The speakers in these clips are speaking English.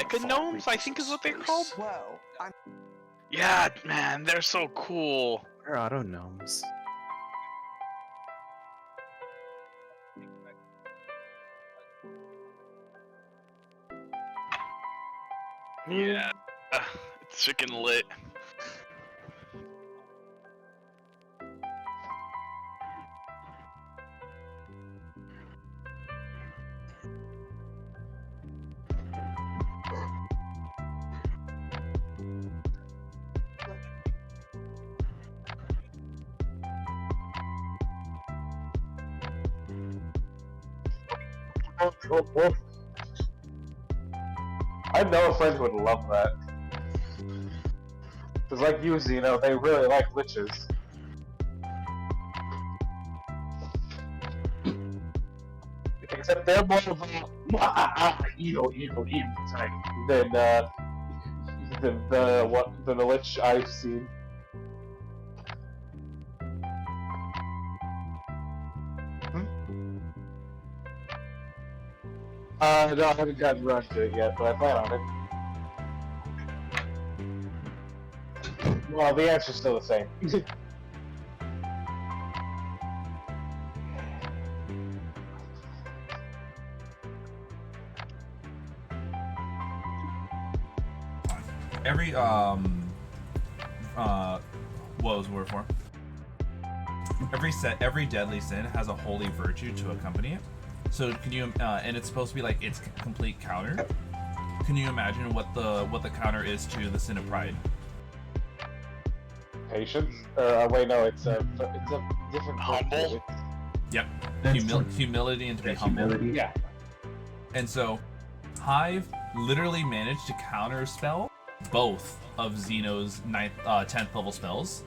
Mecha Gnomes, I think is what they're called. Well, Yeah, man, they're so cool. They're auto gnomes. Yeah, it's freaking lit. I know friends would love that. Cause like you, Zeno, they really like liches. Except they're more of a evil type than the lich I've seen. No, I haven't gotten around to it yet, but I plan on it. Well, the answer's still the same. Every what was the word for? Every deadly sin has a holy virtue to accompany it. So can you and it's supposed to be like its complete counter. Can you imagine what the counter is to the sin of pride? Patience? Wait, no, it's a different Humble? Yep. Humility and to be humble. Yeah. And so Hive literally managed to counter spell both of Zeno's 10th level spells.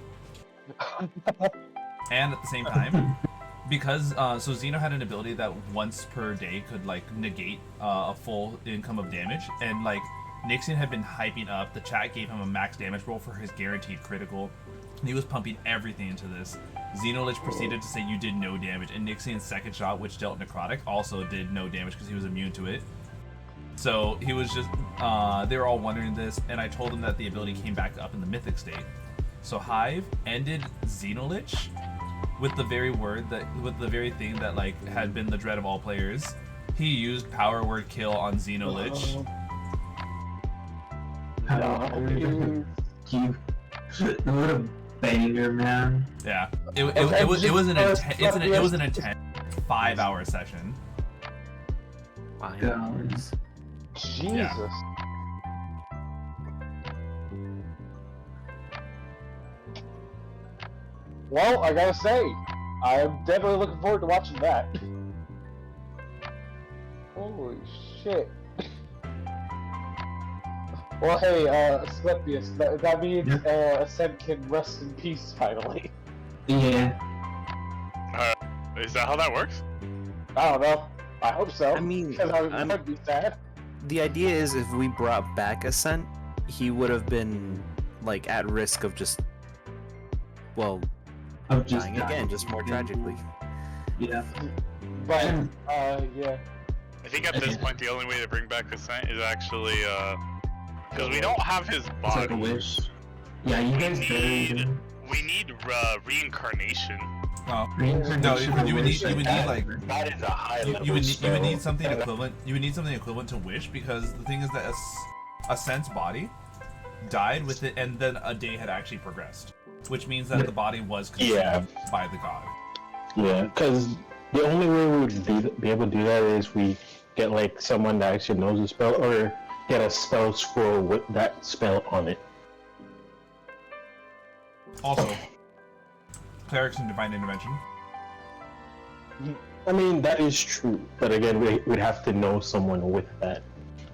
And at the same time, because so Zeno had an ability that once per day could like negate a full income of damage, and like Nixon had been hyping up. The chat gave him a max damage roll for his guaranteed critical. And he was pumping everything into this. Xenolich proceeded to say you did no damage, and Nixion's second shot, which dealt necrotic, also did no damage because he was immune to it. So he was just they were all wondering this, and I told him that the ability came back up in the mythic state. So Hive ended Xenolich with the very thing that like had been the dread of all players. He used power word kill on Xenolich. What a banger, man. Yeah, it was an intense 5-hour session. 5 hours. Jesus. Yeah. Well, I gotta say, I'm definitely looking forward to watching that. Holy shit. Well, hey, Asclepius, that means Ascent can rest in peace finally. Yeah. Is that how that works? I don't know. I hope so. I mean, because I would be sad. the idea is if we brought back Ascent, he would have been like at risk of just, well, dying again, just more tragically. Yeah. But yeah. I think at this point the only way to bring back Ascent is actually because we don't have his It's like a body. wish. Yeah, you guys buried him. We need reincarnation. Oh. No, you would need like That is a high level you would spell. need something equivalent. You would need something equivalent to wish, because the thing is that Ascent's body died with it, and then a day had actually progressed, which means that the body was consumed by the god. Yeah, because the only way we would be able to do that is we get like someone that actually knows the spell, or get a spell scroll with that spell on it. Also, clerics and divine intervention. I mean, that is true, but again, we'd have to know someone with that,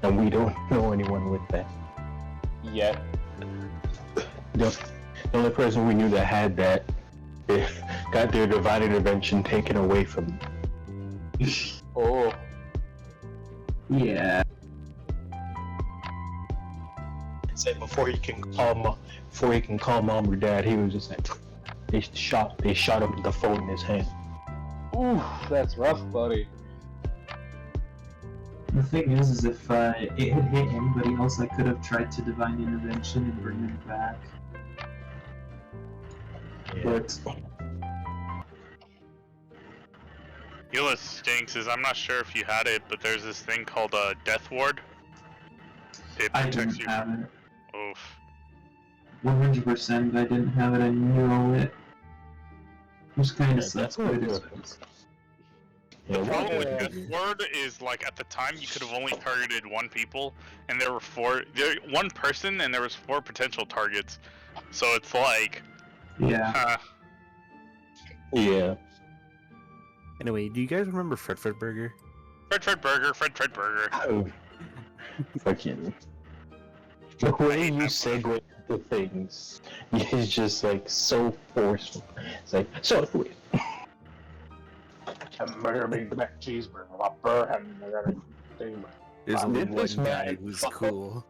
and we don't know anyone with that. Yet. The only person we knew that had that, they got their divine intervention taken away from them. Oh. Yeah. Said before he can call mom or dad, he was just like, they shot him with the phone in his hand. Ooh, that's rough, buddy. The thing is if it had hit anybody else, I could have tried to divine intervention and bring them back. But You know what stinks is I'm not sure if you had it, but there's this thing called a death ward. It I protects didn't you. have it. Oof. 100% I didn't have it, I knew it. Which kind of Yeah, sucks, that's but what it it is. is. The Yeah, problem with Yeah. death ward is like at the time you could have only targeted one people, and there were one person, and there was 4 potential targets. So it's like, Yeah. yeah. Anyway, do you guys remember Fred Burger? Fred Burger. Oh, fucking. The way you segue the things is just like so forceful. It's like, so wait. Hamburger, Big Mac, cheeseburger, Whopper, hamburger, thing. There's only Did this one guy man who's fuck cool.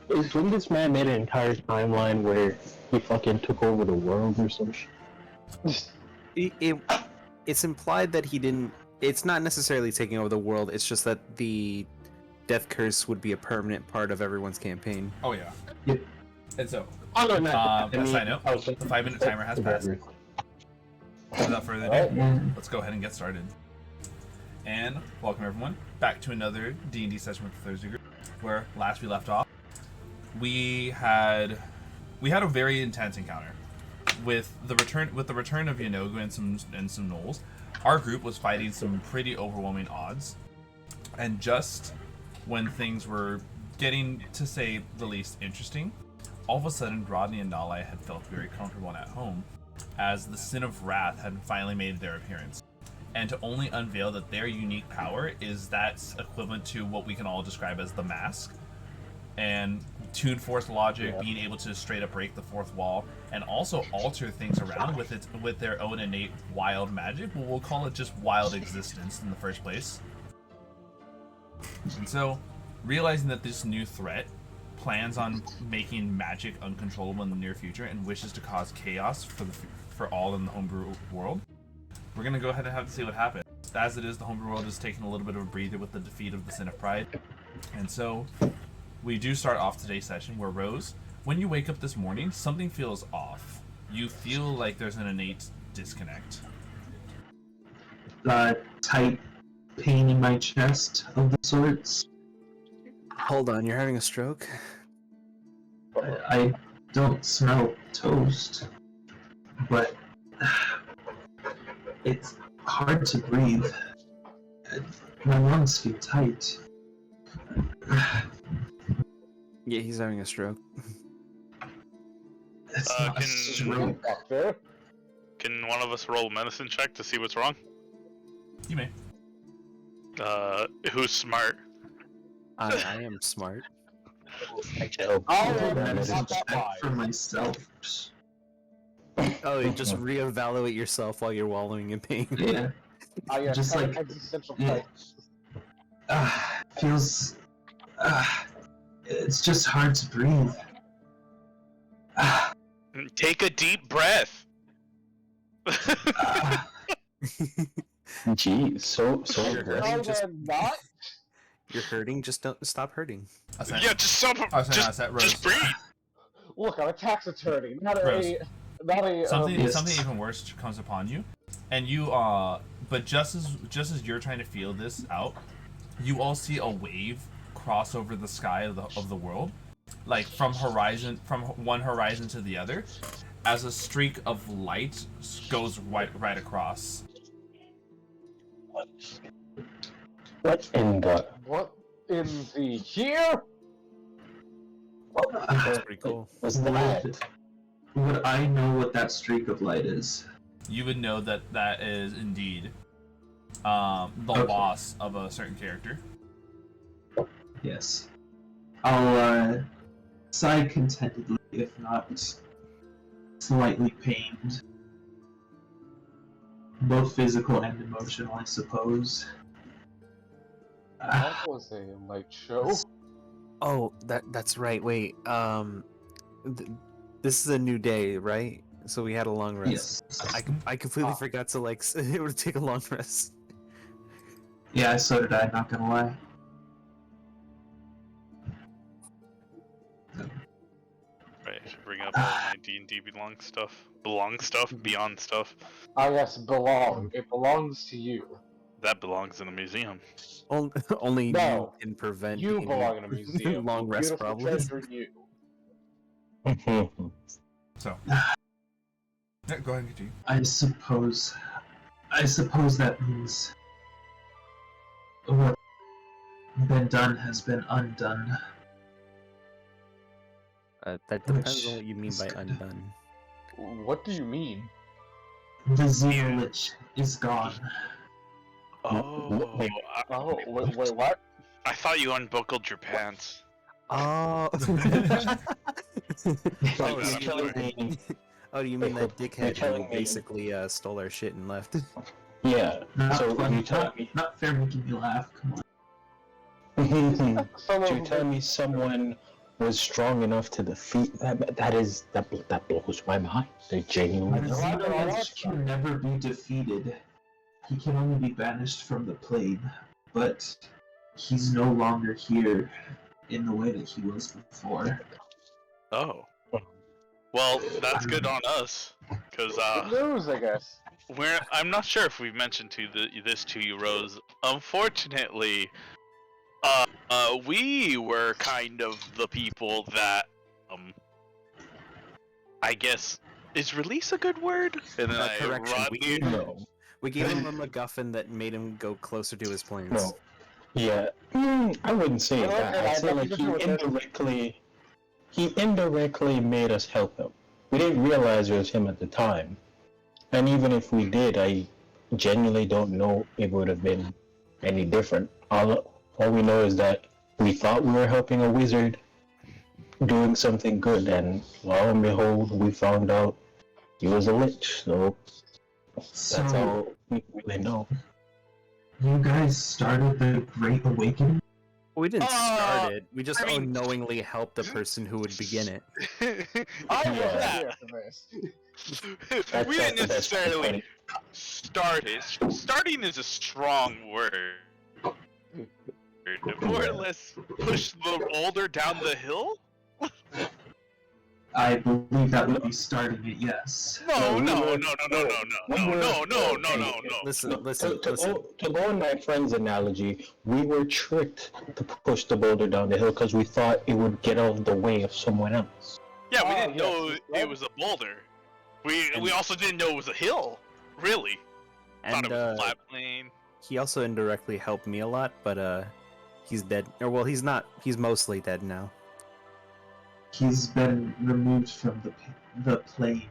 When this man made an entire timeline where he fucking took over the world or some shit? It's implied that he didn't. It's not necessarily taking over the world. It's just that the death curse would be a permanent part of everyone's campaign. Oh yeah. Yep. And so, Oh no, no. a side note, the 5-minute timer has passed. Without further ado, Yeah. let's go ahead and get started. And welcome everyone back to another D&D session with the Thursday group, where last we left off, we had a very intense encounter with the return of Yanogu and some gnolls. Our group was fighting some pretty overwhelming odds, and just when things were getting, to say the least, interesting, all of a sudden Rodney and Naulei had felt very comfortable and at home, as the Sin of Wrath had finally made their appearance, and to only unveil that their unique power is that's equivalent to what we can all describe as the Mask, and tune force logic, being able to straight up break the fourth wall, and also alter things around with their own innate wild magic. Well, we'll call it just wild existence in the first place. And so, realizing that this new threat plans on making magic uncontrollable in the near future and wishes to cause chaos for all in the Homebrew World, we're gonna go ahead and have to see what happens. As it is, the Homebrew World is taking a little bit of a breather with the defeat of the Sin of Pride, and so we do start off today's session where, Rose, when you wake up this morning, something feels off. You feel like there's an innate disconnect. Tight pain in my chest of the sorts. Hold on, you're having a stroke? I don't smell toast, but it's hard to breathe. My lungs feel tight. Yeah, he's having a stroke. It's not a can- stroke. Doctor. Can one of us roll a medicine check to see what's wrong? You may. Who's smart? I am smart. Oh, That is not that check high. for myself. Oh, you just reevaluate yourself while you're wallowing in pain. Yeah. Yeah, Just kind of like- existential yeah. fight. Feels. It's just hard to breathe. Take a deep breath. Jeez, so You're aggressive. hurting, No, just- they're not. You're hurting, just don't stop hurting. Ascent. Yeah, just stop. Ascent, Rose. Just breathe. Look, I'm a tax attorney, not Gross. not a. Something Yes. even worse comes upon you, and you but just as you're trying to feel this out, you all see a wave cross over the sky of the world, like from one horizon to the other, as a streak of light goes right across. What in the? What in the here? That's pretty cool. What's that? Would I know what that streak of light is? You would know that is indeed the Okay. loss of a certain character. Yes. I'll sigh contentedly, if not slightly pained. Both physical and emotional, I suppose. That was a light show. Oh, that's right. Wait, this is a new day, right? So we had a long rest. Yes. I completely forgot to it would take a long rest. Yeah, so did I, not gonna lie. Right, I should bring up all my D&D belong stuff. Belong stuff? Beyond stuff. Ah, yes, belong. It belongs to you. That belongs in a museum. Only No, you can prevent You any belong in a museum. long you rest beautiful problems. treasure, you. So, yeah, go ahead and continue. I suppose that means what's been done has been undone. That depends Which on what you mean is by good. undone. What do you mean? The Xenolich is gone. Oh, Wait. Oh, wait, what? I thought you unbuckled your pants. Oh. Like, so you're telling me, oh, do you mean that dickhead who telling me- basically stole our shit and left? yeah. Not So funny, you tell me, not fair making me laugh. Come on. so you tell me someone was strong enough to defeat that that blows my mind. They The genuinely. Xenolich can never be defeated. He can only be banished from the plane, but he's no longer here in the way that he was before. Oh. Well, that's good on us, because Good news, I guess. I'm not sure if we've mentioned this to you, Rose. Unfortunately, we were kind of the people that, I guess, is release a good word? And then Correction. Rodney, No. We gave him a MacGuffin that made him go closer to his plans. No. Yeah. I wouldn't say Well, that. okay, I'd say nothing like to do with this. he indirectly made us help him. We didn't realize it was him at the time. And even if we did, I genuinely don't know if it would have been any different. All we know is that we thought we were helping a wizard doing something good, and lo and behold, we found out he was a lich. So that's all we really know. You guys started the Great Awakening? We didn't start it. We just I mean- unknowingly helped the person who would begin it. I was Yeah. here for this. we didn't the best necessarily part. start it. Starting is a strong word. More or less push the boulder down the hill? I believe that would be starting it, yes. No. Listen. To go on my friend's analogy, we were tricked to push the boulder down the hill because we thought it would get out of the way of someone else. Yeah, we Oh, didn't know yes. it was a boulder. We also didn't know it was a hill. Really. Thought And it was a flat plane. he also indirectly helped me a lot, but he's dead. Or well, he's not. He's mostly dead now. He's been removed from the plane.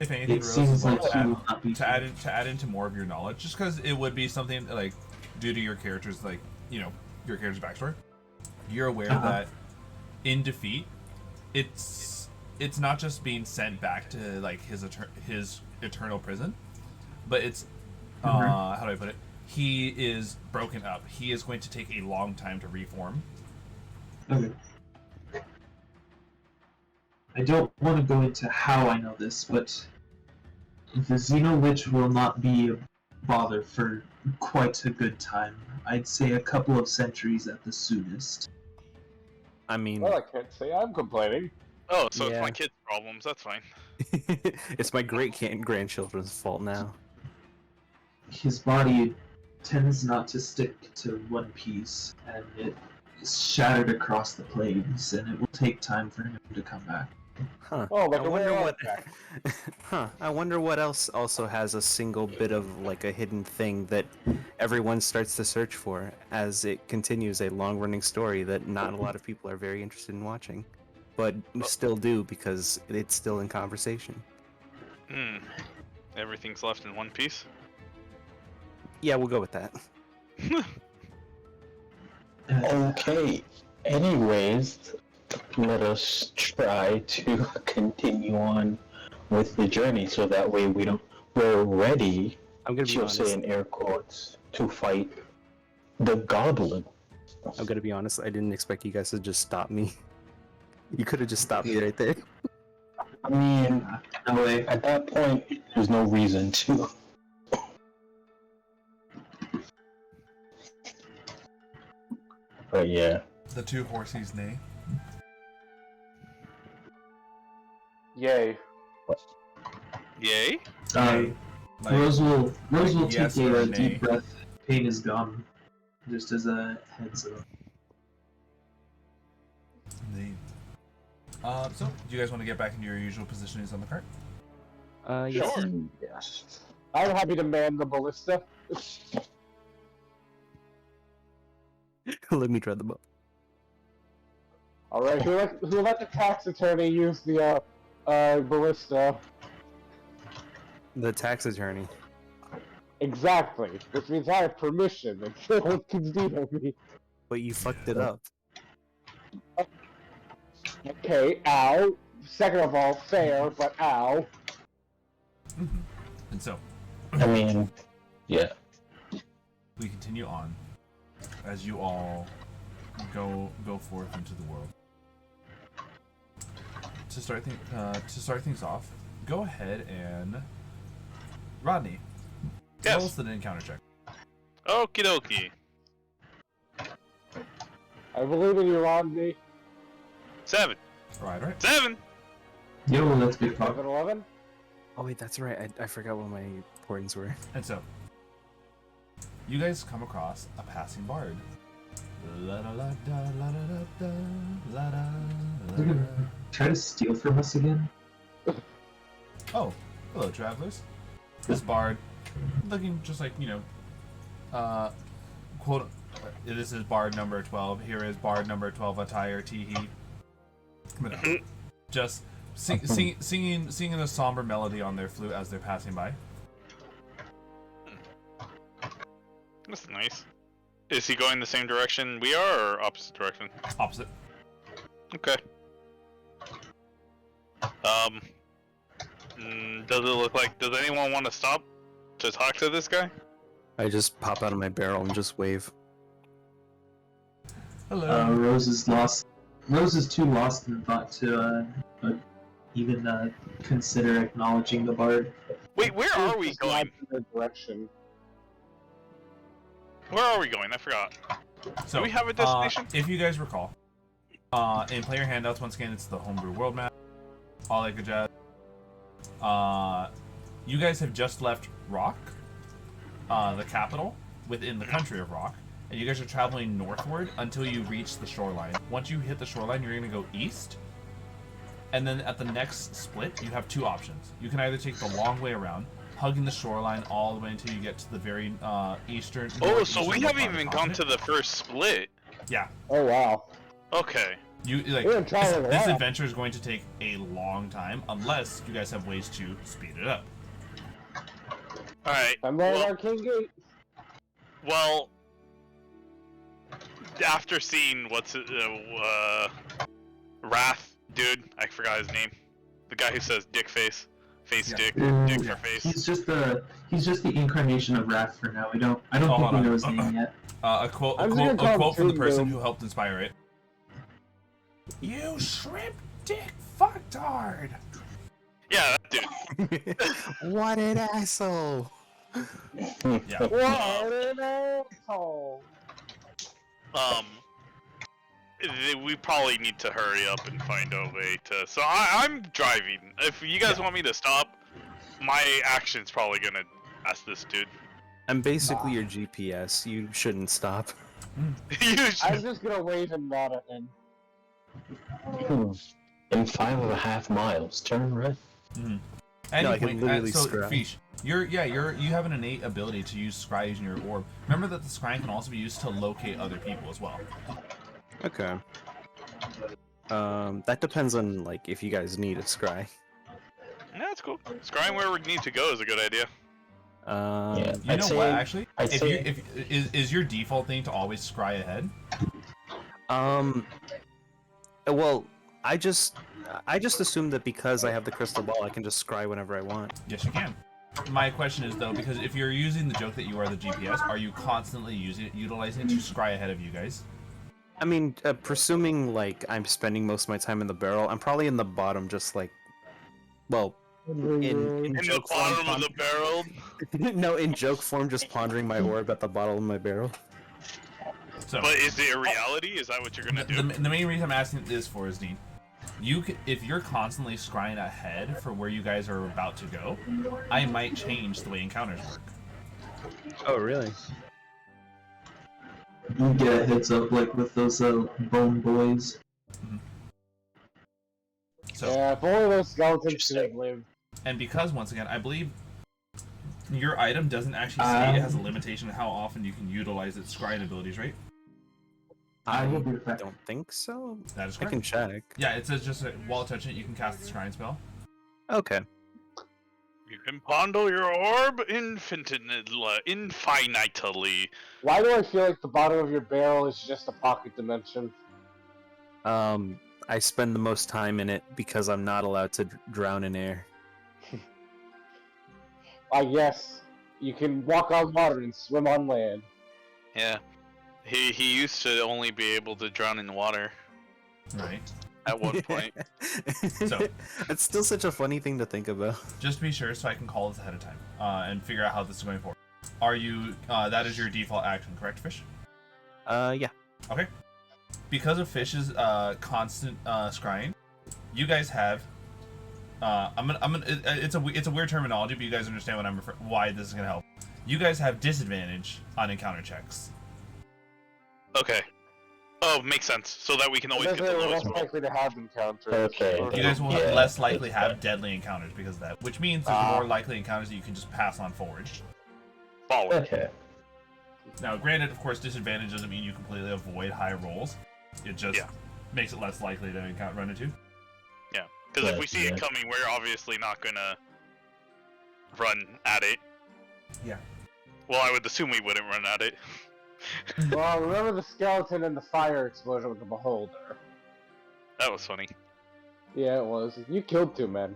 If anything, It Rose, seems like like he will not be to add into more of your knowledge, just because it would be something like due to your character's your character's backstory. You're aware that in defeat, it's not just being sent back to like his eternal prison, but it's how do I put it? He is broken up. He is going to take a long time to reform. Okay. I don't want to go into how I know this, but the Xenolich will not be a bother for quite a good time. I'd say a couple of centuries at the soonest. I mean, Well, I can't say I'm complaining. Oh, so it's Yeah. my kid's problems. That's fine. it's my great grandchildren's fault now. His body tends not to stick to one piece, and it is shattered across the planes, and it will take time for him to come back. Huh. Oh, like I a wonder rare what. artifact. Huh. I wonder what else also has a single bit of like a hidden thing that everyone starts to search for as it continues a long-running story that not a lot of people are very interested in watching, but still do because it's still in conversation. Everything's left in one piece. Yeah, we'll go with that. Okay. Anyways, let us try to continue on with the journey so that way we're ready, I'm gonna be she'll honest. say in air quotes, to fight the goblin. I'm gonna be honest. I didn't expect you guys to just stop me. You could have just stopped me right there. I mean, No way. at that point, there's no reason to. But yeah, The two horsies neigh. Yay. Yay? Like, Rose will yes take or a nay? deep breath. Pain is gone. Just as a heads up. Neigh. So, do you guys want to get back into your usual positions on the cart? Yes. Sure. yes. I'm happy to man the ballista. Let me try the boat. Alright, who let the tax attorney use the ballista? The tax attorney. Exactly. Which means I have permission and no one can veto me. But you fucked it up. Okay, ow. Second of all, fair, but ow. And so, I mean, yeah. we continue on as you all go forth into the world. To start things off, go ahead and Rodney. Yes. Roll us an encounter check. Okie dokie. I believe in you, Rodney. 7. Right. 7. Yo, that's big talk. 11? Oh wait, that's right. I forgot what my importance were. And so, you guys come across a passing bard. La da la da la da da da la da They're la gonna try to steal from us again. Oh, hello, travelers. This bard, looking just like, quote. This is bard number 12. Here is bard number 12 attire. Teehee. Just singing a somber melody on their flute as they're passing by. That's nice. Is he going the same direction we are, or opposite direction? Opposite. Okay. Does it look like? Does anyone want to stop to talk to this guy? I just pop out of my barrel and just wave. Hello. Rose is lost. Rose is too lost in thought to even consider acknowledging the bard. Wait, where are we Just not going? in their direction. Where are we going? I forgot. So, Do we have a destination? If you guys recall, in player handouts, once again, it's the Homebrew World map. All that good jazz. You guys have just left Rock, the capital, within the country of Rock, and you guys are traveling northward until you reach the shoreline. Once you hit the shoreline, you're going to go east, and then at the next split, you have two options. You can either take the long way around, hugging the shoreline all the way until you get to the very eastern. Oh, so we northeastern haven't part of even the gone to continent. the first split. Yeah. Oh wow. Okay. You like We're traveling this around. adventure is going to take a long time unless you guys have ways to speed it up. All right. I'm going Well, our King Gate. well, after seeing Wrath, dude, I forgot his name. The guy who says dick face, face Yeah. dick, dick for face. He's just the incarnation of Wrath for now. I don't Oh, think hold we on. know his name yet. A quote I'm just gonna call him from the Toon person Boom. who helped inspire it. You shrimp dick fucktard. Yeah, that dude. What an asshole! Yeah. What an asshole! We probably need to hurry up and find a way to. So I'm driving. If you guys want me to stop, my action's probably gonna ask this dude. I'm basically your GPS. You shouldn't stop. You should- I'm just gonna wave and nod at him. In 5.5 miles, turn right. Mhm. No, I can Anyway, literally so scry. Pheesh, you have an innate ability to use scry using your orb. Remember that the scry can also be used to locate other people as well. Okay. That depends on like if you guys need a scry. Yeah, that's cool. Scrying where we need to go is a good idea. Um, Yeah. You I'd know say- what? Actually, I'd if say- you is your default thing to always scry ahead? Well, I just assume that because I have the crystal ball, I can just scry whenever I want. Yes, you can. My question is though, because if you're using the joke that you are the GPS, are you constantly utilizing it to scry ahead of you guys? I mean, presuming like I'm spending most of my time in the barrel, I'm probably in the bottom, just like Well, in In the joke form, bottom of the barrel. no, in joke form, just pondering my orb at the bottom of my barrel. So, But is it a reality? Is that what you're gonna do? the main reason I'm asking this for is, Dean, if you're constantly scrying ahead for where you guys are about to go, I might change the way encounters work. Oh, really? You get a heads up like with those bone boys. So, Yeah, if only those skeletons could have lived. and because, once again, I believe your item doesn't actually say it has a limitation on how often you can utilize its scrying abilities, right? I will be back. Don't think so. That is I correct. can check. Yeah, it says just while touching it, you can cast the scrying spell. Okay. You can ponder your orb infinitely. Why do I feel like the bottom of your barrel is just a pocket dimension? I spend the most time in it because I'm not allowed to drown in air. I guess you can walk on water and swim on land. Yeah. He used to only be able to drown in water Right. at one point. So- it's still such a funny thing to think about. Just to be sure, so I can call this ahead of time and figure out how this is going forward. Are you? That is your default action, correct, Pheesh? Yeah. Okay. Because of Fish's constant scrying, you guys have. It's a weird terminology, but you guys understand why this is gonna help. You guys have disadvantage on encounter checks. Okay. Oh, makes sense. So that we can always get the We're lowest less roll. likely to have encounters. Okay. You guys will Yeah. less likely have deadly encounters because of that, which means there's more likely encounters that you can just pass on forward. Forward. Okay. Now, granted, of course, disadvantage doesn't mean you completely avoid high rolls. It just makes it less likely to run into. Yeah. Because if we see Yeah. it coming, we're obviously not gonna run at it. Yeah. Well, I would assume we wouldn't run at it. Well, remember the skeleton and the fire explosion with the beholder. That was funny. Yeah, it was. You killed 2 men.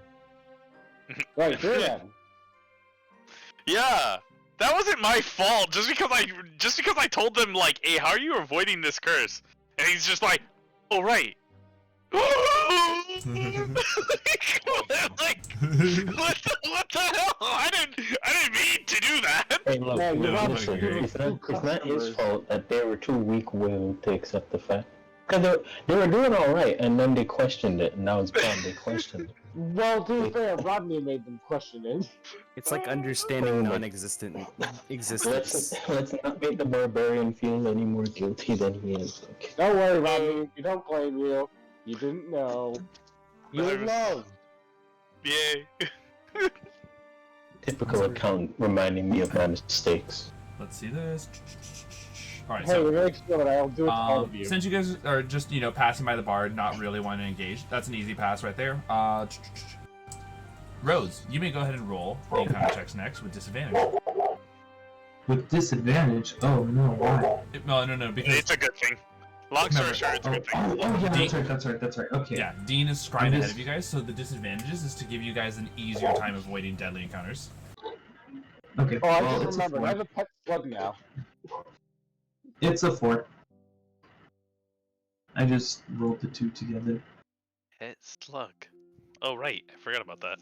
Right, 3 men. Yeah. That wasn't my fault. Just because I told them like, "Hey, how are you avoiding this curse?" And he's just like, "Oh right." Like, what the hell? I didn't mean to do that. Hey, look, Yeah, you're not listen, agree. it's not his fault that they were too weak-willed to accept the fact. Because they were doing all right, and then they questioned it, and now it's gone. They questioned it. Well, to be fair, Rodney made them question it. It's like understanding non-existent existence. Let's not make the barbarian feel any more guilty than he is. Okay. Don't worry, Rodney. We don't blame you. You didn't know. You I were was- loved. Yay. Typical accountant reminding me of my mistakes. Let's see this. All right, Hey, so we're explode. I'll do it to all of you. since you guys are just passing by the bar, not really wanting to engage, that's an easy pass right there. Rose, you may go ahead and roll the encounter checks next with disadvantage. With disadvantage? Oh no, why? No, because It's a good thing. Long story short, it's a good thing. Yeah, that's right. Okay. yeah, Dean is scrying ahead of you guys, so the disadvantages is to give you guys an easier time avoiding deadly encounters. Okay. Oh, I well, just it's remembered. I a have 4. a pet slug now. It's a 4. I just rolled the 2 together. Pet slug. Oh right, I forgot about that.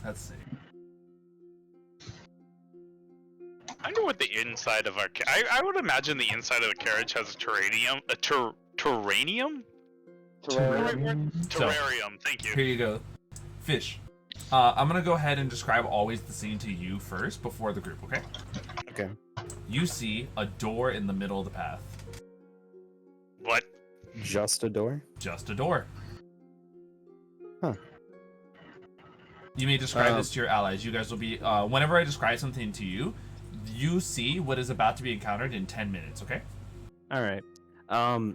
Let's see. I wonder what the inside of our. I would imagine the inside of the carriage has a terrarium. A terrarium? Terrarium. Thank Here you. you go. Pheesh. I'm gonna go ahead and describe always the scene to you first before the group, okay? Okay. You see a door in the middle of the path. What? Just a door? Just a door. Huh. You may describe this to your allies. You guys will be, whenever I describe something to you, you see what is about to be encountered in 10 minutes, okay? Alright.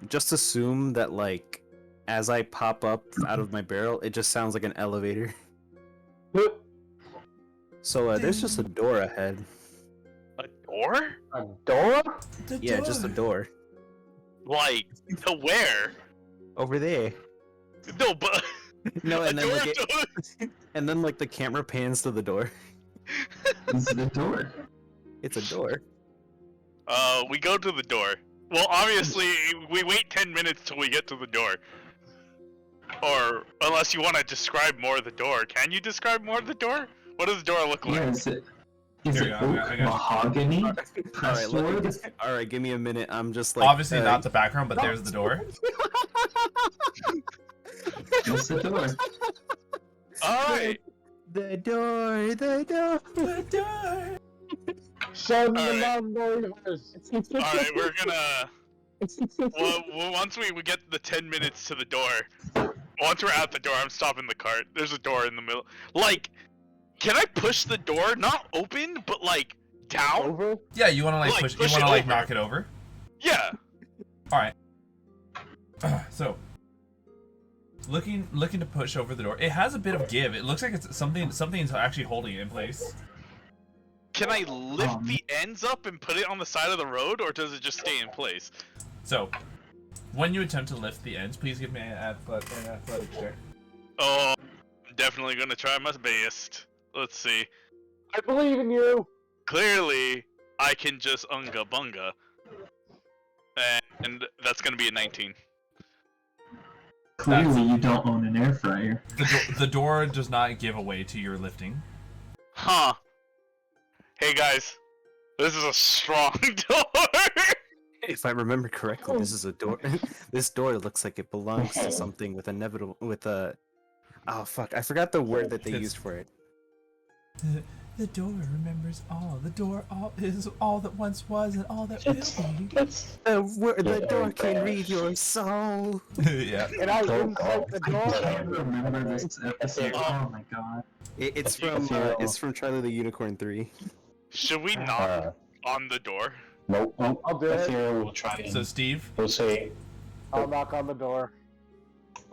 Just assume that, like, as I pop up out of my barrel, it just sounds like an elevator. So, there's just a door ahead. A door? A door? Yeah, just a door. Like to where? Over there. No, but No, and a then, door. like, and then, like, the camera pans to the door. It's the door. It's a door. We go to the door. Well, obviously, we wait 10 minutes till we get to the door. Or unless you want to describe more of the door. Can you describe more of the door? What does the door look like? Yeah, is it Here oak, we go, I got you. mahogany, All right, pressed wood? all right, give me a minute. I'm just like Obviously not the background, but there's the door. What's the door? Alright. the door, the door. The door. Show me Alright. the numbers. Alright, we're gonna... Well, once we get the 10 minutes to the door, once we're at the door, I'm stopping the cart. There's a door in the middle. Like, can I push the door? Not open, but like, down? Over? Yeah, you want to like Like, push push you want it to like over. knock it over. Yeah. All right. So, looking to push over the door. It has a bit of give. It looks like it's something's actually holding it in place. Can I lift the ends up and put it on the side of the road, or does it just stay in place? So, when you attempt to lift the ends, please give me an athletic check. Oh, I'm definitely gonna try my best. Let's see. I believe in you. Clearly, I can just unga bunga. And that's gonna be a 19. Clearly, you don't own an air fryer. The door does not give away to your lifting. Huh. Hey guys, this is a strong door. If I remember correctly, this is a door. This door looks like it belongs to something with a. Oh fuck! I forgot the word that they It's- used for it. The door remembers all. The door is all that once was and all that will be. The door can read your soul. Yeah. And I insult the I door. can't remember this episode. Oh my god. It's from Charlie the Unicorn 3. Should we knock on the door? Nope. I'll do it. Etheria will try and So Steve, we'll say, I'll knock on the door.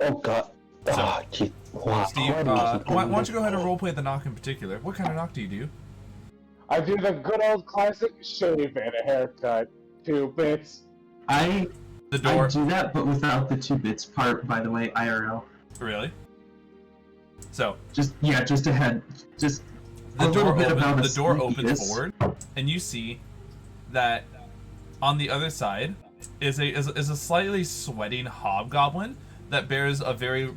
oh god. Ah, gee, wow. Steve, why don't you go ahead and roleplay the knock in particular? What kind of knock do you do? I do the good old classic shave and a haircut. 2 bits. I The door. do that, but without the 2 bits part, by the way, IRL. Really? So Just a head. Just the a little door bit about the door opens sneakiness. forward, and you see that on the other side is a slightly sweating hobgoblin that bears a very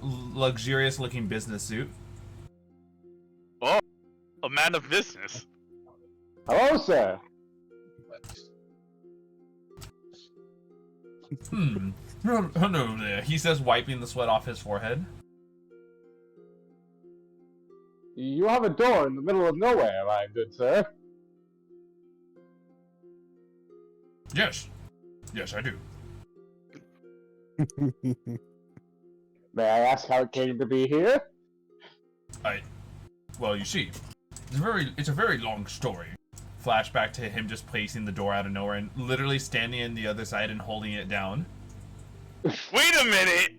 luxurious looking business suit. A man of business. Hello, sir. Hello there, he says, wiping the sweat off his forehead. You have a door in the middle of nowhere, my good sir. Yes, I do. May I ask how it came to be here? Well, you see, it's a very long story. Flashback to him just placing the door out of nowhere and literally standing in the other side and holding it down. Wait a minute!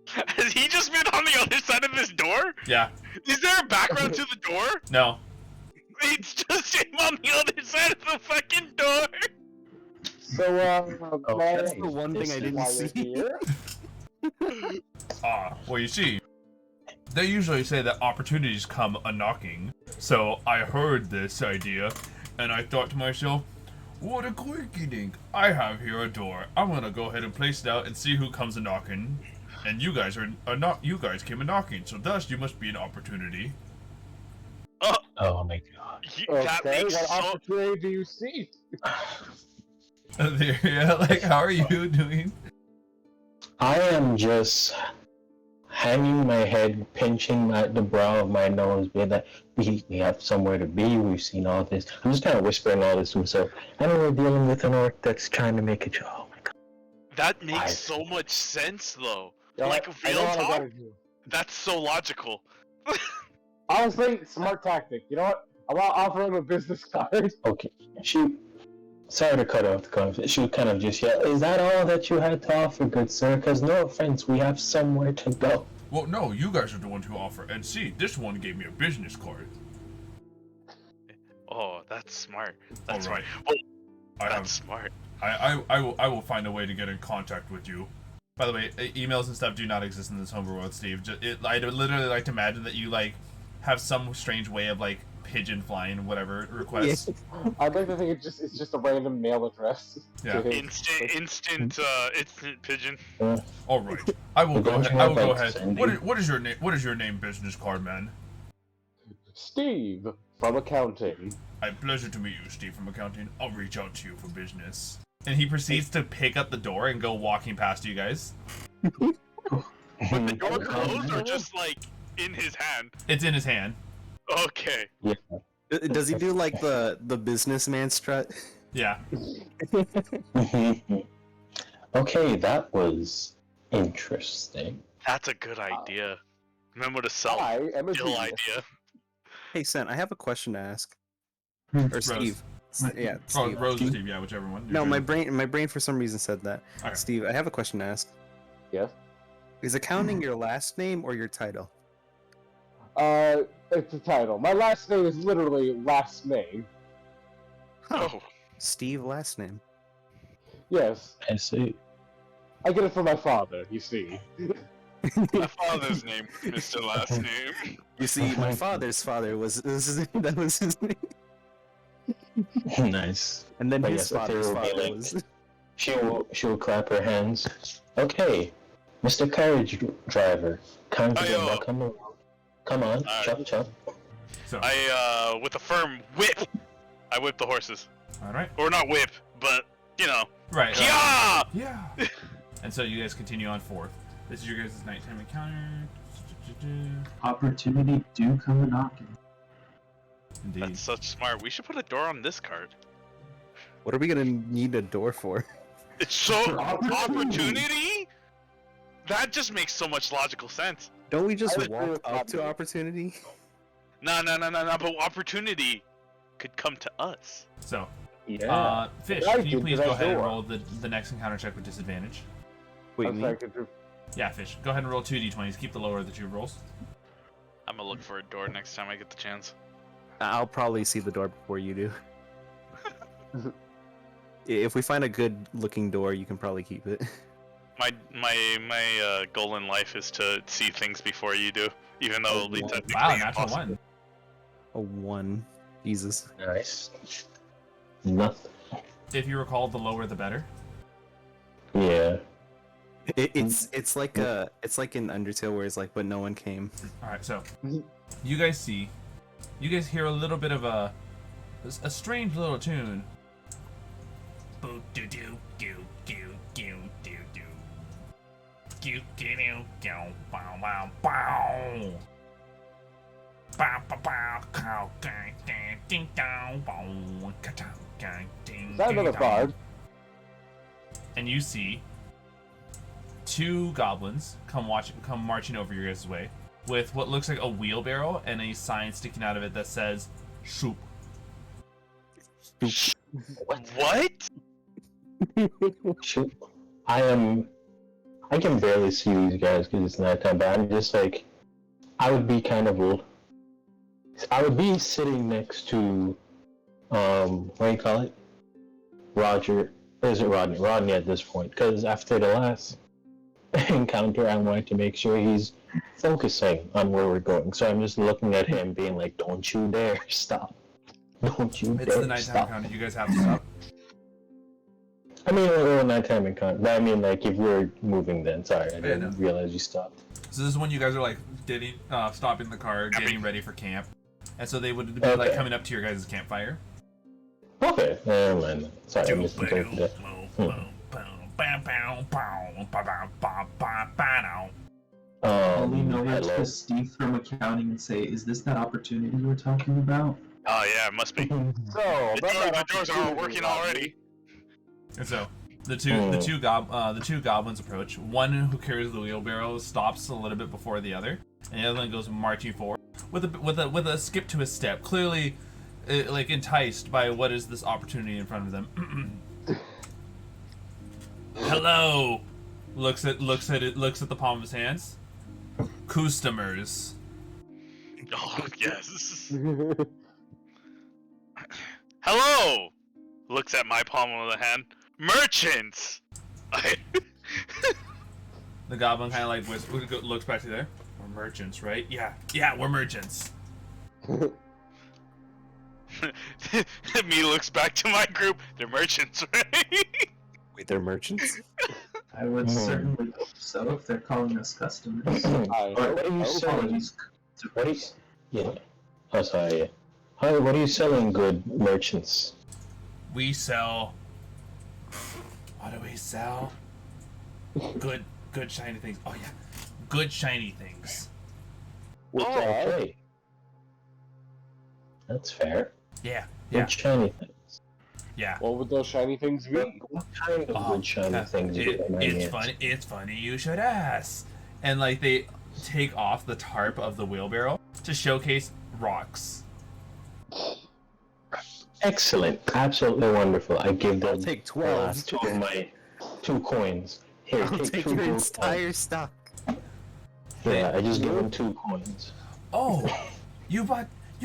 Has he just been on the other side of this door? Yeah. Is there a background to the door? No. It's just him on the other side of the fucking door! So, That's the one thing I didn't why you're see. here? Well, you see, they usually say that opportunities come a-knocking. So I heard this idea, and I thought to myself, what a quirky dink. I have here a door. I'm gonna go ahead and place it out and see who comes a-knocking. And you guys you guys came a-knocking, so thus you must be an opportunity. Oh my god. That Okay, makes what so... opportunity do you see? Yeah, like, how are you doing? I am just hanging my head, pinching the brow of my nose, being that we have somewhere to be, we've seen all this. I'm just kind of whispering all this to myself. I know we're dealing with an orc that's trying to make a job. Oh my god. That makes so much sense, though. Yeah, Like, I know real what I talk? gotta do. That's so logical. Honestly, smart tactic. You know what? I want to offer him a business card. Okay, sorry to cut off the conversation. She would kind of just yell, is that all that you had to offer, good sir? Because no offense, we have somewhere to go. Well, no, you guys are the ones who offer. And see, this one gave me a business card. Oh, that's smart. That's Alright. smart. Well, I that's have smart. I will find a way to get in contact with you. By the way, emails and stuff do not exist in this Homebrew World, Steve. I'd literally like to imagine that you like have some strange way of like pigeon flying whatever request. I'd like to think it's just a random mail address. Yeah. Instant pigeon. All right. I will go ahead. I will go ahead. Sandy? What is your name? What is your name, business card man? Steve from accounting. Pleasure to meet you, Steve from accounting. I'll reach out to you for business. And he proceeds to pick up the door and go walking past you guys. With the door closed or just like in his hand? It's in his hand. Okay. Does he do like the businessman strut? Yeah. Okay, that was interesting. That's a good idea. Remember to sell I am a Bill genius. idea. Hey, Sen, I have a question to ask. Or Rose. Steve. Yeah, Oh, Steve. Rose or Steve, yeah, whichever one. No, my brain for some reason said that. Okay. Steve, I have a question to ask. Yes. Is accounting your last name or your title? It's the title. My last name is literally last name. Oh, Steve last name. Yes. I see. I get it from my father, you see. my father's name, Mr. Last Name. You see, my father's father was that was his name. Nice. And then But his yes, if father's they will be father like- was. She'll clap her hands. Okay, Mr. Carriage Driver, kindly Ayo. come on. Come on, chop chop. So, I, with a firm whip, I whip the horses. all right. Or not whip, but, you know. Right. Yeah! Yeah. And so you guys continue on forth. This is your guys' nighttime encounter. Opportunity do come a knocking. Indeed. That's such smart. We should put a door on this card. What are we gonna need a door for? It's so For opportunity? That just makes so much logical sense. Don't we just I agree walk with up to Rodney. opportunity? No, but opportunity could come to us. So, Yeah. Fish, I can you did please that go ahead and door. roll the next encounter check with disadvantage? Wait, I'm me? sorry, could you- Yeah, Fish. Go ahead and roll 2d20s. Keep the lower of the two rolls. I'm gonna look for a door next time I get the chance. I'll probably see the door before you do. If we find a good-looking door, you can probably keep it. My goal in life is to see things before you do, even though it'll be technically Wow, natural impossible. 1. A 1. Jesus. Nice. Nothing. If you recall, the lower the better. Yeah. It's like in Undertale where it's like, but no one came. Alright, so you guys hear a little bit of a strange little tune. Boo doo doo doo doo doo doo doo. Doo doo doo doo bow bow bow. Bow bow bow cow gang ding ding dong bow ka-chow, gang ding Is that ding another dong. bard? And you see two goblins come marching over your guys' way with what looks like a wheelbarrow and a sign sticking out of it that says "Shoop." What? Shoot. I can barely see these guys because it's nighttime, but I'm just like, I would be sitting next to, what do you call it? Roger, or is it Rodney? Rodney at this point, because after the last encounter, I wanted to make sure he's focusing on where we're going. So I'm just looking at him, being like, "Don't you dare stop! Don't you It's dare the nighttime stop!" encounter. You guys have to stop. I mean, we're nighttime encounter. But I mean, like, if we're moving, then sorry, I didn't no. realize you stopped. So this is when you guys are like stopping the car, getting ready for camp, and so they would be like Okay. coming up to your guys' campfire. Okay, never mind. Sorry, I misinterpreted it. I'll lean over Hello. to Steve from accounting and say, "Is this that opportunity you were talking about?" Oh yeah, it must be. So, The about doors are all working already. And so the two goblins approach. One who carries the wheelbarrow stops a little bit before the other, and the other one goes marching forward with a skip to his step, clearly like enticed by what is this opportunity in front of them. Hello. Looks at the palm of his hands. Customers. Oh yes. Hello. Looks at my palm of the hand. Merchants. The goblin kind of like looks back to there. We're merchants, right? Yeah, we're merchants. Me looks back to my group. They're merchants, right? Wait, they're merchants? I would Hmm. certainly hope so if they're calling us customers. What are you selling? Apologies. What are you? Yeah. Oh, sorry. Yeah. Hi, what are you selling, good merchants? We sell. What do we sell? Good shiny things. Oh yeah, good shiny things. Okay. That's fair. Yeah. Good shiny things. Yeah. What would those shiny things be? What kind of good shiny things you get, It's funny. It's funny you should ask. And like they take off the tarp of the wheelbarrow to showcase rocks. Excellent. Absolutely wonderful. I give them I'll take 12. two of my 2 coins. Here, I'll take two your gold entire coins. stock. Yeah, I just give them 2 coins. Oh, you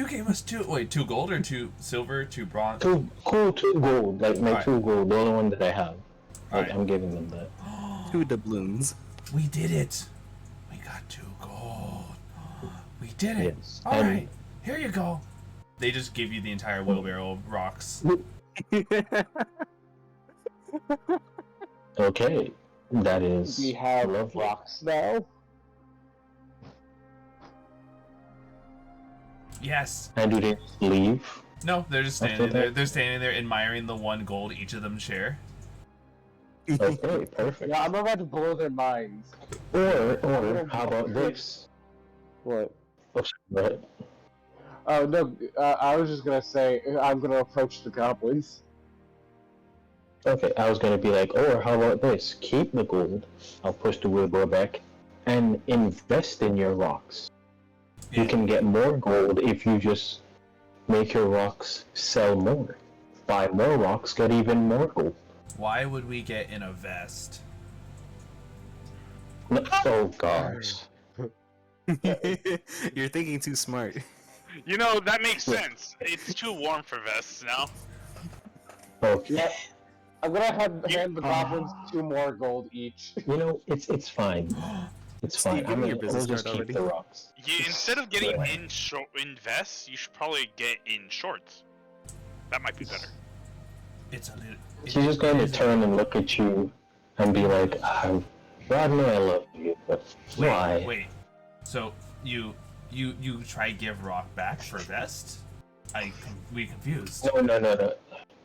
gave us 2 gold or 2 silver, 2 bronze? 2 gold, like my Alright. 2 gold, the only one that I have. Like, Alright. I'm giving them that. 2 doubloons. We did it. We got 2 gold. We did it. Yes. All And- right, here you go. They just give you the entire wheelbarrow of rocks. Okay, that is We have lovely. rocks now. Yes. And do they leave? No, they're just After standing there. that? They're standing there admiring the 1 gold each of them share. Okay, perfect. Yeah, I'm about to blow their minds. Or how about this? What? Oh, sorry, Oh no, I was just gonna say I'm gonna approach the goblins. okay, I was gonna be like, or how about this? Keep the gold. I'll push the wheelbarrow back and invest in your rocks. You can get more gold if you just make your rocks sell more. Buy more rocks, get even more gold. Why would we get in a vest? No, oh gosh. You're thinking too smart. You know, that makes sense. It's too warm for vests now. Okay. Yeah, I'm gonna hand the goblins 2 more gold each. You know, it's fine. It's Steve, fine. give me your We'll business just card keep already. the rocks. You, instead of getting Right. in vests, you should probably get in shorts. That might be better. It's a little. She's just going to turn and look at you and be like, Rodney, I love you, but why? Wait. So you try give rock back for vest? We confused.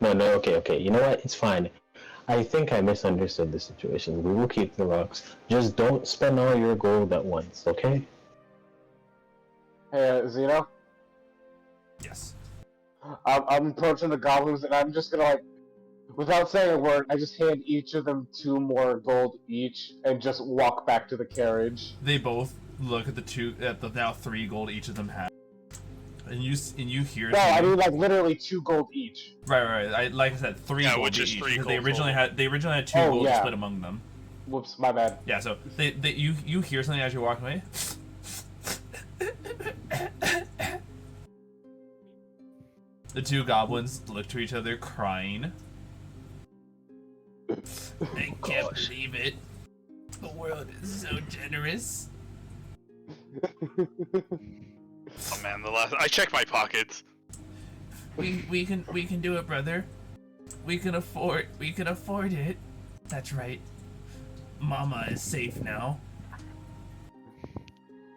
No, okay. You know what? It's fine. I think I misunderstood the situation. We will keep the rocks. Just don't spend all your gold at once, okay? Hey, Zeno, Yes. I'm approaching the goblins and I'm just gonna like, without saying a word, I just hand each of them 2 more gold each and just walk back to the carriage. They both look at the now 3 gold each of them have, and you hear. No, I mean like literally 2 gold each. Right. Like I said, 3 Yeah, gold which is each 3 because they gold originally total. had 2 Oh, gold to yeah. split among them. Whoops, my bad. Yeah, so you hear something as you're walking away. The 2 goblins look to each other, crying. I can't believe it. The world is so generous. Oh man, I checked my pockets. We can do it, brother. We can afford it. That's right. Mama is safe now.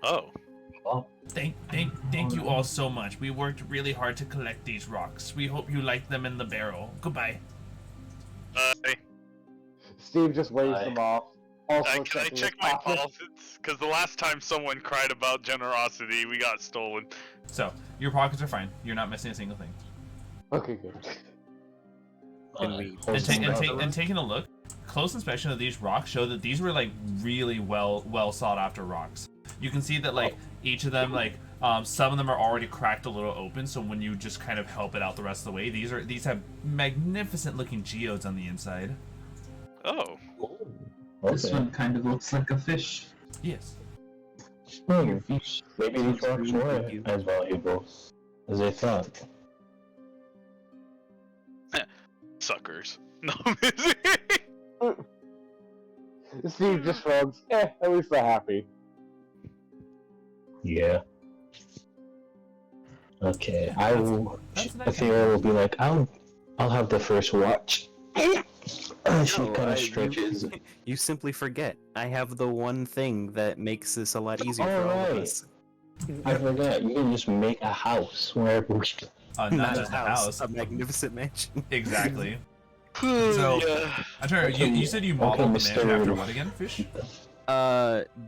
Oh. Thank you all so much. We worked really hard to collect these rocks. We hope you like them in the barrel. Goodbye. Hey, Steve just waves them off. Also can I checking check his my pocket. pockets? Because the last time someone cried about generosity, we got stolen. So your pockets are fine. You're not missing a single thing. Okay, good. And we And taking a look, close inspection of these rocks show that these were like really well sought after rocks. You can see that like each of them some of them are already cracked a little open. So when you just kind of help it out the rest of the way, these have magnificent looking geodes on the inside. Oh. This Okay. one kind of looks like a fish. Yes. Fish. Maybe these rocks weren't as valuable as I thought. Suckers. No, Steve just shrugs. At least they're happy. Yeah. Okay, I will That's nice. Etheria will be like, I'll have the first watch. She No, kind of stretches. You simply forget. I have the one thing that makes this a lot easier for all of Alright. us. I forgot. You can just make a house wherever we go. Not just a house. a magnificent mansion. Exactly. So, I'm sorry, you said you modeled the Mr. mansion after Rico. what again, Pheesh?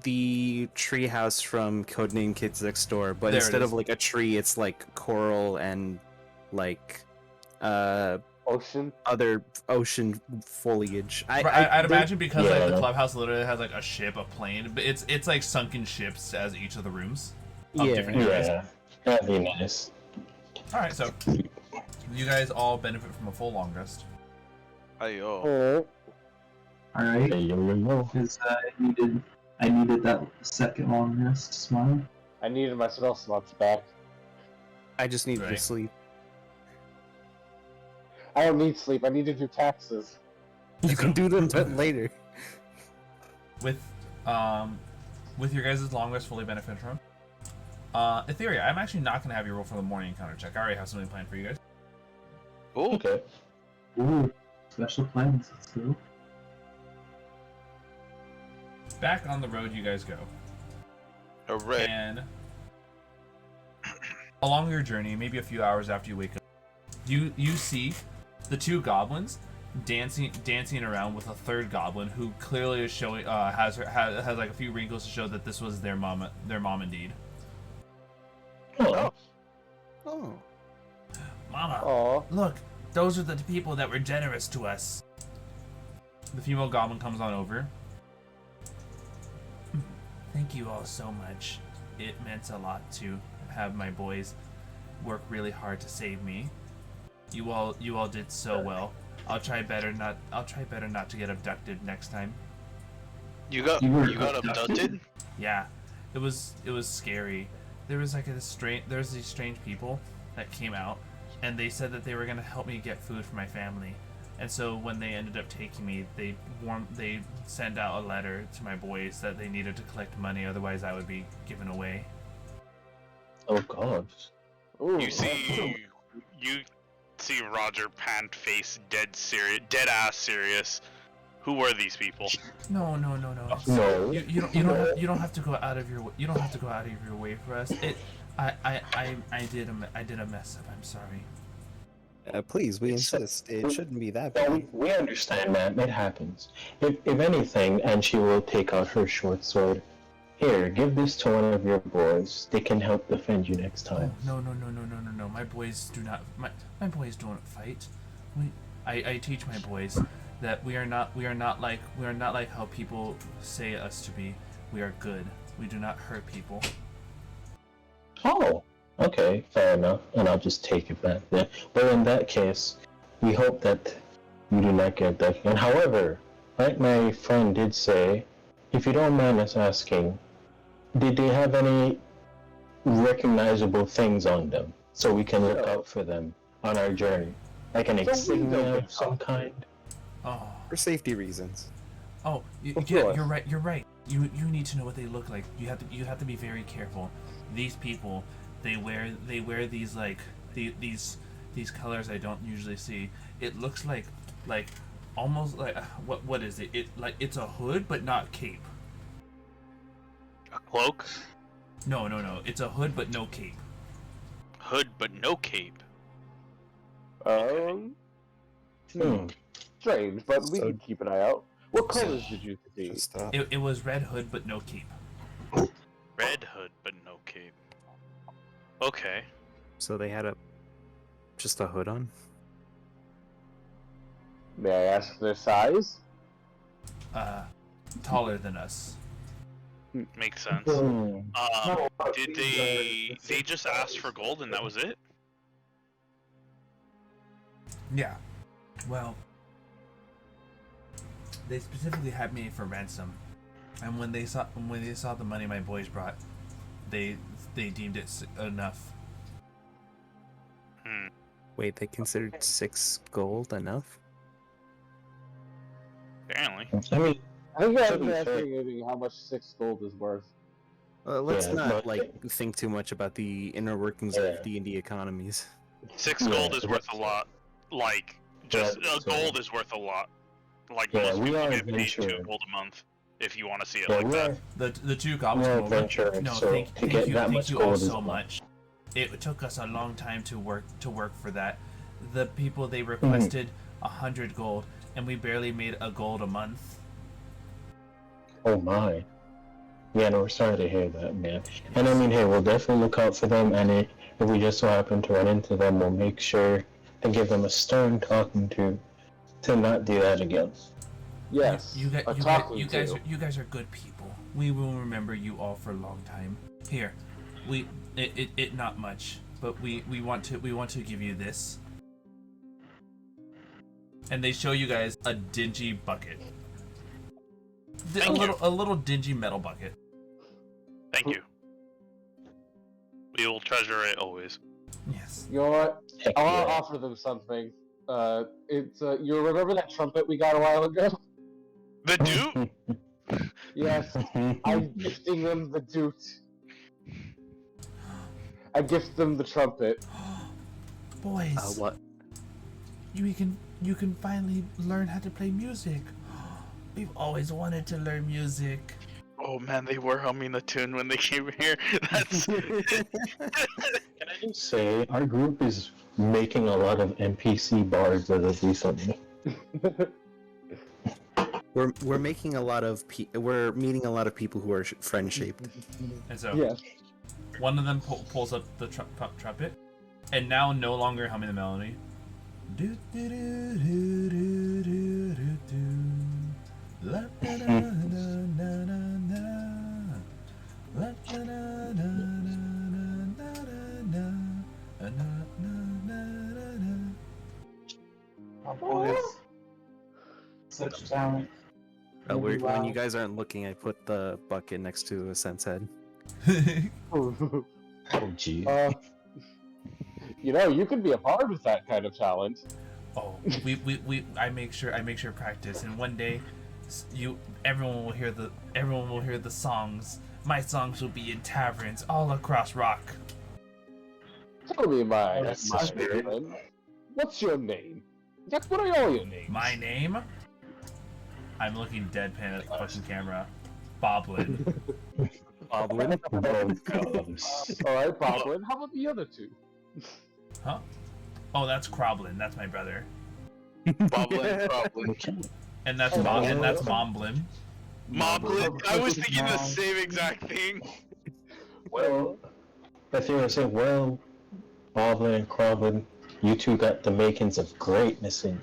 The treehouse from Codename Kids Next Door, but There it instead of is. like a tree, it's like coral and like Ocean. other ocean foliage. I'd imagine because like the Yeah. clubhouse literally has like a ship, a plane, but it's like sunken ships as each of the rooms. Of Yeah. different areas. Yeah, that'd be nice. Alright, so you guys all benefit from a full long rest. Ayo. Oh. Alright. Hey, yo, yo, yo. Because I needed that second long rest. Smile. I needed my spell slots back. I just needed to Right. sleep. I don't need sleep. I need to do taxes. You can do them later. With your guys' long rest fully benefit from. Etheria, I'm actually not gonna have you roll for the morning encounter check. I already have something planned for you guys. Cool. Okay. Ooh, special plans. Let's go. Back on the road you guys go. Hooray. And along your journey, maybe a few hours after you wake up, you see the two goblins dancing around with a third goblin who clearly is showing has like a few wrinkles to show that this was their mom indeed. Oh, Oh. Mama, Aw. look, those are the people that were generous to us. The female goblin comes on over. Thank you all so much. It meant a lot to have my boys work really hard to save me. You all did so well. I'll try better not to get abducted next time. You got You were abducted? Yeah, it was scary. There was like these strange people that came out, and they said that they were gonna help me get food for my family. And so when they ended up taking me, they sent out a letter to my boys that they needed to collect money, otherwise I would be given away. oh God. Ooh. You see Roger pant face dead ass serious. Who were these people? No. No. You don't have to go out of your way for us. I did a mess up. I'm sorry. Please, we insist. It shouldn't be that Well, bad. we understand, man. It happens. If anything, and she will take out her short sword. Here, give this to one of your boys. They can help defend you next Oh, time. no. My boys do not. My boys don't fight. I teach my boys that we are not like how people say us to be. We are good. We do not hurt people. Oh, okay, fair enough. And I'll just take it back then. But in that case, we hope that you do not get that again. However, like my friend did say, if you don't mind us asking, did they have any recognizable things on them so we can look out for them on our journey? Like an insignia of some kind? Oh. For safety reasons. Oh, Of yeah, course. you're right. You need to know what they look like. You have to be very careful. These people, they wear these like these colors I don't usually see. It looks like almost like what is it? It's a hood but not cape. A cloak? No. It's a hood but no cape. Hood but no cape. Strange, but we So- can keep an eye out. What colors did you see? Just stop. It was red hood but no cape. Red hood but no cape. Okay. So they had just a hood on? May I ask their size? Taller than us. Makes sense. Hmm. Did they just asked for gold and that was it? Yeah. Well, they specifically had me for ransom, and when they saw the money my boys brought, they deemed it enough. Wait, they considered 6 gold enough? Apparently. I mean, I think you're To be fair- underestimating how much 6 gold is worth. Let's Yeah, not but- think too much about the inner workings Yeah. of D&D economies. 6 Yeah, gold is worth a that's- lot. Like, just Yeah, so- gold is worth a lot. Like, Yeah, most we people are get paid 2 adventuring. gold a month if you want to see it Yeah, like we that. are, The two we goblins are come over. adventuring, No, so to get that thank much you all gold is so a lot. much. It took us a long time to work for that. The people they requested 100 gold, and we barely made a gold a month. Oh my. Yeah, no, we're sorry to hear that, man. And I mean, hey, we'll definitely look out for them, and if we just so happen to run into them, we'll make sure to give them a stern talking to not do that again. Yes. You a talking you guys to. are good people. We will remember you all for a long time. Here, it not much, but we want to give you this. And they show you guys a dingy bucket. Thank you. A little dingy metal bucket. Thank you. We will treasure it always. Yes. You know what? Heck I want to yeah. offer them something. It's you remember that trumpet we got a while ago? The dude? Yes. I'm gifting them the dute. I gift them the trumpet. Boys, What? you can finally learn how to play music. We've always wanted to learn music. Oh man, they were humming a tune when they came here. That's Can I just say, our group is making a lot of NPC bards as of recently. We're making a lot of we're meeting a lot of people who are friend shaped. And so Yes. one of them pulls up the trumpet, and now no longer humming the melody. Do, do, do, do, do, do, do, do. La, da, da, da, da, da, da. La, da, da, da, da, da, da, da. Da, da, da, da, Oh, boys. Such talent. When you guys aren't looking, I put the bucket next to a sense head. da. Oh, gee. You know, you could be a bard with that kind of talent. Oh, I make sure practice, and one day, everyone will hear the songs. My songs will be in taverns all across Rock. Tell me, my That's my spirit. friend, what's your name? Jack, what are all your names? My name? I'm looking deadpan at the fucking camera. Boblin. Boblin. Oh, God. Alright, Boblin, how about the other two? Huh? Oh, that's Croblin. That's my brother. Boblin, Boblin. Okay. And that's Oh, Momblin. Moblin. I was thinking the same exact thing. Well, Etheria said, well, Boblin and Croblin, you two got the makings of greatness in you.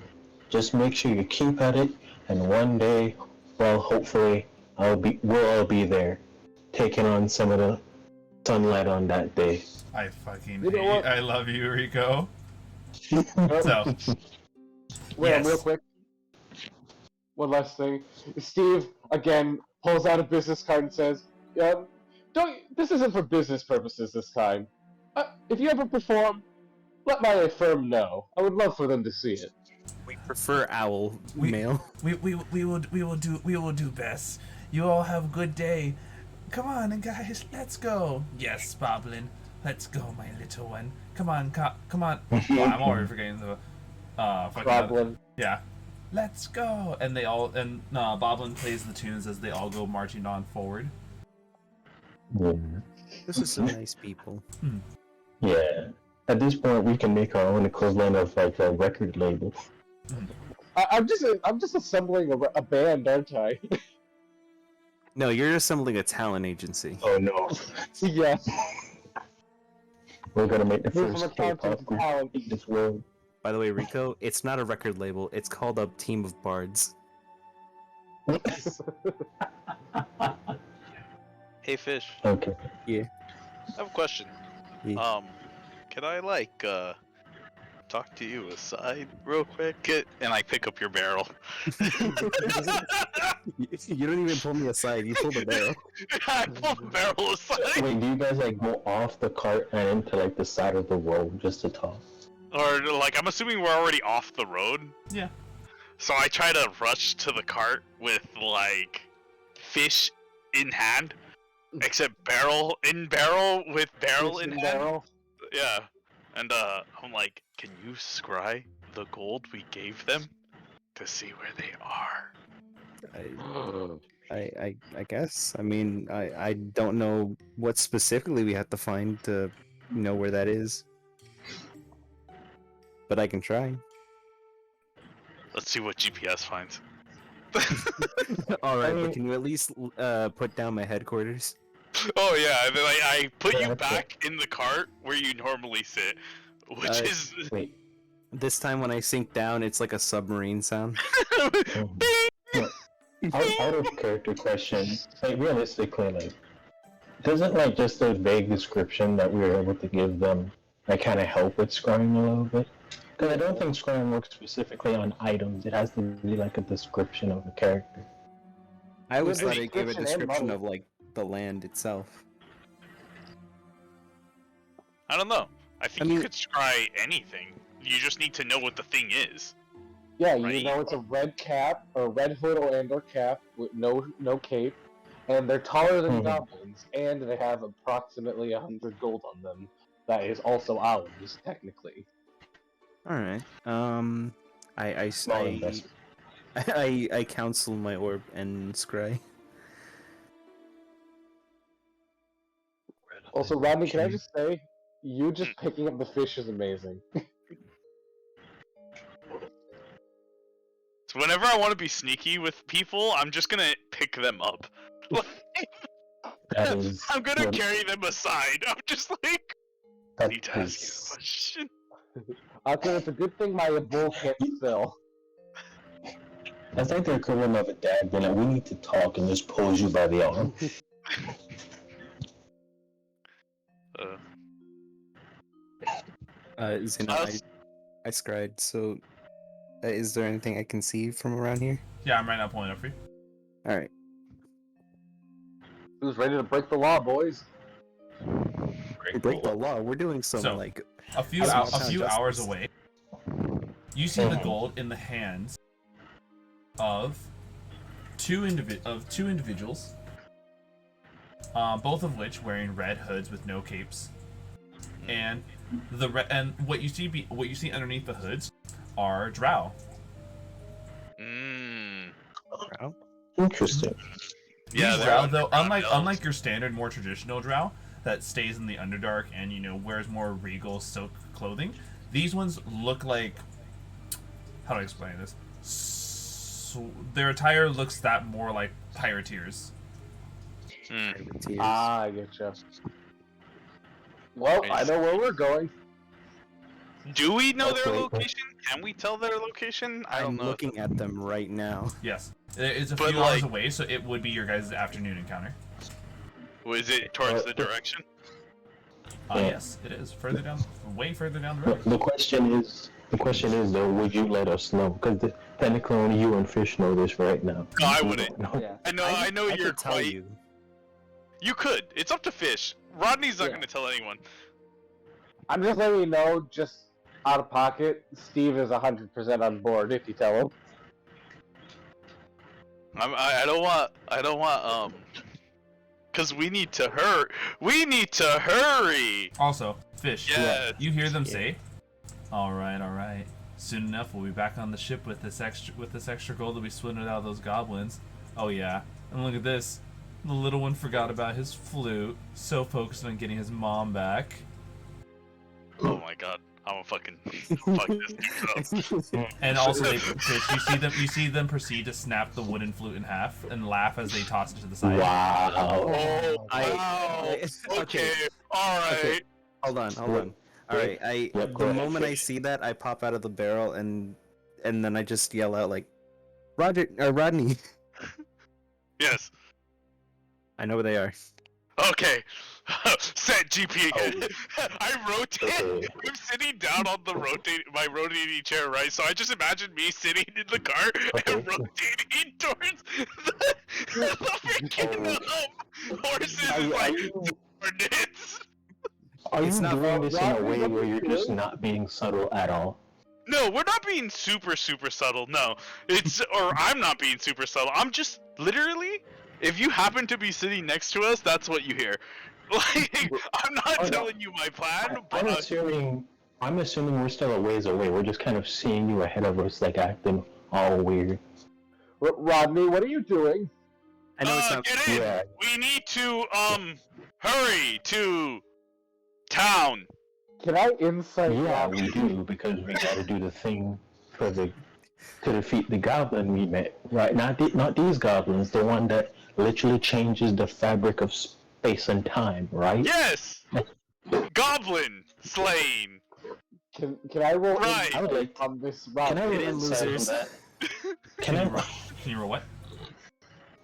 Just make sure you keep at it, and one day, well, hopefully, we'll all be there, taking on some of the sunlight on that day. I fucking You know hate. what? I love you, Rico. Oh, So, wait, yes. real quick. One last thing. Steve, again, pulls out a business card and says, this isn't for business purposes this time. If you ever perform, let my firm know. I would love for them to see it. We prefer owl We- male. we will do best. You all have a good day. Come on, guys, let's go. Yes, Boblin, let's go, my little one. Come on, come on. Well, I'm already forgetting the fucking Problem. yeah. Let's go. And Boblin plays the tunes as they all go marching on forward. Yeah. This is some nice people. Yeah. At this point, we can make our own equivalent of like a record label. I'm just assembling a band, aren't I? No, you're assembling a talent agency. Oh no. Yeah. We're gonna make the Move from first accountant K-pop to group talent. in this world. By the way, Rico, it's not a record label. It's called a team of bards. Hey, Fish. Okay. I have a question. Yeah. Can I talk to you aside real quick? And I pick up your barrel. You don't even pull me aside. You pull the barrel. I pull the barrel aside. Wait, do you guys like go off the cart and into like the side of the road just to talk? Or like, I'm assuming we're already off the road. Yeah. So I try to rush to the cart with like Fish in hand, except barrel with barrel Fish in in hand. barrel. Yeah. And I'm like, can you scry the gold we gave them to see where they are? I guess. I mean, I don't know what specifically we have to find to know where that is. But I can try. Let's see what GPS finds. All right, I mean- but can you at least put down my headquarters? Oh yeah, and then I put you Yeah, back in the cart where you normally sit, which is Wait. This time when I sink down, it's like a submarine sound. Out of character question, like realistically, like, doesn't like just a vague description that we were able to give them like kind of help with scrying a little bit? Because I don't think scrying works specifically on items. It has to be like a description of a character. I always With thought it gave a description and description money. of like the land itself. I don't know. I think I you mean- could scry anything. You just need to know what the thing is. Yeah, you Right. know it's a red cap or red hood or cap with no cape, and they're taller than Mhm. goblins, and they have approximately 100 gold on them. That is also ours, technically. All right. Small investment. I counsel my orb and scry. Also, Rodney, can I just say, you just picking up the fish is amazing. So whenever I want to be sneaky with people, I'm just gonna pick them up. That is. I'm gonna what- carry them aside. I'm just like, I that need to ask you a is- question. Okay, it's a good thing my bull can't spill. That's like the equivalent of a dad being like, we need to talk and just pulls you by the arm. Zeno, Us- I scried. So, is there anything I can see from around here? Yeah, I'm right now pulling up for you. All right. Who's ready to break the law, boys? Break the law. We're doing some So- like A few Small a town few justice. hours away, you see the gold in the hands of two individuals, both of which wearing red hoods with no capes, and what you see underneath the hoods are drow. Mmm. Interesting. Yeah, These they're drow, like though, brown unlike elves. your standard, more traditional drow that stays in the Underdark and wears more regal silk clothing, these ones look like, how do I explain this? Their attire looks that more like pirateers. Mm. tears. Ah, I getcha. Well, I know where we're going. Do we know their Okay. location? Can we tell their location? I don't I'm know. looking at them right now. Yes, it's a But, few hours like- away, so it would be your guys' afternoon encounter. Was it towards the direction? Yeah. Yes, it is further down, way further down the road. The question is though, would you let us know? Because technically only you and Fish know this right now. No, I We wouldn't. don't know. Yeah. I know I you're could tell quite. you. You could. It's up to Pheesh. Rodney's not Yeah. going to tell anyone. I'm just letting you know, just out of pocket, Steve is 100% on board if you tell him. I don't want. Cause we need to hurry. We need to hurry. Also, Fish, Yes. you hear them say, all right. Soon enough, we'll be back on the ship with this extra gold that we swindled out of those goblins. Oh yeah, and look at this. The little one forgot about his flute, so focused on getting his mom back. Oh my god. I'm gonna fucking fuck this dude up. And also, Fish, you see them proceed to snap the wooden flute in half and laugh as they toss it to the side. Wow. Oh, I- wow. okay. Okay. All right. Okay. Hold on. All right. Yep, go The ahead, moment I Fish. see that, I pop out of the barrel and then I just yell out like, Rodney. Yes. I know where they are. Okay. Set GP again. I rotate. Okay. I'm sitting down on the my rotating chair, right? So I just imagine me sitting in the car and Okay. rotating towards the freaking horses Are you- like are you- coordinates. Are It's you not doing this in a Rodney, way what where are you you're just doing? not being subtle at all? No, we're not being super subtle. No, or I'm not being super subtle. I'm just literally. If you happen to be sitting next to us, that's what you hear. Like, I'm not Oh, no. telling you my plan, I'm but assuming I'm assuming we're still a ways away. We're just kind of seeing you ahead of us, like acting all weird. Rodney, what are you doing? I know it's not. Get in! Yeah. We need to, hurry to town. Can I insight? Yeah, Rodney? we do, because we gotta do the thing to defeat the goblin we met. Right? Not these goblins, the one that literally changes the fabric of space and time, right? Yes! Goblin slaying. Can I roll Right. insight I would like- on this Can Rodney? I roll Get in, insight on losers. that? Can you roll what?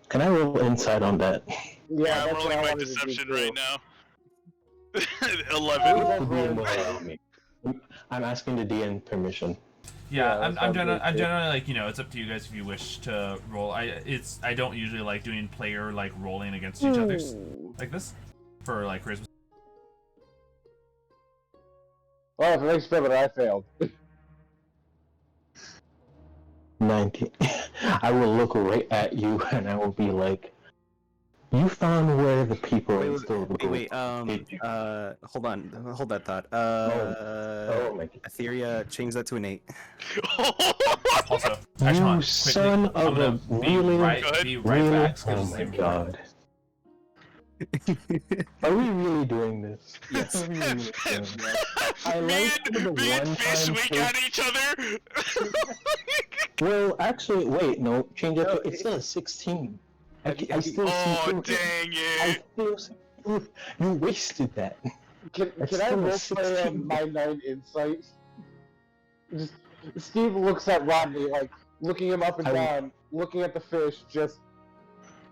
Can I roll insight on that? Yeah, that's I'm what rolling I my wanted to do deception too. right now. Ooh, 11. that's Would be really more nice. about me. I'm asking the DM permission. Yeah, Yeah, I'm that sounds generally, good, I'm too. generally like, you know, it's up to you guys if you wish to roll. I don't usually like doing player like rolling against each other's like this for like charisma. Well, if it makes better, I failed. 19. I will look right at you and I will be like, you found where the people Wait, are wait, still wait, Did you? hold on, hold that thought. Oh my god. Etheria, change that to an 8. Also, actually, hold on, You quickly, son I'm of gonna a really, Go ahead. be right really? back. 'cause Oh it's my important. god. Are we really doing this? Yes. Are we really doing this? I me like and, the me and one Fish time wink Fish- at each other. Well, actually, wait, no, change it to, it's still a 16. I still Oh, see dang I it. still see you wasted that. Can That's I still a roleplay 16. my 9 insight? Just Steve looks at Rodney, like looking him up and I- down, looking at the fish. Just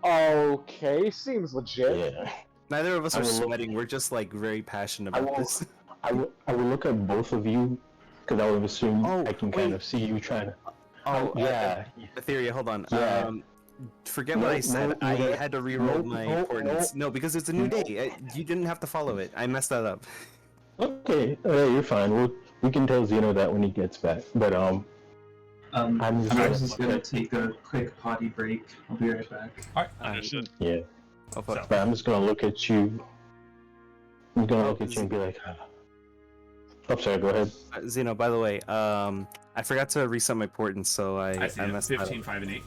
okay, seems legit. Yeah. Neither of us I are will look- sweating. We're just like very passionate I about will- this. I will look at both of you because I would assume Oh, I can kind wait. of see you trying to. Oh, yeah. Etheria, hold on. Yeah. Forget No, what I said. no, I no, had to reroll no, my no, coordinates. No, because it's a new no. day. You didn't have to follow it. I messed that up. Okay, you're fine. We can tell Zeno that when he gets back. But I'm just just gonna take a quick potty break. I'll be right back. Alright, Understood. yeah. Oh, fuck. So- But I'm just gonna look at you. I'm gonna Oh, look at you and be like, oh, sorry. Go ahead. Zeno, by the way, I forgot to reset my portents, so I see I it. messed that 15, up. 5, and 8.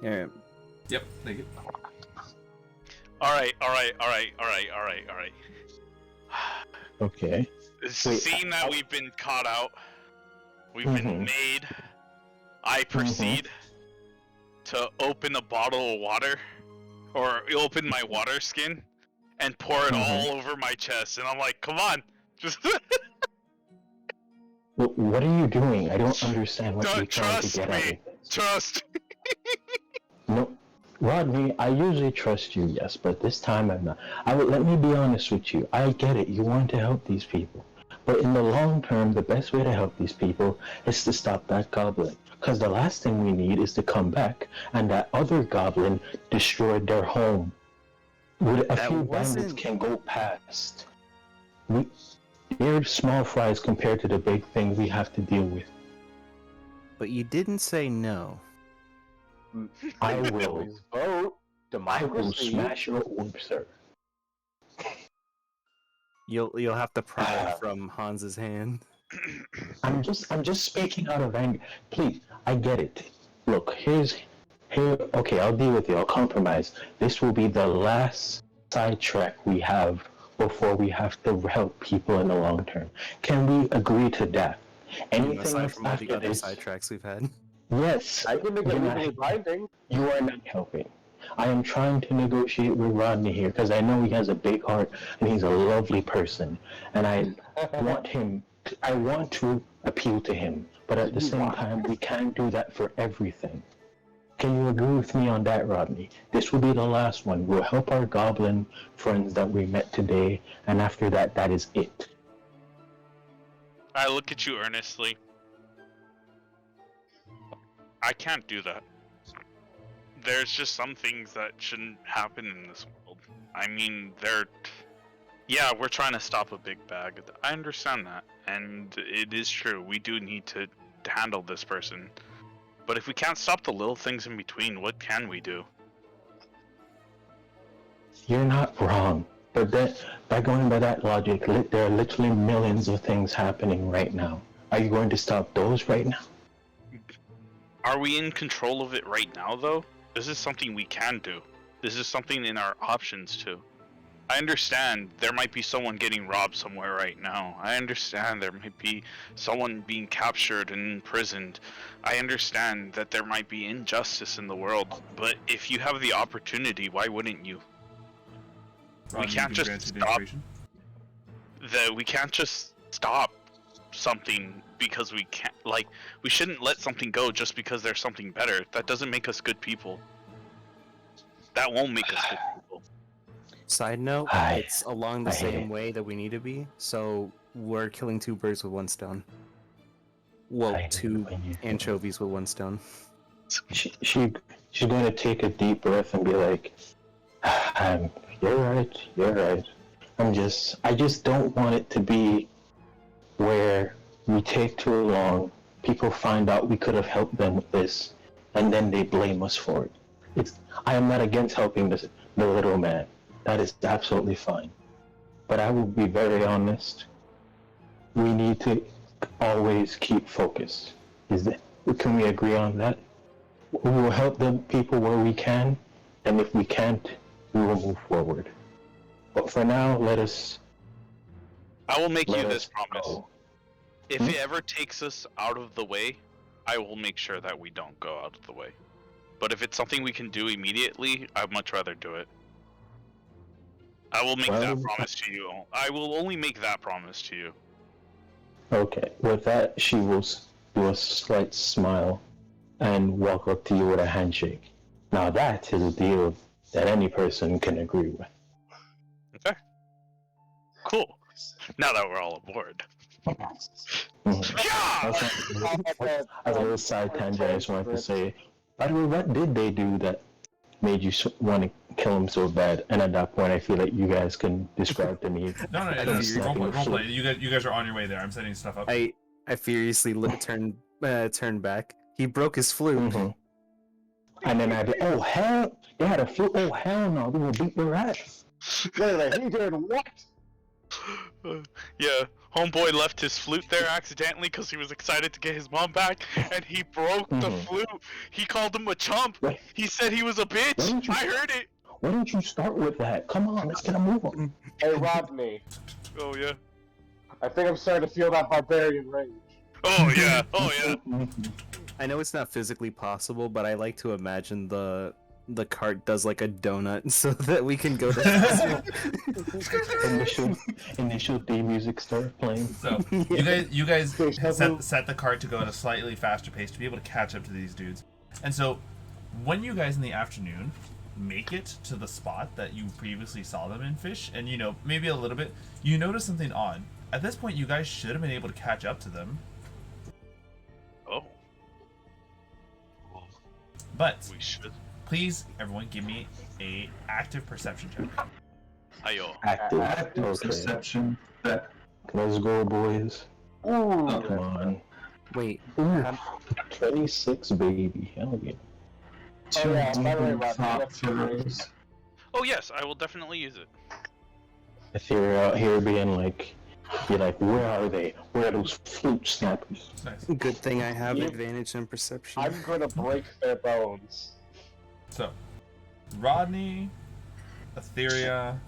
Yeah. Yep, thank you. Alright. Okay. Seeing that we've been caught out, we've been made, I proceed to open a bottle of water, or open my water skin, and pour it all over my chest, and I'm like, come on, just What are you doing? I don't understand what Don't you're trying to trust get me. out of this. trust. No, Rodney, I usually trust you, yes, but this time I'm not. Let me be honest with you. I get it. You want to help these people. But in the long term, the best way to help these people is to stop that goblin. Because the last thing we need is to come back and that other goblin destroyed their home. With a That few bandits wasn't- can go past. They're small fries compared to the big thing we have to deal with. But you didn't say no. I will. Please vote. I will Democracy. smash your orb, sir. You'll have to pry from Hans's hand. I'm just speaking out of anger. Please, I get it. Look, here. Okay, I'll deal with you. I'll compromise. This will be the last sidetrack we have before we have to help people in the long term. Can we agree to that? Anything Aside else from all the after other this? sidetracks we've had. Yes. I can make it You're not- legally binding. You are not helping. I am trying to negotiate with Rodney here because I know he has a big heart and he's a lovely person, and I want to appeal to him, but at the same time, we can't do that for everything. Can you agree with me on that, Rodney? This will be the last one. We'll help our goblin friends that we met today, and after that, that is it. I look at you earnestly. I can't do that. There's just some things that shouldn't happen in this world. I mean, yeah, we're trying to stop a big bag. I understand that, and it is true. We do need to handle this person. But if we can't stop the little things in between, what can we do? You're not wrong. But then, by going by that logic, there are literally millions of things happening right now. Are you going to stop those right now? Are we in control of it right now, though? This is something we can do. This is something in our options, too. I understand there might be someone getting robbed somewhere right now. I understand there might be someone being captured and imprisoned. I understand that there might be injustice in the world. But if you have the opportunity, why wouldn't you? Rodney, We can't you've just granted stop. information. We can't just stop something because we can't. Like, we shouldn't let something go just because there's something better. That doesn't make us good people. That won't make us good people. Side note, I- it's along the I hate same it. way that we need to be, so we're killing two birds with one stone. Well, I hate it two when you- anchovies with one stone. She's going to take a deep breath and be like, you're right. I just don't want it to be where we take too long, people find out we could have helped them with this, and then they blame us for it. I am not against helping the little man. That is absolutely fine. But I will be very honest. We need to always keep focused. Can we agree on that? We will help the people where we can, and if we can't, we will move forward. But for now, let us. I will make you Let this us promise. go. If it ever takes us out of the way, I will make sure that we don't go out of the way. But if it's something we can do immediately, I'd much rather do it. I will make that Well, promise to you. I will only make that promise to you. Okay. With that, she will do a slight smile and walk up to you with a handshake. Now that is a deal that any person can agree with. Okay. Cool. Now that we're all aboard. Mhm. Yeah! As a little side tangent, I just wanted to say, by the way, what did they do that made you want to kill him so bad? And at that point, I feel like you guys can describe to me. No, I no, see. roleplay. You guys are on your way there. I'm setting stuff up. I furiously turned back. He broke his flute. Mhm. And then I'd be, oh hell, they had a flute. Oh hell no, we will beat their ass. Wait a minute, he did what? Yeah, homeboy left his flute there accidentally because he was excited to get his mom back, and he broke the Mhm. flute. He called him a chump. Wait. He said he was a Why bitch. don't you- I heard it. Why don't you start with that? Come on, let's get a move on. Hey Rodney, Oh yeah. I think I'm starting to feel that barbarian rage. Oh yeah. Oh yeah. Mhm. I know it's not physically possible, but I like to imagine the cart does like a donut so that we can go to Initial theme music start playing. So you guys set the cart to go at a slightly faster pace to be able to catch up to these dudes. And so when you guys in the afternoon make it to the spot that you previously saw them in, Pheesh, and maybe a little bit, you notice something odd. At this point, you guys should have been able to catch up to them, Oh. Well, but we should. please, everyone, give me a active perception check. Ayo. Active. Active Okay. perception. That Let's go, boys. Ooh. Come on. Wait, Ooh, 26, baby. Hell yeah. two yeah, by the way, deep Rodney, thought that's throws. Oh yes, I will definitely use it. Etheria out here being like, where are they? Where are those flute snappers? Nice. good thing I have You- advantage in perception. I'm gonna break their bones. So, Rodney, Etheria.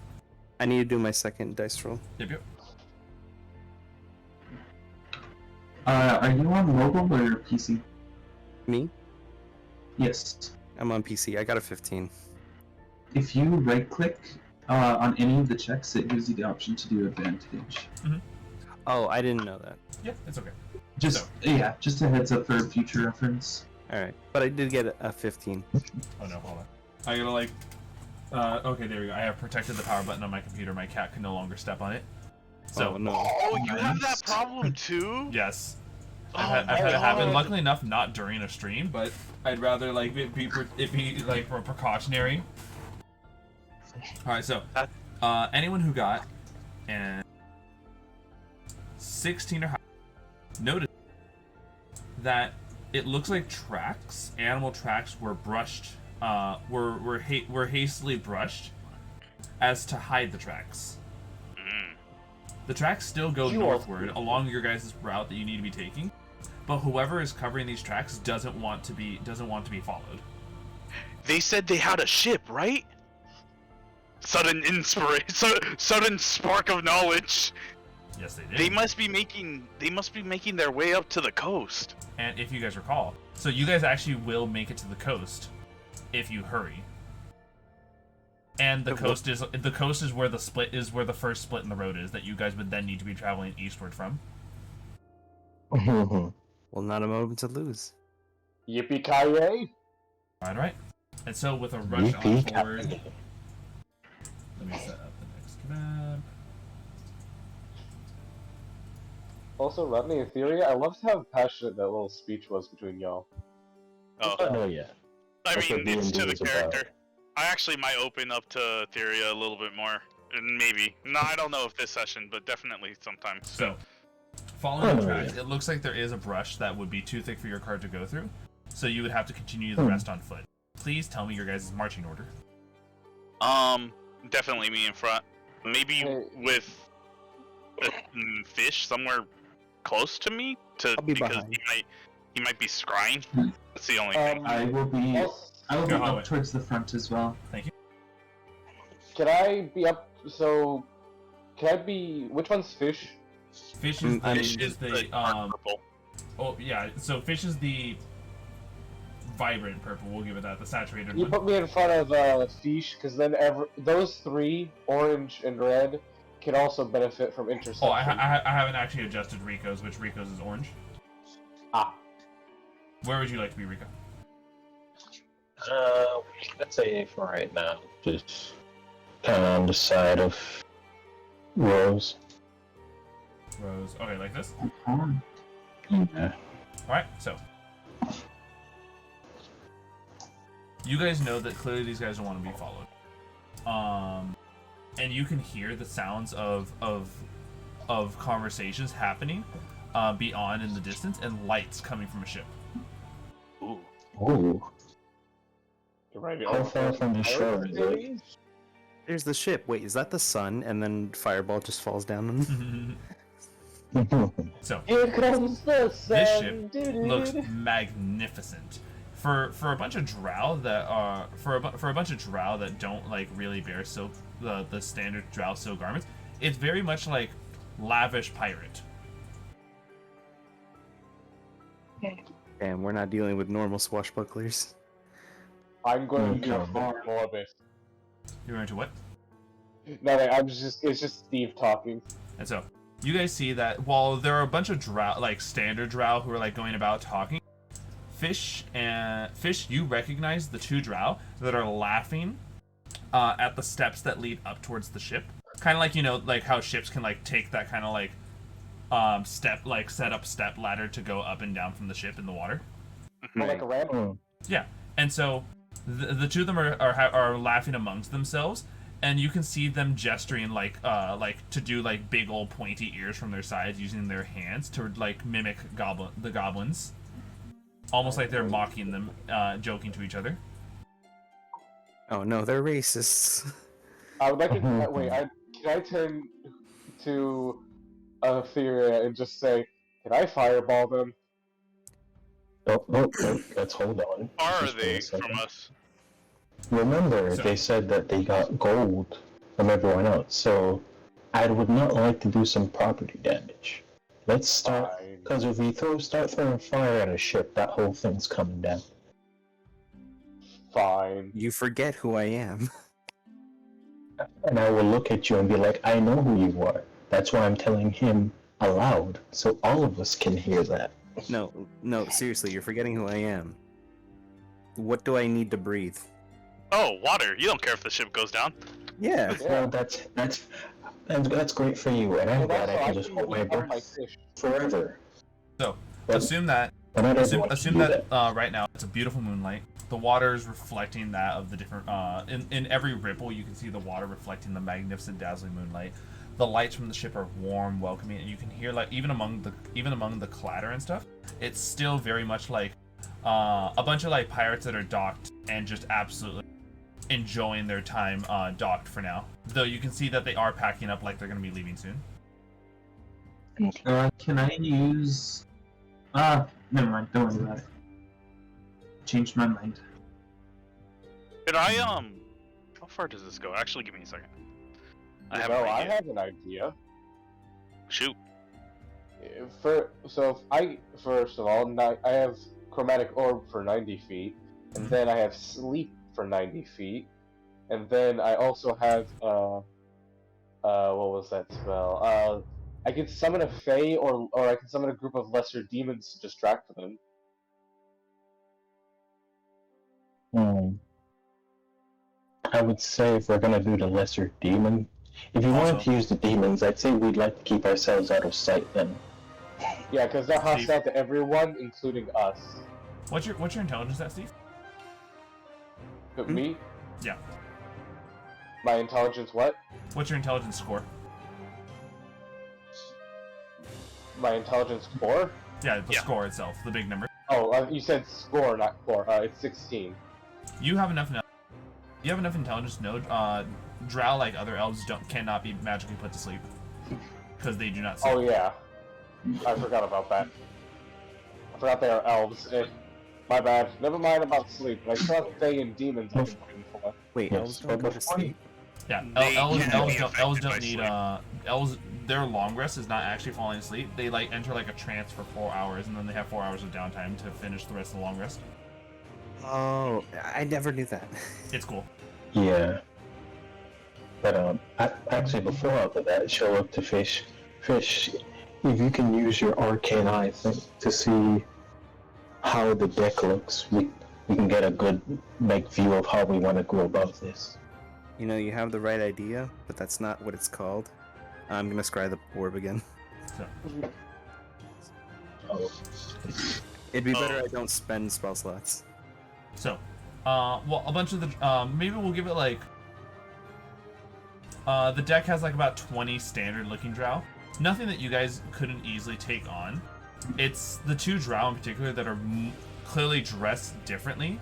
I need to do my second dice roll. Yep. Are you on mobile or PC? Me? Yes. I'm on PC. I got a 15. If you right click on any of the checks, it gives you the option to do advantage. Oh, I didn't know that. Yeah, it's okay. Just a heads up for future reference. Alright. But I did get a 15. Oh no, hold on. I gotta okay, there we go. I have protected the power button on my computer. My cat can no longer step on it. So, Oh, no. Oh, you have that problem too? yes. Oh, I've had it my happen. God. Luckily enough, not during a stream, but I'd rather it be like precautionary. All right, so anyone who got an 16 or higher, notice that it looks like animal tracks were brushed, were hastily brushed as to hide the tracks. Mm. The tracks still go You are- northward along your guys' route that you need to be taking, but whoever is covering these tracks doesn't want to be followed. They said they had a ship, right? Sudden inspiration, sudden spark of knowledge. Yes, they did. They must be making their way up to the coast. And if you guys recall, so you guys actually will make it to the coast if you hurry. And the coast is where the first split in the road is that you guys would then need to be traveling eastward from. Well, not a moment to lose. Yippee-ki-yay! All right. And so with a rush on forward, let me set up the next map. Also, Rodney and Etheria, I loved how passionate that little speech was between y'all. Oh, Oh yeah. I That's mean, what it's D&D to the is about. character. I actually might open up to Etheria a little bit more, and maybe. No, I don't know if this session, but definitely sometime. So, following the Oh, tracks, yeah. it looks like there is a brush that would be too thick for your cart to go through, so you would have to continue the rest on foot. Please tell me your guys' marching order. Definitely me in front. Maybe Hey. with Pheesh somewhere close to me, I'll be because behind. he might be scrying. That's the only thing. I will be Also, Go up Howie. towards the front as well. Thank you. can I be up? So, can I be? Which one's Fish? Pheesh is, I mean, Pheesh is the purple. oh yeah, so Pheesh is the vibrant purple. We'll give it that, the saturated You one. put me in front of Fish, because then those three, orange and red, can also benefit from intersection. Oh, I haven't actually adjusted Rico's, which Rico's is orange. Ah. Where would you like to be, Rico? Let's say for right now, just kind of on the side of Rose. Rose. Okay, like this. Yeah. Alright, so. You guys know that clearly these guys don't want to be followed. And you can hear the sounds of conversations happening beyond in the distance and lights coming from a ship. Ooh. Ooh. How How far from the shore is it? There's the ship. Wait, is that the sun? And then Fireball just falls down on him? So, Here comes the sun. this ship looks magnificent. For a bunch of drow that are for a bunch of drow that don't like really bear silk the standard drow silk garments, it's very much like lavish pirate. Damn, we're not dealing with normal swashbucklers. I'm going to Okay. do more of it. You're going to what? Nothing. It's just Steve talking. And so you guys see that while there are a bunch of drow, like standard drow, who are like going about talking, Pheesh, you recognize the two drow that are laughing at the steps that lead up towards the ship. Kind of like, you know, like how ships can like take that kind of like step, like set up step ladder to go up and down from the ship in the water. More like a ramp. Yeah, and so the two of them are laughing amongst themselves, and you can see them gesturing like to do like big old pointy ears from their sides using their hands to like mimic the goblins, almost like they're mocking them, joking to each other. Oh no, they're racists. I would like to. Can I turn to Etheria and just say, "Can I fireball them?" Oh, let's hold on. Far are Just wait they a second. from us? Remember, So- they said that they got gold from everyone else, so I would not like to do some property damage. Let's start, Fine. because if we start throwing fire at a ship, that whole thing's coming down. Fine. You forget who I am. And I will look at you and be like, I know who you are. That's why I'm telling him aloud, so all of us can hear that. No, seriously, you're forgetting who I am. What do I need to breathe? Oh, water. You don't care if the ship goes down. Yeah. Well, that's great for you, and I'm And glad also, I can just hold my eat up breath fish. forever. So But- assume that but not assume, everyone can assume do that right now it's a beautiful moonlight. The water is reflecting that of the different in every ripple you can see the water reflecting the magnificent dazzling moonlight. The lights from the ship are warm, welcoming, and you can hear like even among the clatter and stuff, it's still very much like a bunch of like pirates that are docked and just absolutely enjoying their time docked for now. Though you can see that they are packing up like they're going to be leaving soon. Can I use... never mind, don't worry about it. Changed my mind. Could I, how far does this go? Actually, give me a second. I have an I idea. have an idea. Shoot. First of all, I have chromatic orb for 90 feet, and then I have sleep for 90 feet, and then I also have what was that spell? I can summon a fae, or I can summon a group of lesser demons to distract them. I would say if we're gonna do the lesser demon, if you wanted Also- to use the demons, I'd say we'd like to keep ourselves out of sight then. Yeah, because they're hostile to everyone, including us. What's your intelligence at, Steve? But me? Yeah. My intelligence what? What's your intelligence score? My intelligence 4? Yeah, the Yeah. score itself, the big number. Oh, you said score, not core. It's 16. You have enough. You have enough intelligence to know. Drow, like other elves, cannot be magically put to sleep because they do not sleep. Oh yeah, I forgot about that. I forgot they are elves. My bad. Never mind about sleep. But I still have fae and demons I can bring for. Wait, Yes, elves don't but go to before sleep. Yeah, They elves can be don't affected by need sleep. elves. Their long rest is not actually falling asleep. They like enter like a trance for 4 hours, and then they have 4 hours of downtime to finish the rest of the long rest. Oh, I never knew that. It's cool. Yeah. But actually, before all of that, show up to Pheesh. Pheesh, if you can use your arcane eye to see how the deck looks, we can get a good view of how we want to go about this. You know, you have the right idea, but that's not what it's called. I'm gonna scry the orb again. So, Oh. It'd be better Oh. I don't spend spell slots. well, a bunch of the maybe we'll give it like the deck has like about 20 standard looking drow. Nothing that you guys couldn't easily take on. It's the 2 drow in particular that are clearly dressed differently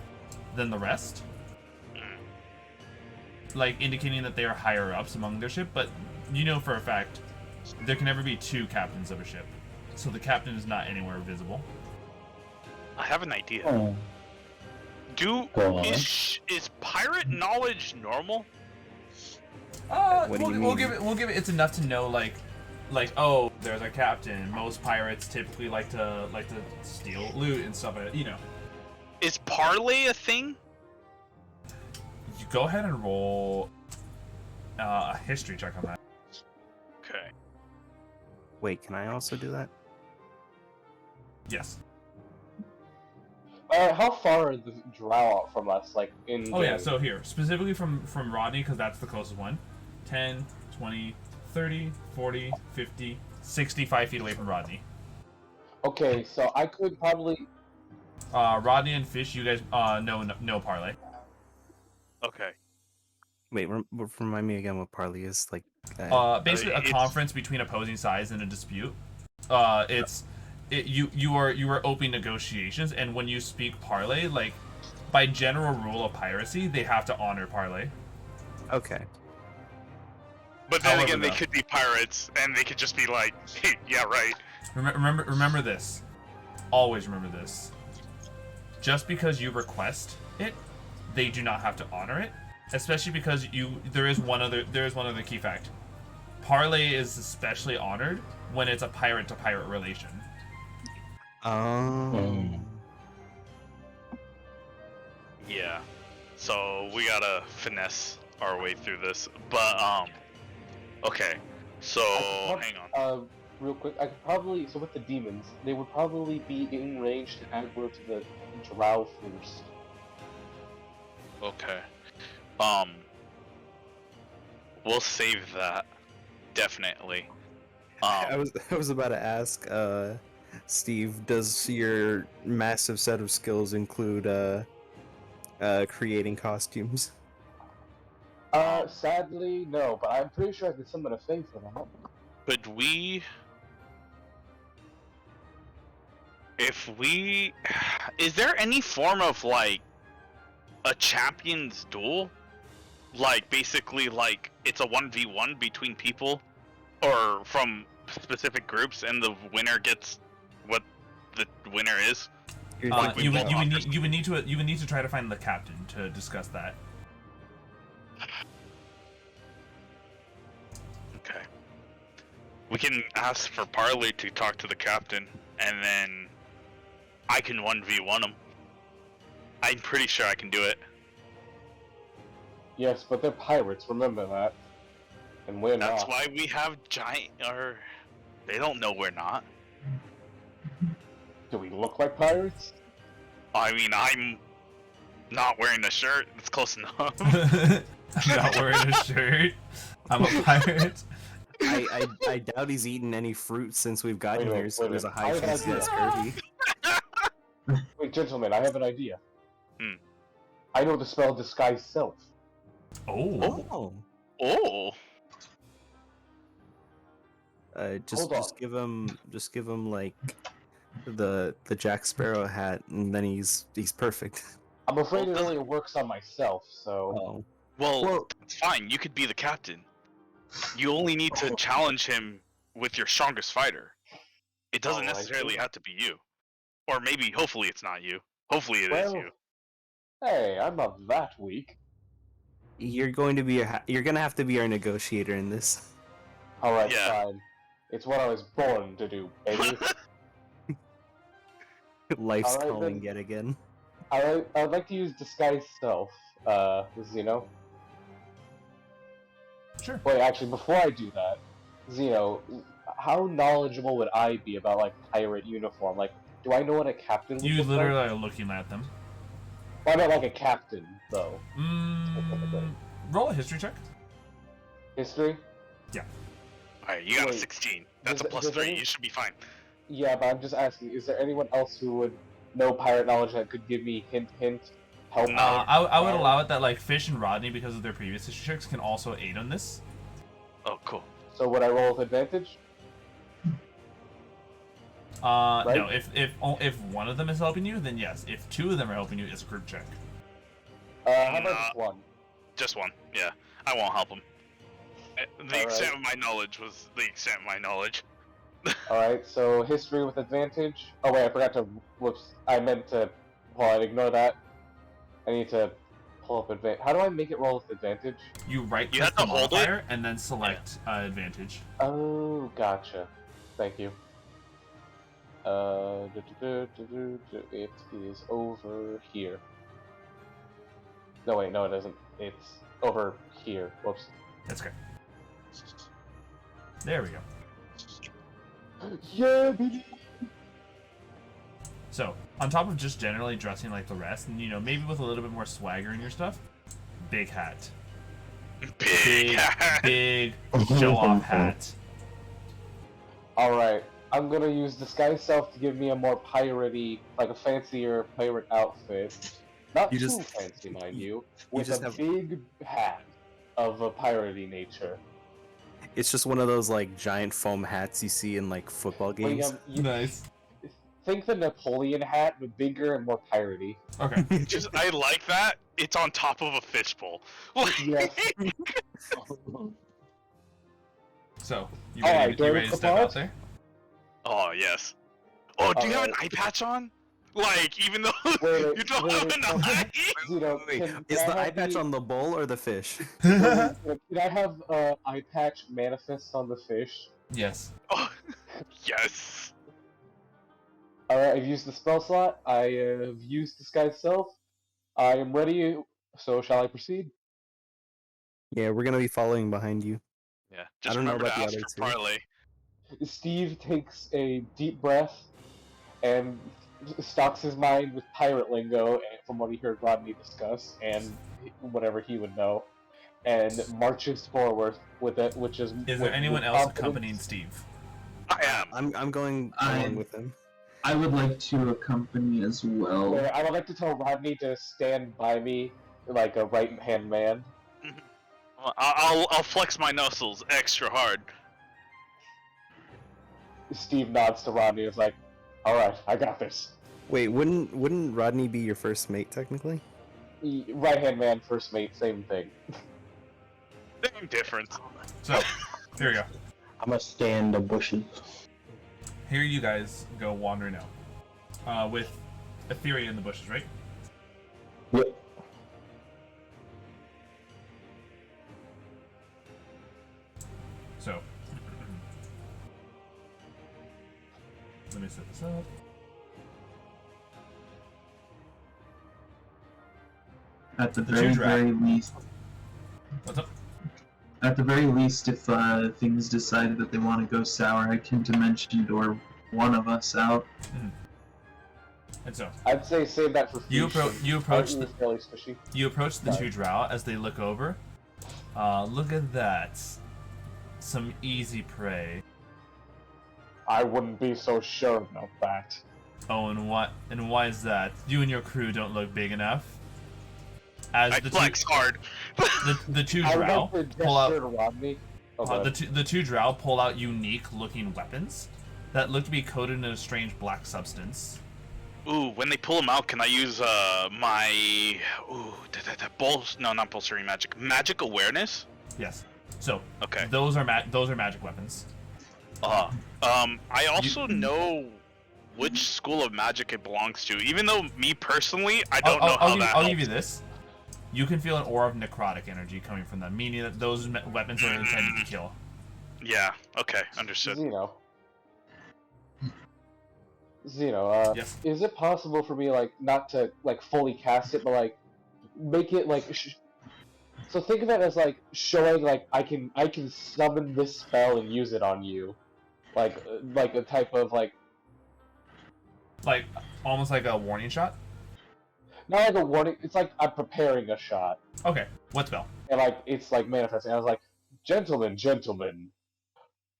than the rest, like indicating that they are higher ups among their ship. But you know for a fact there can never be 2 captains of a ship, so the captain is not anywhere visible. I have an idea. Oh. Go on. Is pirate knowledge normal? What do you We'll mean? give it. It's enough to know like oh, there's our captain. Most pirates typically like to steal loot and stuff. You know. Is parlay a thing? You go ahead and roll a history check on that. Okay. Wait, can I also do that? Yes. How far are the drow out from us? Like in. Oh yeah. So here, specifically from Rodney, because that's the closest one. 10, 20, 30, 40, 50, 65 feet away from Rodney. Okay, so I could probably. Rodney and Pheesh, you guys no parlay. Okay. Wait, remind me again what parley is like. Basically a it's- conference between opposing sides in a dispute. You are opening negotiations, and when you speak parlay, like by general rule of piracy, they have to honor parlay. Okay. But then However, again, they though- could be pirates, and they could just be like, hey, yeah, right. Remember this. Always remember this. Just because you request it, they do not have to honor it. Especially because there is one other key fact. Parlay is especially honored when it's a pirate to pirate relation. Oh. Yeah. So we gotta finesse our way through this. But okay. So hang on. Real quick, I could probably. So with the demons, they would probably be in range to aggro to the drow first. Okay. We'll save that. Definitely. I was about to ask, Steve, does your massive set of skills include creating costumes? Sadly, no, but I'm pretty sure I could summon a fae for that. Could we? Is there any form of like a champion's duel like basically like it's a 1v1 between people, or from specific groups, and the winner gets what the winner is. Like, we You won't offer would need to try to find the captain to discuss that. Okay. We can ask for Parley to talk to the captain, and then I can 1v1 him. I'm pretty sure I can do it. Yes, but they're pirates, remember that. And we're That's not. why we have giant, or they don't know we're not. Do we look like pirates? I mean, I'm not wearing a shirt. It's close enough. I'm not wearing a shirt. I'm a pirate. I doubt he's eaten any fruit since we've gotten Wait a here, minute, so wait a there's a minute. high I have an chance idea. that's Kirby. Wait, gentlemen, I have an idea. Hmm. I know the spell Disguise Self. Oh. Oh. Oh, Hold on. just give him like the Jack Sparrow hat, and then he's perfect. I'm afraid Well, it only works on myself, so... Oh. well, it's fine. You could be the captain. You only need to challenge him with your strongest fighter. It doesn't Oh, I necessarily see. have to be you. Or maybe, hopefully it's not you. Hopefully it is Well, you. hey, I'm not that weak. You're gonna have to be our negotiator in this. Alright, Yeah. fine. It's what I was born to do, baby. Life's Alright, calling then. yet again. I'd like to use Disguise Self, Zeno. Sure. Wait, actually, before I do that, Zeno, how knowledgeable would I be about, like, pirate uniform? Like, do I know what a captain would You look literally like? are looking at them. Well, I meant like a captain, though. Roll a history check. History? Alright, you got a Wait, 16. That's a does- plus does 3. any- You should be fine. Yeah, but I'm just asking, is there anyone else who would know pirate knowledge that could give me hint, help? Nah, I would allow it that like Pheesh and Rodney, because of their previous history checks, can also aid on this. Oh, cool. So would I roll with advantage? No. If one of them is helping you, then yes. If two of them are helping you, it's a group check. How about Nah. just one? Just one. Yeah. I won't help him. The Alright. extent of my knowledge was the extent of my knowledge. Alright, so history with advantage. Oh wait, I forgot to, whoops, I meant to, hold on, ignore that. I need to pull up advantage. How do I make it roll with advantage? You right You click have to the hold it? modifier and then select advantage. Oh, gotcha. Thank you. It is over here. No wait, no it isn't. It's over here. Whoops. That's great. There we go. Yeah, baby! So, on top of just generally dressing like the rest, and maybe with a little bit more swagger in your stuff, big hat. Big. Big show-off hat. Alright, I'm gonna use Disguise Self to give me a more piratey, like a fancier pirate outfit. Not You too just- fancy, mind you. you With just a have- big hat of a piratey nature. It's just one of those like giant foam hats you see in like football Like, games. Nice. think the Napoleon hat, but bigger and more piratey. Okay. Just, I like that. It's on top of a fishbowl. Yes. So, you Alright, ready, do you I ready to look step the out part? there? Oh, yes. Oh, do you have an Alright. eye patch on? Like, even though Wait, you don't wait, have wait, an no. eye? Zeno, Wait, can is I the have eye patch on the bowl or the fish? Can I have eye patch manifest on the fish? Yes. Oh, yes. Alright, I've used the spell slot. I have used Disguise Self. I am ready, so shall I proceed? Yeah, we're gonna be following behind you. Yeah, just don't know remember to about the ask other for two. parlay. Steve takes a deep breath and stocks his mind with pirate lingo from what he heard Rodney discuss and whatever he would know, and marches forward with it, which is. Is with there anyone else confidence. accompanying Steve? I am. I'm going I'm- along with him. I would like to accompany as well. Wait, I would like to tell Rodney to stand by me like a right-hand man. Well, I'll flex my muscles extra hard. Steve nods to Rodney and is like, alright, I got this. Wait, wouldn't Rodney be your first mate technically? Right-hand man, first mate, same thing. Same difference. So, here we go. I'm gonna stay in the bushes. Here you guys go wandering out. With Etheria in the bushes, right? Yep. So, let me set this up. At the The very, two drag. very least, What's up? at the very least, if things decide that they want to go sour, I can dimension door one of us out. And so, I'd say save that for You Pheesh. appro- you approach He the- was fairly squishy. you approach the Sorry. two drow as they look over. Look at that. Some easy prey. I wouldn't be so sure about that. Oh, and why is that? You and your crew don't look big enough. As I the flex hard. the two I would drow like to pull gesture out to Rodney. Okay. the two drow pull out unique looking weapons that look to be coated in a strange black substance. Ooh, when they pull them out, can I use my not bolstering magic, magic awareness? Yes. So Okay. those are magic weapons. I also know which school of magic it belongs to, even though me personally, I don't know how that I'll give you helps. this. You can feel an aura of necrotic energy coming from them, meaning that those weapons are intended to kill. Yeah. Okay. Understood. Zeno, Yes. is it possible for me, like, not to, like, fully cast it, but, like, make it, like, so think of it as, like, showing, like, I can summon this spell and use it on you. Like a type of, like, Like almost like a warning shot. not like a warning, it's like I'm preparing a shot. Okay. What spell? And, like, it's, like, manifesting. I was like, gentlemen,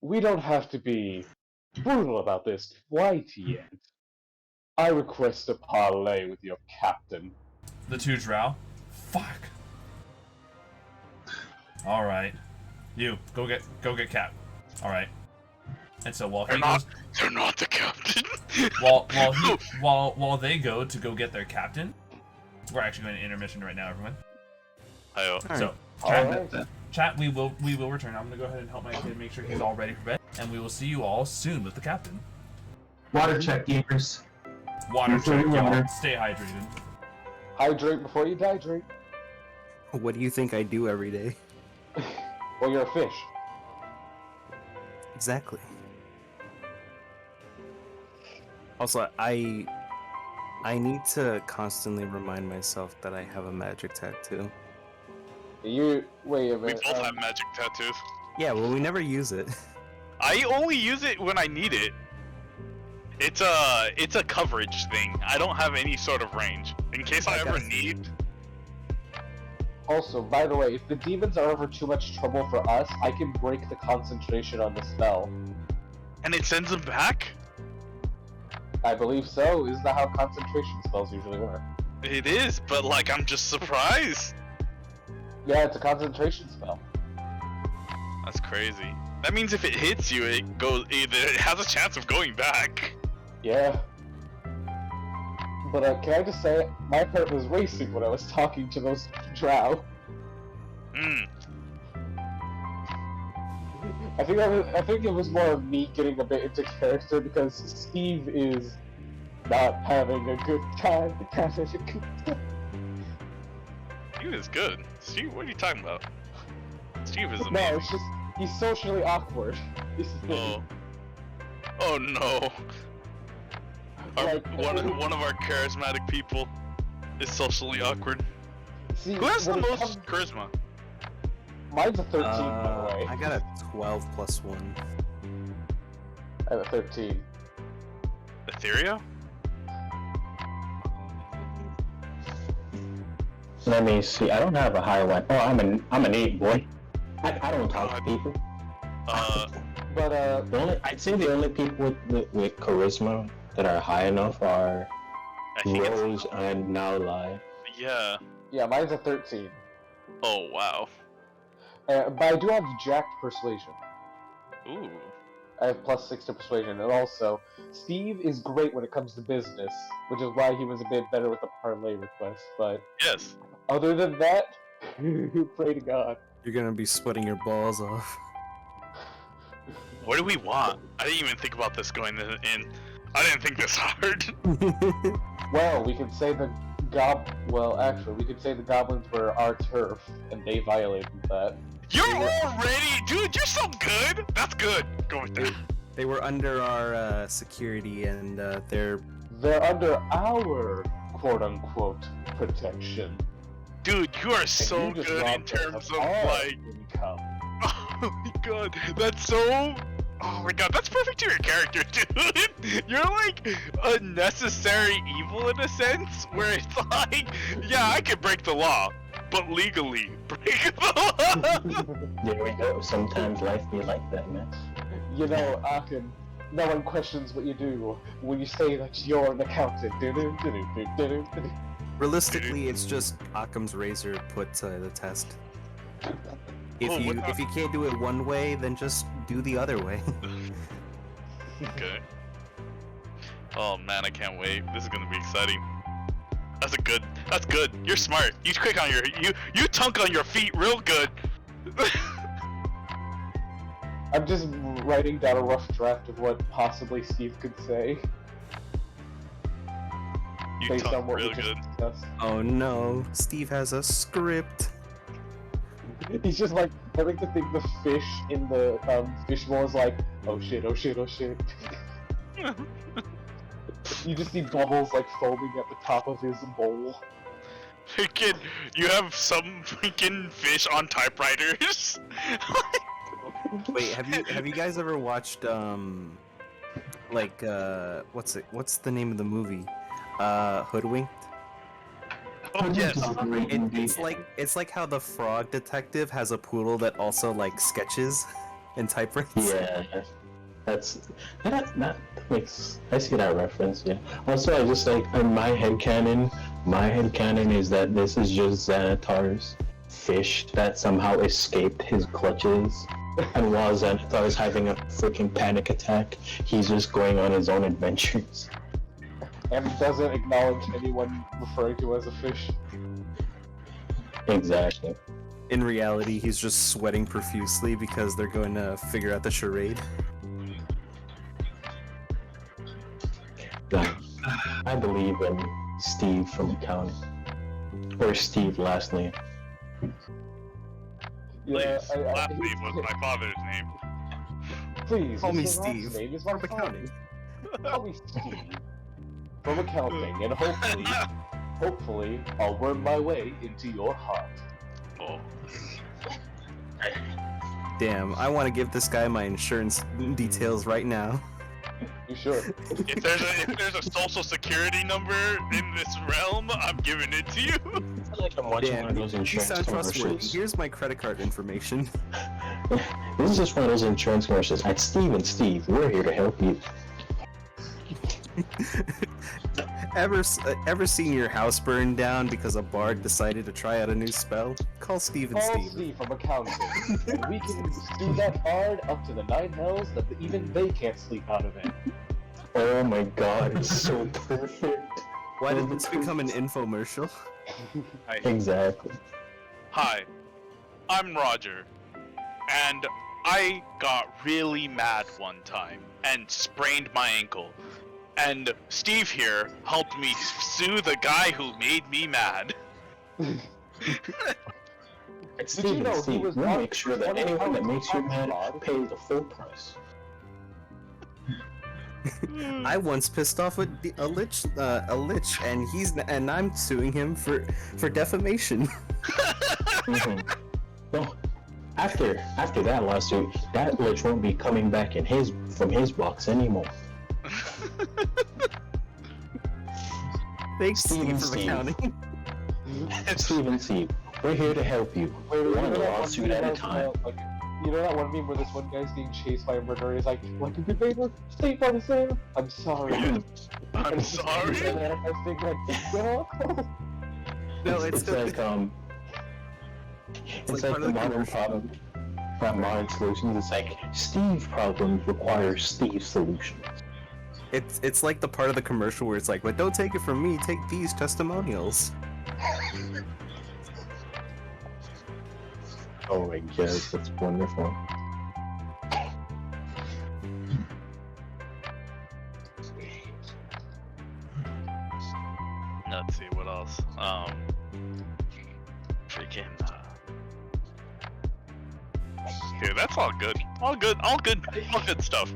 we don't have to be brutal about this quite yet. I request a parley with your captain. The two drow. Fuck. All right. You go get Cap. All right. And so while he goes, They're not the captain. while they go to go get their captain, we're actually going to intermission right now, everyone. Hi-oh. So Alright. chat, we will return. I'm gonna go ahead and help my kid make sure he's all ready for bed, and we will see you all soon with the captain. Water check, gamers. Water check, Water. y'all. Stay hydrated. Hydrate before you dehydrate. What do you think I do every day? Well, you're a fish. Exactly. Also, I need to constantly remind myself that I have a magic tattoo. Wait a We minute. both have magic tattoos. Yeah, well, we never use it. I only use it when I need it. It's a coverage thing. I don't have any sort of range. In case I ever need. Also, by the way, if the demons are ever too much trouble for us, I can break the concentration on the spell. And it sends them back? I believe so. Isn't that how concentration spells usually work? It is, but like I'm just surprised. Yeah, it's a concentration spell. That's crazy. That means if it hits you, it has a chance of going back. Yeah. But can I just say, my heart was racing when I was talking to those drow. Hmm. I think it was more of me getting a bit into character because Steve is not having a good time. Steve is good. Steve, what are you talking about? Steve is No, amazing. it's just he's socially awkward. This is the thing. Oh no. Like, One of our charismatic people is socially awkward. See, Who has the when it most comes- charisma? Mine's a 13, by the way. I got a 12 plus 1. I have a 13. Etheria? Let me see. I don't have a higher one. Oh, I'm an 8, boy. I don't talk to people. But I'd say the only people with charisma that are high enough are I think it's Rose and Naulei. yeah. yeah, mine's a 13. Oh wow. But I do have jacked persuasion. Ooh. I have +6 to persuasion, and also Steve is great when it comes to business, which is why he was a bit better with the parlay request. But Yes. other than that, pray to God. You're gonna be sweating your balls off. What do we want? I didn't even think about this going in. I didn't think this hard. Well, we could say we could say the goblins were our turf, and they violated that. You're already, dude. You're so good. That's good. Go with that. They were under our security, and they're They're under our quote-unquote protection. Dude, you are so And you just good in robbed us terms of our like. income. Oh my god, that's so. Oh my god, that's perfect to your character, dude. You're like a necessary evil in a sense, where it's like, yeah, I could break the law, but legally break the law. There we go. Sometimes life be like that, man. You know, Akin, no one questions what you do when you say that you're an accountant. realistically, it's just Occam's razor put to the test. If you can't do it one way, then just do the other way. Okay. Oh man, I can't wait. This is gonna be exciting. That's good. You're smart. You quick on your you tunk on your feet real good. I'm just writing down a rough draft of what possibly Steve could say. You Based on tunk what we real just good. discussed. Oh no, Steve has a script. He's just like, I like to think the fish in the fishbowl is like, oh shit, oh shit, oh shit. You just see bubbles like foaming at the top of his bowl. Freaking, you have some freaking fish on typewriters. Wait, have you guys ever watched what's the name of the movie? Hoodwinked? Oh yes. It's like how the frog detective has a poodle that also like sketches and typewrites. Yeah, that makes. I see that reference. Yeah. Also, I just like in my headcanon is that this is just Xanatar's fish that somehow escaped his clutches, and while Xanatar is having a freaking panic attack, he's just going on his own adventures. And doesn't acknowledge anyone referring to as a fish. Exactly. In reality, he's just sweating profusely because they're going to figure out the charade. I believe in Steve from accounting, or Steve last name. Yeah, Please, last name was my father's name. Please, Call me his last Steve. name is my From accounting. father. Call me Steve. From accounting, and hopefully, I'll worm my way into your heart. Oh. Damn, I want to give this guy my insurance details right now. You should. If there's a social security number in this realm, I'm giving it to you. I feel like I'm watching one of those You insurance sound trustworthy. commercials. Here's my credit card information. This is just one of those insurance commercials. At Steve and Steve, we're here to help you. Ever seen your house burn down because a bard decided to try out a new spell? Call Steve and Call Steve. Steve from accounting, and we can do that bard up to the 9 hells that even they can't sleep out of it. Oh my god, it's so perfect. Why did this become an infomercial? Exactly. Hi, I'm Roger, and I got really mad one time and sprained my ankle. And Steve here helped me sue the guy who made me mad. Steve you and know he Steve, was we'll not make sure that one of anyone that our makes you mad top pays the full price. I once pissed off a lich, and I'm suing him for defamation. Mhm. No, after that lawsuit, that lich won't be coming back from his box anymore. Thanks, Steve Steve, and for Steve. accounting. Steve and Steve, we're here to help you. One lawsuit at a time. You know that one meme where this one guy's being chased by a murderer? He's like, "Like a good neighbor, stay by the same. I'm sorry." I'm sorry. And then I think like, yeah. No, it's like like it's part like of the the modern commercial. problem. Not modern solutions. It's like Steve problems require Steve solutions. it's like the part of the commercial where it's like, but don't take it from me, take these testimonials. Oh my god, that's wonderful. Let's see what else. Freaking. Dude, that's all good. All good. All good. All good stuff.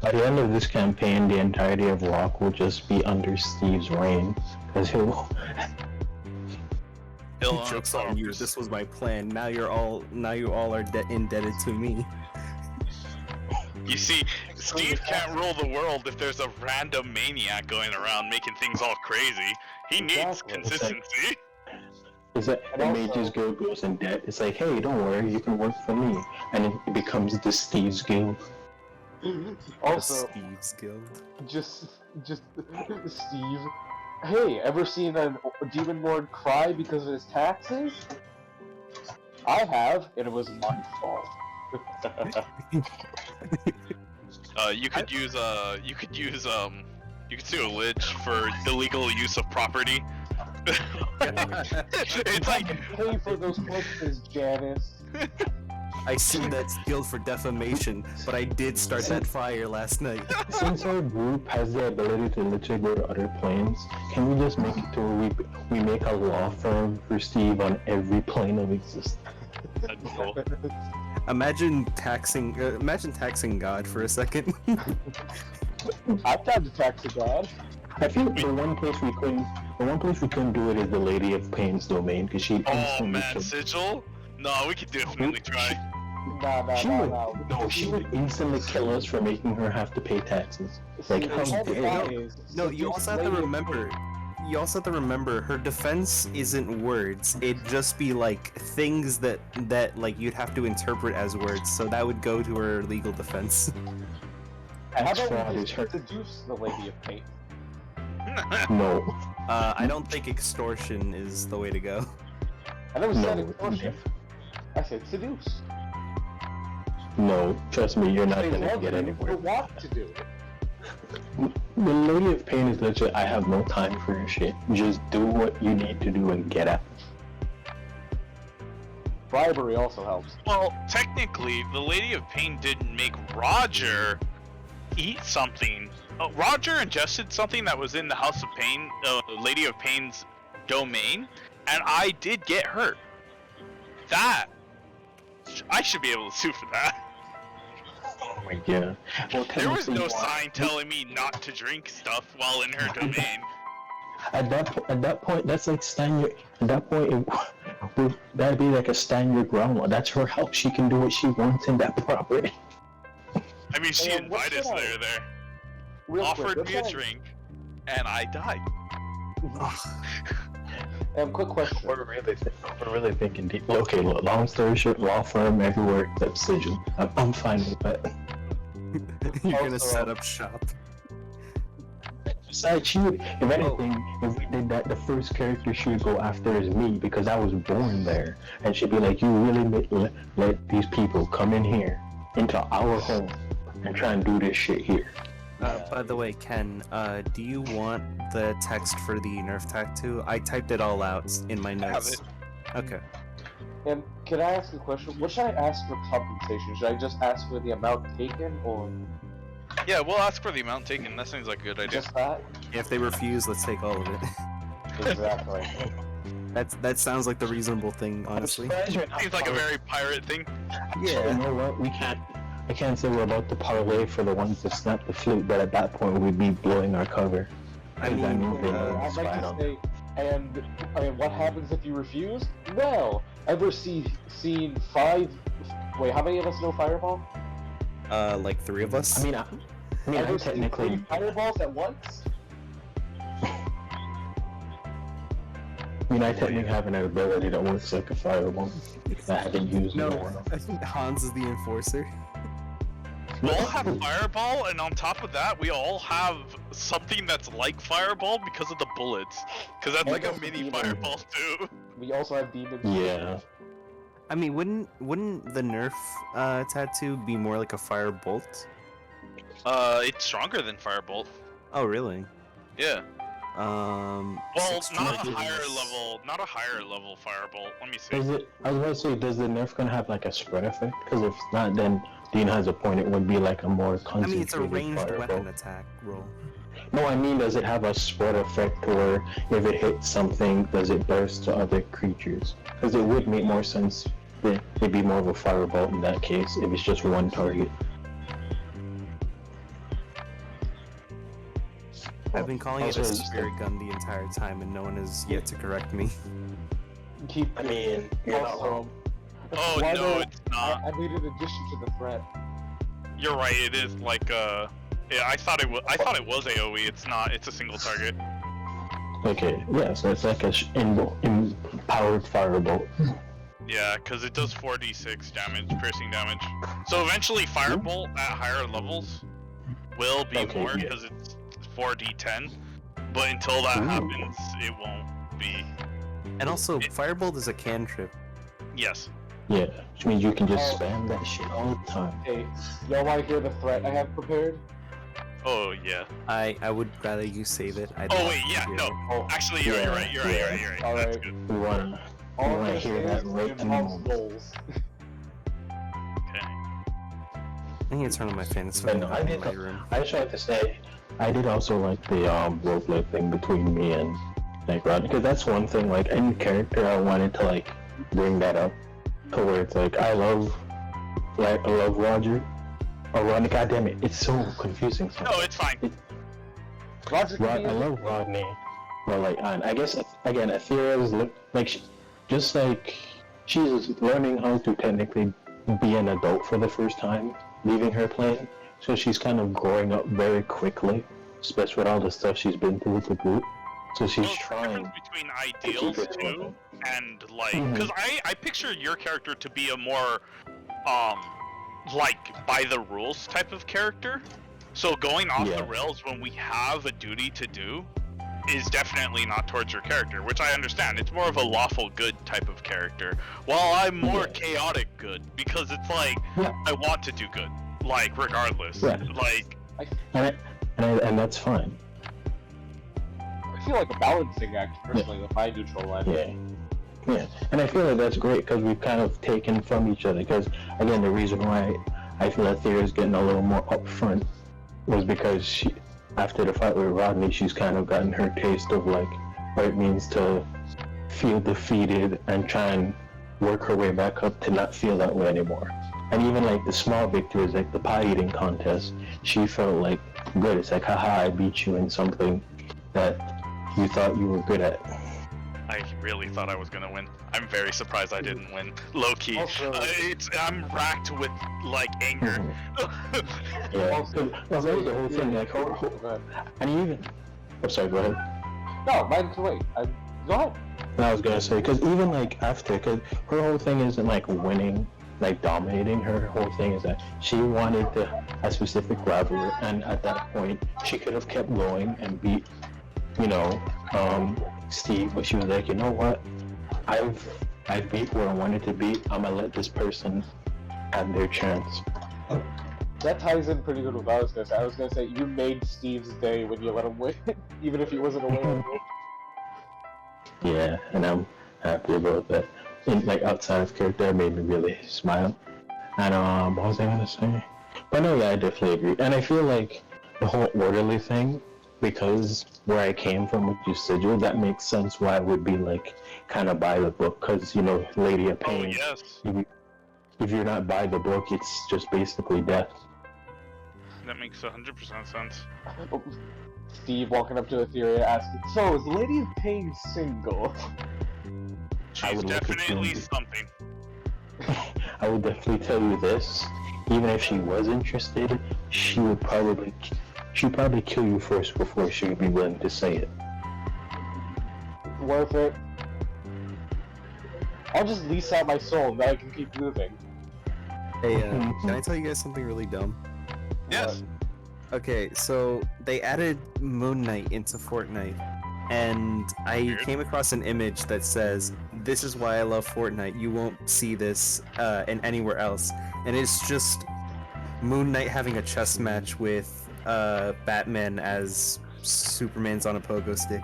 By the end of this campaign, the entirety of Rock will just be under Steve's reign, because he'll. Jokes on you. This was my plan. Now you all are indebted to me. You see, Steve can't rule the world if there's a random maniac going around making things all crazy. He needs Exactly. consistency. Is that the Mages Guild goes in debt? It's like, hey, don't worry, you can work for me, and it becomes the Steve's Guild. Also, Steve's Guild. just Steve. Hey, ever seen a demon lord cry because of his taxes? I have, and it was my fault. You could use you could sue a lich for illegal use of property. It's like Pay for those corpses, Janice. I sued that guild for defamation, but I did start that fire last night. Since our group has the ability to literally go to other planes, can we just make it to where we make a law firm for Steve on every plane of existence? that's cool. Imagine taxing God for a second. I've tried to tax a god. I feel like the one place we couldn't do it is the Lady of Pain's domain, because she Oh instantly man, killed. Sigil? No, we could definitely try. She would instantly kill us for making her have to pay taxes. Like, how dare you? No, you also have to remember. You also have to remember her defense isn't words. It'd just be like things that like you'd have to interpret as words. So that would go to her legal defense. How Tax about fraud we is just her. seduce the Lady of Pain? No. I don't think extortion is the way to go. I never said No. extortion. I said seduce. No. Trust me, you're not They gonna love get you, anywhere. they want to do it. The Lady of Pain is legit. I have no time for your shit. Just do what you need to do and get out. Bribery also helps. Well, technically, the Lady of Pain didn't make Roger eat something. Roger ingested something that was in the House of Pain, Lady of Pain's domain, and I did get hurt. That I should be able to sue for that. Oh my god. Well, There was no technically, sign telling me not to drink stuff while in her domain. At that point, that's like stand your. At that point, that'd be like a stand your ground law. That's her help. She can do what she wants in that property. I mean, she Hey, what's invited us that? there, Real offered quick, me a let's drink, and I died. quick question. We're really thinking deep. Okay, long story short, law firm everywhere except Sigil. I'm fine with that. You're gonna Also, set up shop. Besides, she would, if anything, if we did that, the first character she would go after is me because I was born there, and she'd be like, "You really let these people come in here into our home and try and do this shit here." By the way, Ken, do you want the text for the Nerf tattoo? I typed it all out in my notes. Okay. And can I ask a question? What should I ask for compensation? Should I just ask for the amount taken, or Yeah, we'll ask for the amount taken. That seems like a good idea. just that? If they refuse, let's take all of it. Exactly. That sounds like the reasonable thing, honestly. Seems like a very pirate thing. Yeah. You know what? I can't say we're about to parlay for the ones that snap the flute, but at that point we'd be blowing our cover. I mean, they know I'd it's like right to on. say, and what happens if you refuse? Well, ever seen 5? Wait, how many of us know Fireball? Like 3 of us. I mean, I Ever seen technically. 3 fireballs at once? I technically have an ability that works like a fireball. I haven't used No, it in a while. I think Hans is the enforcer. We all have Fireball, and on top of that, we all have something that's like Fireball because of the bullets. Because that's like a Also mini demon. Fireball too. We also have demons. Yeah. I mean, wouldn't the Nerf tattoo be more like a fire bolt? It's stronger than Firebolt. Oh, really? Yeah. Well, six not a charges. not a higher level firebolt. Let me see. Does it? I was going to say, does the nerf gun have like a spread effect? Because if not, then Dean has a point. It would be like a more I concentrated. mean, it's a ranged firebolt. weapon attack roll. No, I mean, does it have a spread effect where if it hits something, does it burst to other creatures? Because it would make more sense that it'd be more of a firebolt in that case if it's just one target. I've been calling it a Also, spirit gun the entire time, and no one has yet to correct me. Keep. I mean, you're not Also, wrong. Oh why no, the- it's not. I made an addition to the threat. You're right. It is like yeah, I thought it was. I thought it was AOE. It's not. It's a single target. Okay, yeah, so it's like a empowered firebolt. Yeah, because it does 4d6 damage, piercing damage. So eventually, firebolt at higher levels will be Okay, more yeah. because it's 4d10. But until that Ooh. happens, it won't be. And also, firebolt is a cantrip. Yes. Yeah, which means you can just Oh. spam that shit all the time. Hey, y'all want to hear the threat I have prepared? Oh yeah. I would rather you save it. I'd Oh love wait, to yeah. hear No. it. Oh, Actually, you're right. You're right. You're right. You're right. All That's right. good. We wanna, all I'm wanna gonna hear say that is right it in the involves moment. goals. Okay. I need to turn on my fan. It's But fucking no, hot I in did. my room. I just like to say, I did also like the roleplay thing between me and like Rodney, because that's one thing. Like in character, I wanted to like bring that up, to where it's like I love Roger. Oh, Rodney, goddamn it, it's so confusing. No, it's fine. Roger, I love Rodney, but like, I guess again, Etheria is just like she's learning how to technically be an adult for the first time, leaving her plane. So she's kind of growing up very quickly, especially with all the stuff she's been through to boot. So she's Well, the trying. difference between ideals it too relevant. and like, Mhm. because I picture your character to be a more like by the rules type of character. So going off Yeah. the rails when we have a duty to do is definitely not towards your character, which I understand. It's more of a lawful good type of character, while I'm more Yeah. chaotic good because it's like Yeah. I want to do good, like regardless. Yeah. Like And that's fine. I feel like a balancing act personally with my neutral life. Yeah. Yeah, and I feel like that's great because we've kind of taken from each other. Because again, the reason why I feel that Etheria is getting a little more upfront was because she, after the fight with Rodney, she's kind of gotten her taste of like what it means to feel defeated and try and work her way back up to not feel that way anymore. And even like the small victories, like the pie eating contest, she felt like good. It's like, haha, I beat you in something that you thought you were good at. I really thought I was gonna win. I'm very surprised I didn't win. Low key, Also- I'm racked with like anger. Yeah, Also, well, that was the whole thing. Like, Go ahead. and even, I'm sorry, go ahead. No, mine can wait. Go ahead. And I was gonna say, because even like after, because her whole thing isn't like winning, like dominating. Her whole thing is that she wanted a specific rival, and at that point, she could have kept going and beat, Steve. But she was like, you know what? I beat where I wanted to beat. I'm gonna let this person have their chance. That ties in pretty good with what I was gonna say. I was gonna say you made Steve's day when you let him win, even if he wasn't aware of it. Yeah, and I'm happy about that. And like outside of character, it made me really smile. And what was I gonna say? But no, yeah, I definitely agree. And I feel like the whole orderly thing, because where I came from with you sigil, that makes sense why I would be like kind of by the book. Because Lady of Oh Pain. yes, If you're not by the book, it's just basically death. that makes 100% sense. Steve walking up to Etheria asking, "So is Lady of Pain single?" She's would look at definitely you. something. I would definitely tell you this. Even if she was interested, she'd probably kill you first before she would be willing to say it. Worth it. I'll just lease out my soul, and then I can keep moving. Hey, can I tell you guys something really dumb? Yes. Okay, so they added Moon Knight into Fortnite, and I Weird. came across an image that says, "This is why I love Fortnite. You won't see this in anywhere else." And it's just Moon Knight having a chess match with Batman as Superman's on a pogo stick.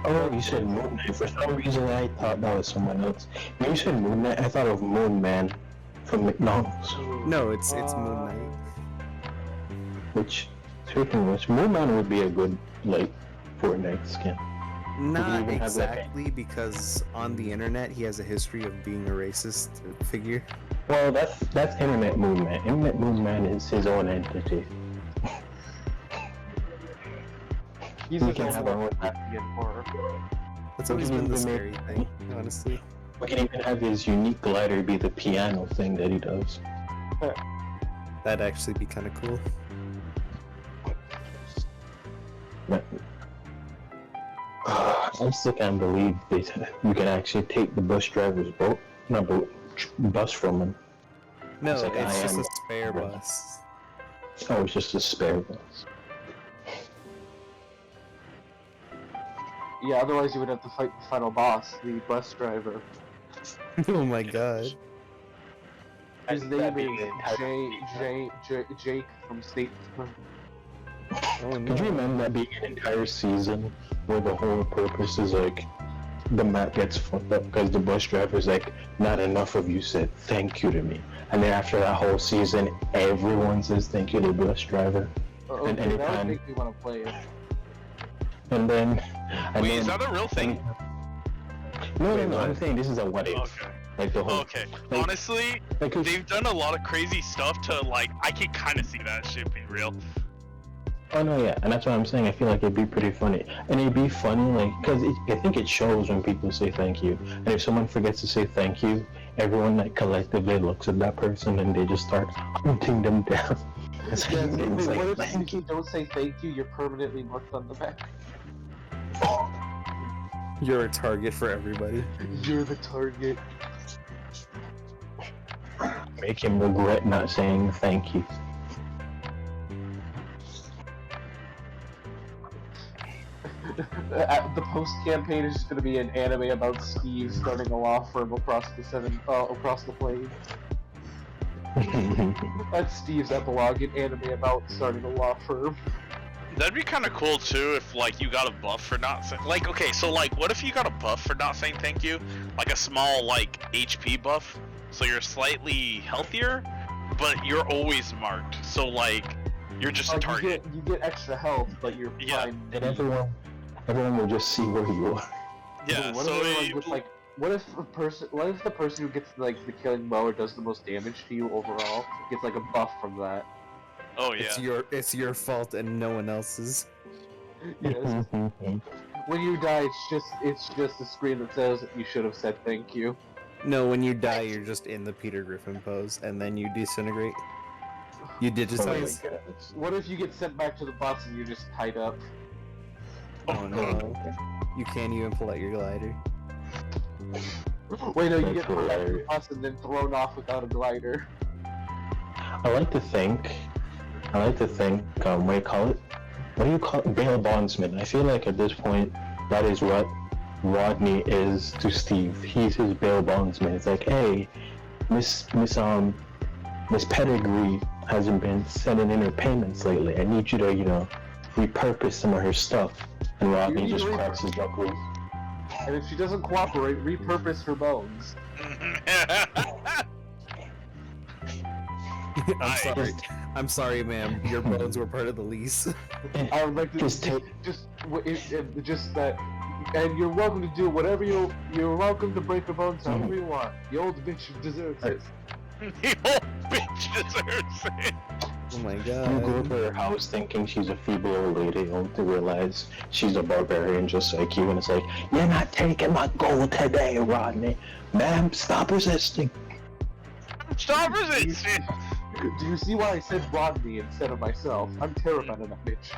Oh, you said Moon Knight. For some reason, I thought that was someone else. When you said Moon Knight, I thought of Moon Man from McDonald's. No, it's Moon Knight. Which, speaking of which, Moon Man would be a good, like, Fortnite skin. Not even have exactly, because on the internet he has a history of being a racist figure. Well, that's Internet Moon Man. Internet Moon Man is his own entity. He's We his can own have our own. Latvian horror. That's We always can been the even scary thing, honestly. We can even have his unique glider be the piano thing that he does. That'd actually be kind of cool. But, I still can't believe you can actually take the bus driver's bus from him. No, It's it's, like, I just am- a spare bus. Oh, it's just a spare bus. Yeah, otherwise you would have to fight the final boss, the bus driver. Oh my god. His That'd name be is the Jake from State. Oh no. Could you remember that being an entire season where the whole purpose is like the map gets fucked up because the bus driver's like, not enough of you said thank you to me. And then after that whole season, everyone says thank you to the bus driver. Okay, that anytime- would make me want to play it. And then... Wait, is that a real thing? No, I'm saying this is a what if. Okay. Like the whole... Okay. Like- Honestly, Like, 'cause- they've done a lot of crazy stuff to like. I can kind of see that shit being real. Oh no, yeah, and that's what I'm saying. I feel like it'd be pretty funny, and it'd be funny, like, because I think it shows when people say thank you, and if someone forgets to say thank you, everyone like collectively looks at that person and they just start hunting them down. It's Yeah, like, it's like, what if thank you don't say thank you, you're permanently marked on the map. You're a target for everybody. You're the target. make him regret not saying thank you. The post campaign is just going to be an anime about Steve starting a law firm across the plains. That's Steve's epilogue, an anime about starting a law firm. That'd be kind of cool too if like you got a buff for not saying like okay so like what if you got a buff for not saying thank you, like a small like HP buff, so you're slightly healthier, but you're always marked, so like you're just a target. You get extra health, but you're Yeah. fine. And everyone will just see where you are. Yeah, What so if everyone it- gets, like, what if the person who gets like the killing blow or does the most damage to you overall gets like a buff from that? oh yeah. It's your fault and no one else's. Yes. When you die, it's just a screen that says you should have said thank you. No, when you die, you're just in the Peter Griffin pose, and then you disintegrate. You digitize. What if you get sent back to the bus and you're just tied up? Oh no. You can't even pull out your glider. Wait, no, you That's get put back to the hilarious. bus and then thrown off without a glider. I like to think, what do you call it? What do you call it? Bail bondsman. I feel like at this point, that is what Rodney is to Steve. He's his bail bondsman. It's like, hey, Miss Pedigree hasn't been sending in her payments lately. I need you to, repurpose some of her stuff. And Rodney You just need to cracks his knuckles. And if she doesn't cooperate, repurpose her bones. I'm sorry, ma'am. Your bones were part of the lease. I would like to Just take- just that. And you're welcome to do whatever you're welcome to break her bones however you want. The old bitch deserves it. The old bitch deserves it. Oh my You go god. to her house thinking she's a feeble old lady, only to realize she's a barbarian just like you, and it's like, you're not taking my gold today, Rodney. Ma'am, stop resisting. Stop resisting. Do you see why I said Rodney instead of myself? I'm terrified of that bitch.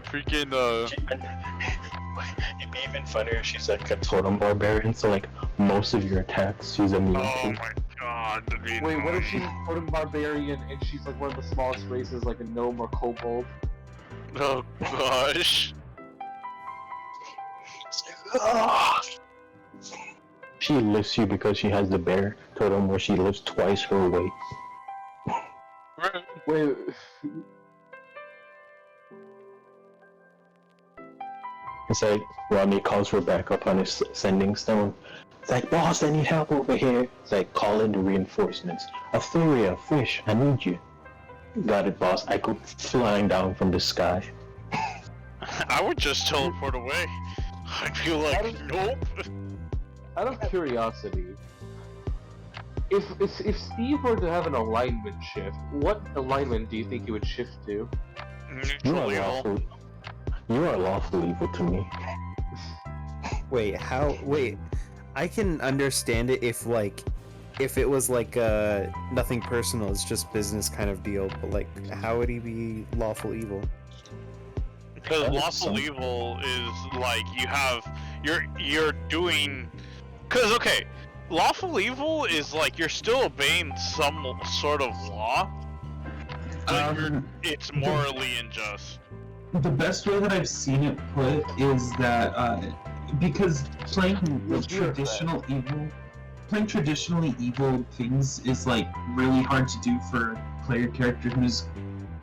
Freaking It'd be even funnier if she's like a totem barbarian, so like most of your attacks she's immune oh to. my god. that'd be Wait, what if annoying. she's totem barbarian and she's like one of the smallest races, like a gnome or kobold? Oh gosh. She lifts you because she has the bear totem where she lifts twice her weight. Wait. It's like Rodney calls her back up on his sending stone. It's like, boss, I need help over here. It's like, call in the reinforcements. Etheria, Pheesh, I need you. Got it, boss. I go flying down from the sky. I would just teleport away. I feel like, nope. Out of curiosity, if Steve were to have an alignment shift, what alignment do you think he would shift to? Neutral evil. You are lawful evil to me. Wait, how? Wait, I can understand it if it was like nothing personal, it's just business kind of deal. But like, how would he be lawful evil? Because lawful evil is like you're doing. Because okay, lawful evil is like you're still obeying some sort of law, but it's morally unjust. The best way that I've seen it put is that because playing traditionally evil things is like really hard to do for a player character who's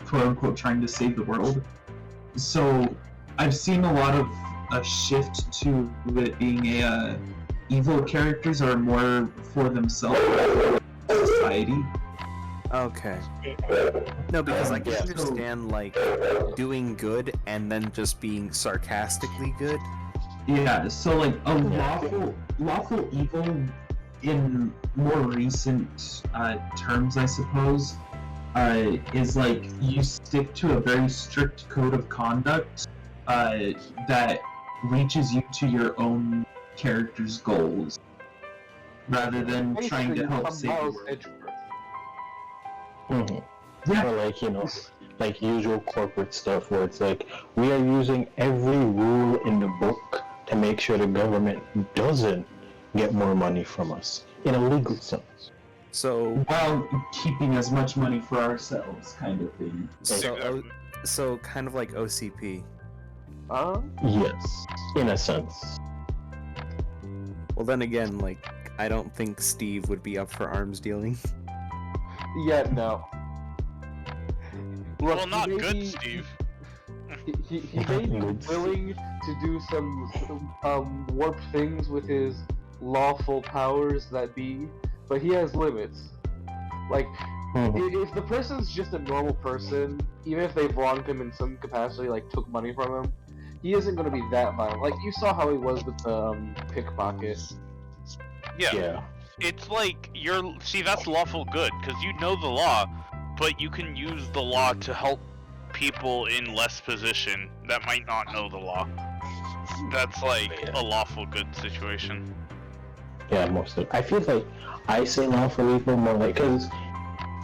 quote unquote trying to save the world. So I've seen a lot of a shift to it being evil characters are more for themselves rather than society. Okay. No, because I can understand like doing good and then just being sarcastically good. Yeah, so like a lawful evil in more recent terms, I suppose, is like you stick to a very strict code of conduct that reaches you to your own character's goals, rather than trying to help save the world. Mm-hmm. Yeah. Or like, like usual corporate stuff where it's like, we are using every rule in the book to make sure the government doesn't get more money from us, in a legal sense. So while keeping as much money for ourselves, kind of thing. So kind of like OCP. Yes, in a sense. Well, then again, like, I don't think Steve would be up for arms dealing. Yeah, no. Look, Well, not good, Steve. He may be willing to do some warp things with his lawful powers that be, but he has limits. Like, if the person's just a normal person, even if they've wronged him in some capacity, like took money from him, he isn't going to be that violent. Like, you saw how he was with the pickpocket. Yeah. It's like see, that's lawful good because you know the law, but you can use the law to help people in less position that might not know the law. That's like a lawful good situation. Yeah, mostly. I feel like I say lawful evil more like, because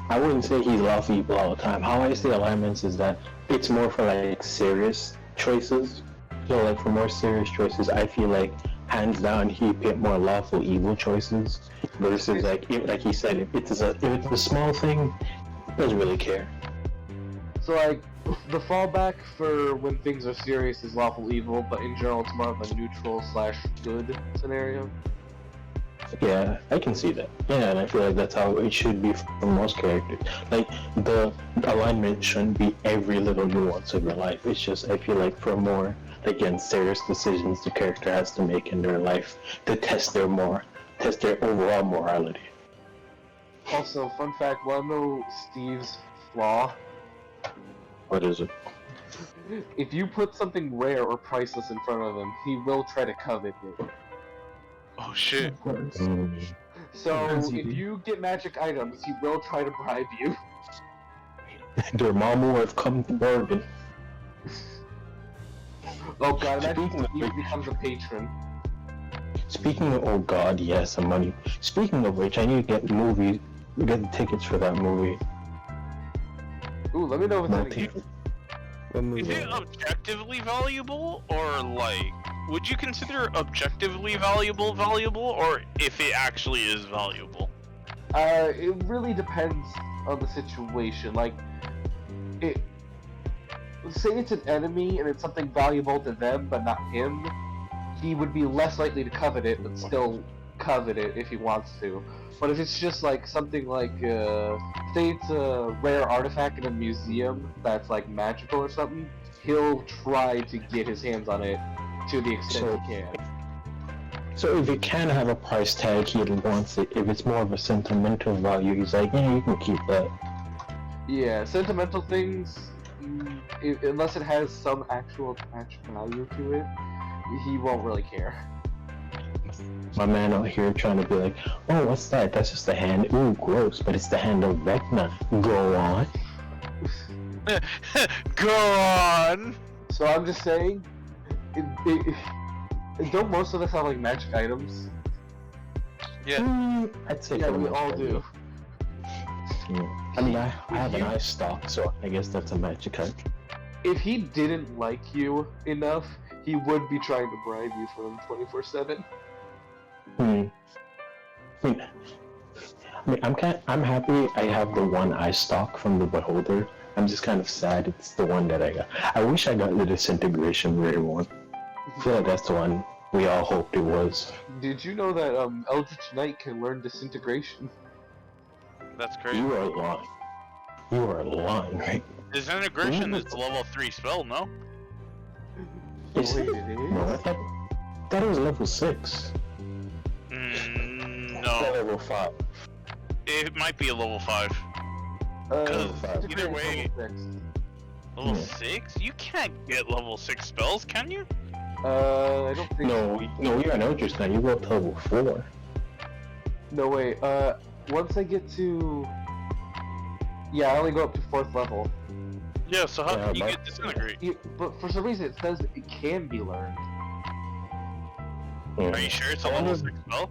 I wouldn't say he's lawful evil all the time. How I say alignments is that it's more for like serious choices. So like for more serious choices, I feel like hands down he'd pick more lawful evil choices versus like he said, if it's a small thing, he doesn't really care. So like the fallback for when things are serious is lawful evil, but in general it's more of a neutral / good scenario. Yeah, I can see that. Yeah, and I feel like that's how it should be for most characters. Like, the alignment shouldn't be every little nuance of your life. It's just, I feel like for more, again, serious decisions the character has to make in their life to test their overall morality. Also, fun fact, wanna know Steve's flaw? What is it? If you put something rare or priceless in front of him, he will try to covet it. Oh shit. Of course. So, if you get magic items, he will try to bribe you. Their mama will have come to bargain. Oh god, imagine Steve becomes a patron. Speaking of, oh god, yes, some money. Speaking of which, I need to get the tickets for that movie. Ooh, let me know if it's any good. Is it objectively valuable, or like, would you consider objectively valuable, or if it actually is valuable? It really depends on the situation. Like, say it's an enemy and it's something valuable to them but not him, he would be less likely to covet it, but still covet it if he wants to. But if it's just like something like, say it's a rare artifact in a museum that's like magical or something, he'll try to get his hands on it to the extent So- he can. So if it can have a price tag, he wants it. If it's more of a sentimental value, he's like, yeah, you can keep that. Yeah, sentimental things, unless it has some actual attached value to it, he won't really care. My man out here trying to be like, oh, what's that? That's just a hand. Ooh, gross, but it's the hand of Vecna. Go on. Go on. So I'm just saying, don't most of us have like magic items? Yeah. I'd say Yeah, for we most all of do. it. Yeah. I mean, I have an ice stock, so I guess that's a magic item. If he didn't like you enough, he would be trying to bribe you for him 24/7. I'm happy I have the one ice stock from the Beholder. I'm just kind of sad it's the one that I got. I wish I got the Disintegration Rare one. I feel like that's the one we all hoped it was. Did you know that Eldritch Knight can learn Disintegration? That's crazy. You are lying. You are lying, right? Disintegration is a level 3 spell, no? Is Wait, it? it is? No, I thought it was level 6. No. Level 5. It might be a level 5. Disintegration's either way- level 6. Level Yeah. 6? You can't get level 6 spells, can you? I don't think No, you're an Eldritch Knight. You go up to level 4. No, wait, once I get to... Yeah, I only go up to 4th level. Yeah, so how Yeah, can you but- get disintegrate? But for some reason it says it can be learned. Are you sure it's a level 6 spell?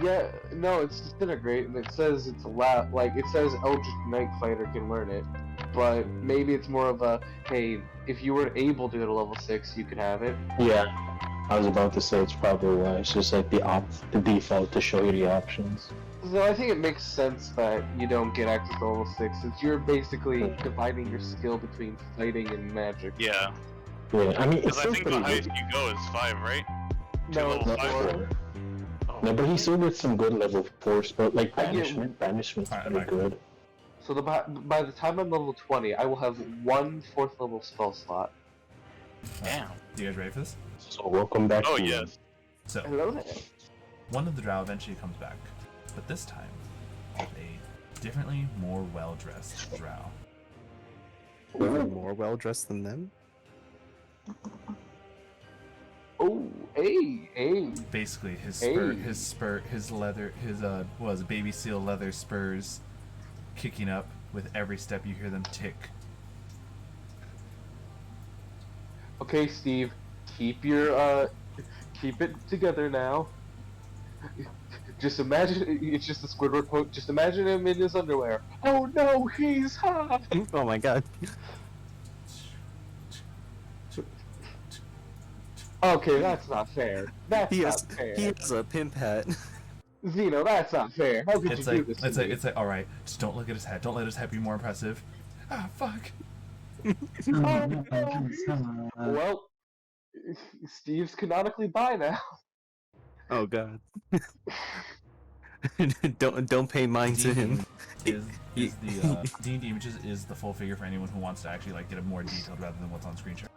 Yeah, no, it's Disintegrate, and it says it's allowed, like, it says Eldritch Knight Fighter can learn it. But maybe it's more of a, hey, if you were able to go to level 6, you could have it. Yeah. I was about to say it's probably why. It's just like the default to show you the options. So I think it makes sense that you don't get access to level 6, since you're basically dividing your skill between fighting and magic. Yeah. Yeah, I mean, it's Because I still think the pretty highest good. you go is 5, right? No, level it's 5. 4. Oh. No, but he still gets some good level 4 but like I get- banishment's Alright, pretty good. So by the time I'm level 20, I will have one 4th level spell slot. Damn. You guys ready for this? So welcome back Oh, to yes. So, Hello there. one of the drow eventually comes back, but this time, a differently, more well-dressed drow. Even more well dressed than them. Oh, hey. Basically, his Hey. his baby seal leather spurs kicking up with every step. You hear them tick. Okay, Steve, keep it together now. Just imagine, it's just a Squidward quote, just imagine him in his underwear. Oh no, he's hot! Oh my god. Okay, that's not fair. That's He not has fair. he has a pimp hat. Zeno, that's not fair. How could It's you do like this it's to like me? it's like all right, just don't look at his head. Don't let his head be more impressive. Ah, fuck. Well, Steve's canonically bi now. Oh god. don't pay mind to him. Is the D&D Images is the full figure for anyone who wants to actually like get a more detailed rather than what's on screen share.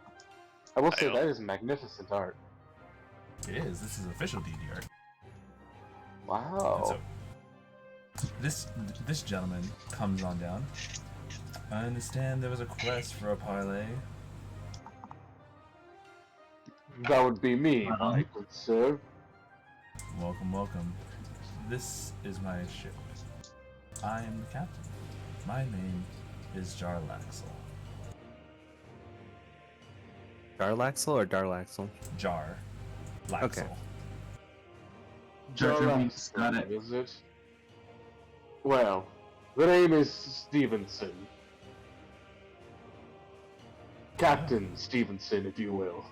I will say I that is magnificent art. It is. This is official D&D art. And Wow. so this gentleman comes on down. I understand there was a quest for a parlay. That would be me, my good sir. Welcome, welcome. This is my ship. I am the captain. My name is Jarlaxle. Darlaxle or Darlaxle? Jar. Laxle. Okay. Jar Jar Jarlaxle, Binks got it. is it? Well, the name is Stevenson. Captain Stevenson, if you will.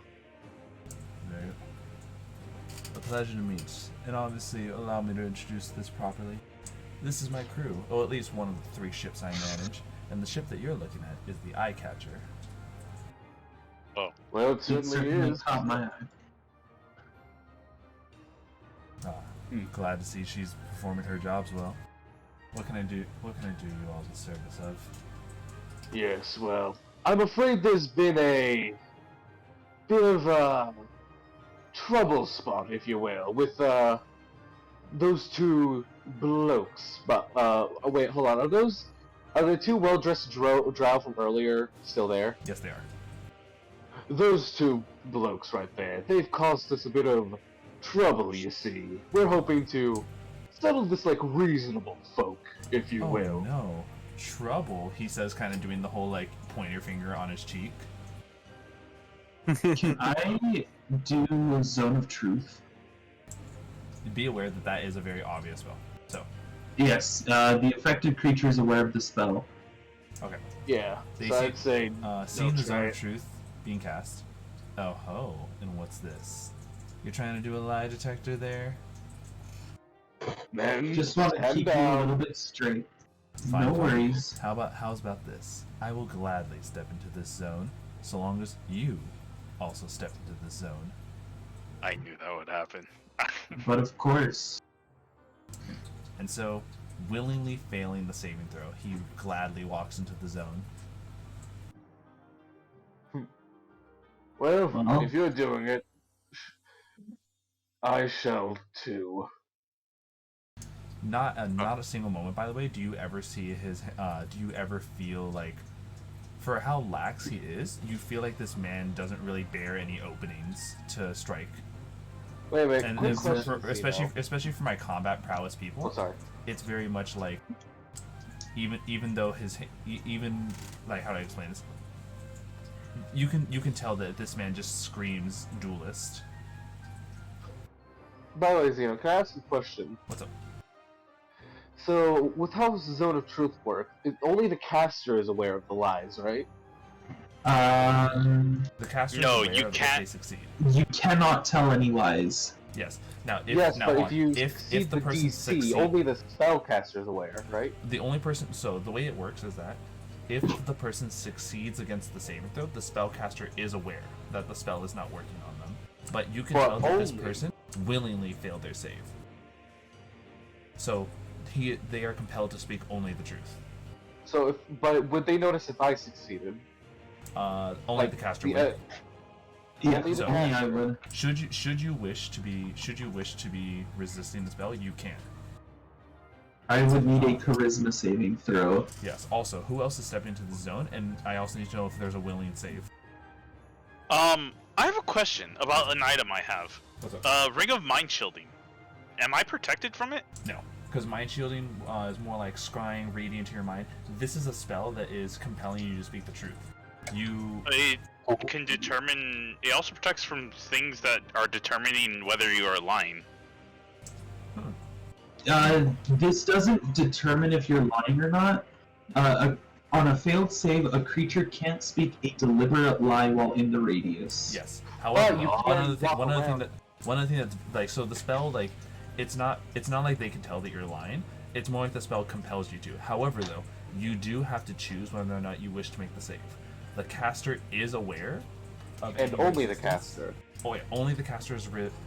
Very- A pleasure to meet, and obviously allow me to introduce this properly. This is my crew, or at least one of the 3 ships I manage, and the ship that you're looking at is the Eye Catcher. Well, it It certainly certainly is. caught my eye. Glad to see she's performing her jobs well. What can I do? What can I do you all in service of? Yes, well, I'm afraid there's been a bit of trouble spot, if you will, with those two blokes. But wait, hold on. Are the two well-dressed drow from earlier still there? Yes, they are. Those two blokes right there. They've caused us a bit of trouble, you see. We're hoping to settle this like reasonable folk, if you Oh will. no, trouble. He says, kind of doing the whole like pointer finger on his cheek. Can I do a Zone of Truth? Be aware that that is a very obvious spell. So, Yes, the affected creature is aware of the spell. okay. Yeah. They So see- I'd say Seeing the try Zone it. of Truth being cast. Oh ho, and what's this? You're trying to do a lie detector there? Man, Just want to head keep you a down. little bit straight. Fine, No fine. worries. How's about this? I will gladly step into this zone, so long as you also step into this zone. I knew that would happen. But of course. And so, willingly failing the saving throw, he gladly walks into the zone. Well, Well. if you're doing it, I shall too. Not a single moment, by the way. Do you ever see his? Do you ever feel like, for how lax he is, you feel like this man doesn't really bear any openings to strike. Wait, And quick if- question, especially for my combat prowess people, Oh, sorry. it's very much like, even though even like, how do I explain this? You can tell that this man just screams duelist. By the way, Zeno, can I ask you a question? What's up? So, with how Zone of Truth works, only the caster is aware of the lies, right? The caster No, is aware you of if can't- they succeed. You cannot tell any lies. Yes. Now, if Yes, now, but hold if on. you if succeed the the person DC, succeed, only the spellcaster is aware, right? the only person. So the way it works is that if the person succeeds against the saving throw, the spellcaster is aware that the spell is not working on them. But you can But tell that this only- person willingly failed their save. So they are compelled to speak only the truth. So, but would they notice if I succeeded? Only Like, the caster the, would. Yeah, Only the only I caster. would. Should you wish to be resisting the spell, you can. I would need a charisma saving throw. Yes. Also, who else is stepping into the zone? And I also need to know if there's a willing save. I have a question about an item I have. What's up? Ring of Mind Shielding. Am I protected from it? No, because mind shielding is more like scrying, reading into your mind. This is a spell that is compelling you to speak the truth. You It can determine. It also protects from things that are determining whether you are lying. This doesn't determine if you're lying or not. On a failed save, a creature can't speak a deliberate lie while in the radius. yes. However, you one can other thing, walk one other thing around. that one other thing that's like, so the spell, like, it's not like they can tell that you're lying. It's more like the spell compels you to. However, though, you do have to choose whether or not you wish to make the save. The caster is aware of and any only the resistance. caster. Oh wait, only the caster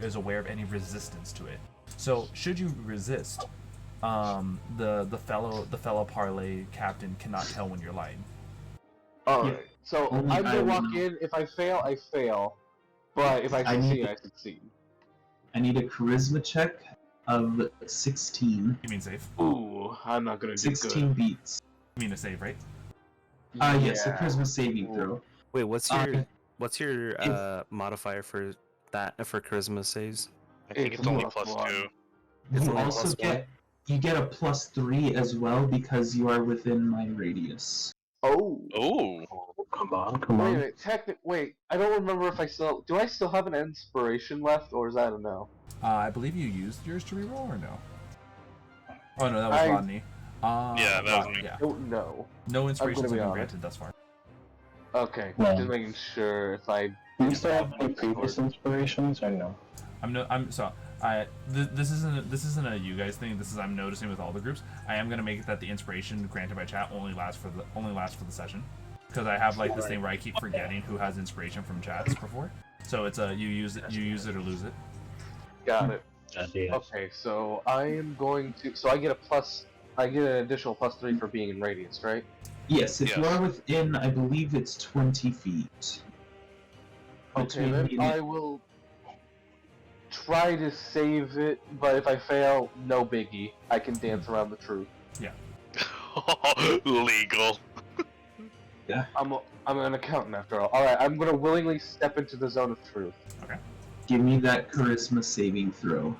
is aware of any resistance to it. So should you resist, the fellow parlay captain cannot tell when you're lying. Alright, Yeah. so Only I'm I gonna will walk know. in. If I fail, I fail. But if I I need succeed, to- I succeed. I need a charisma check of 16. You mean save? Ooh, I'm not gonna do 16 beats. You mean a save, right? good. Yes, a Yeah. charisma saving throw. Wait, what's Uh, your modifier for that for charisma saves? I think It's it's only plus plus one. 2. It's You only also plus one? get a +3 as well because you are within my radius. Oh. Ooh. Come on, Wait come a on. minute. Wait. I don't remember if I still. Do I still have an inspiration left, or is that a no? I believe you used yours to reroll, or no? Oh no, that was I- Rodney. Yeah, that was Rodney, me. Yeah. Don't know. No inspirations have be been honest. granted thus far. Okay. No. Just making sure if I. Do you still have any previous inspirations or no? This isn't a you guys thing. This is, I'm noticing with all the groups. I am gonna make it that the inspiration granted by chat only lasts for the session, because I have like this thing where I keep forgetting who has inspiration from chats before. So it's a you use it or lose it. Got it. Yeah. Okay, so I am going to. So I get an additional +3 for being in radius, right? Yes, if you Yes. are within, I believe it's 20 feet. Okay, Between then me I and- will. try to save it, but if I fail, no biggie. I can dance around the truth. Legal. I'm an accountant after all. Alright, I'm gonna willingly step into the zone of truth. Give me that charisma saving throw.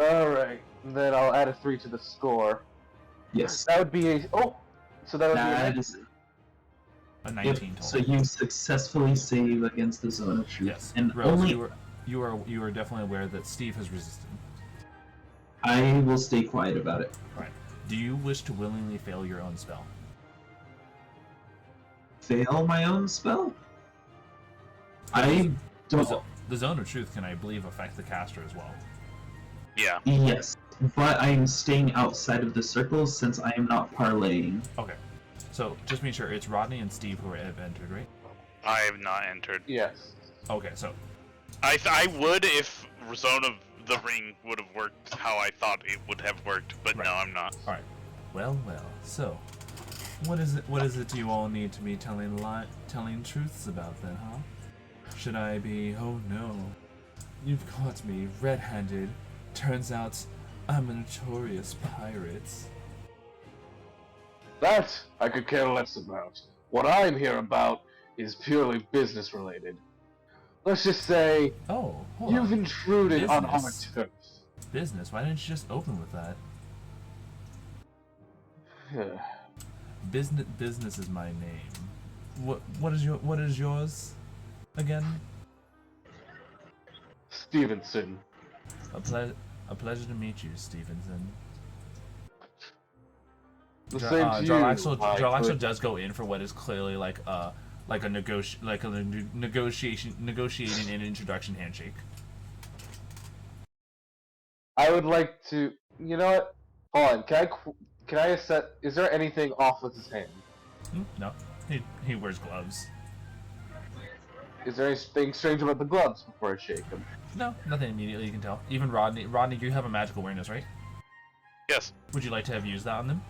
Alright, then I'll add a 3 to the score. Yes. That would be a... Oh! So that would That be is A Yep, 19 so total. you successfully save against the zone of truth. Yes. And Rose, only you are definitely aware that Steve has resisted. I will stay quiet about it. Right. Do you wish to willingly fail your own spell? Fail my own spell? I don't. The zone of truth can, I believe, affect the caster as well. Yeah. Yes, but I am staying outside of the circle since I am not parlaying. Okay. So, just make sure it's Rodney and Steve who have entered, right? I have not entered. Yes. Okay, so I would if Zone of the Ring would have worked how I thought it would have worked, but Right. no, I'm not. Alright. Well. So, what is it you all need to be telling truths about then, huh? Should I be, oh no, you've caught me red-handed. Turns out I'm a notorious pirate. That I could care less about. What I'm here about is purely business related. Let's just say Oh, hold you've on. intruded on our Business. turf. Business? Why didn't you just open with that? Business is my name. What is yours? Again? Stevenson. A pleasure to meet you, Stevenson. The same to you. Jarlaxle does go in for what is clearly like a negotiating and introduction handshake. I would like to. You know what? Hold on. Can I set? Is there anything off with his hand? No, he wears gloves. Is there anything strange about the gloves before I shake him? No, nothing immediately you can tell. Even Rodney, you have a magical awareness, right? Yes. Would you like to have used that on them?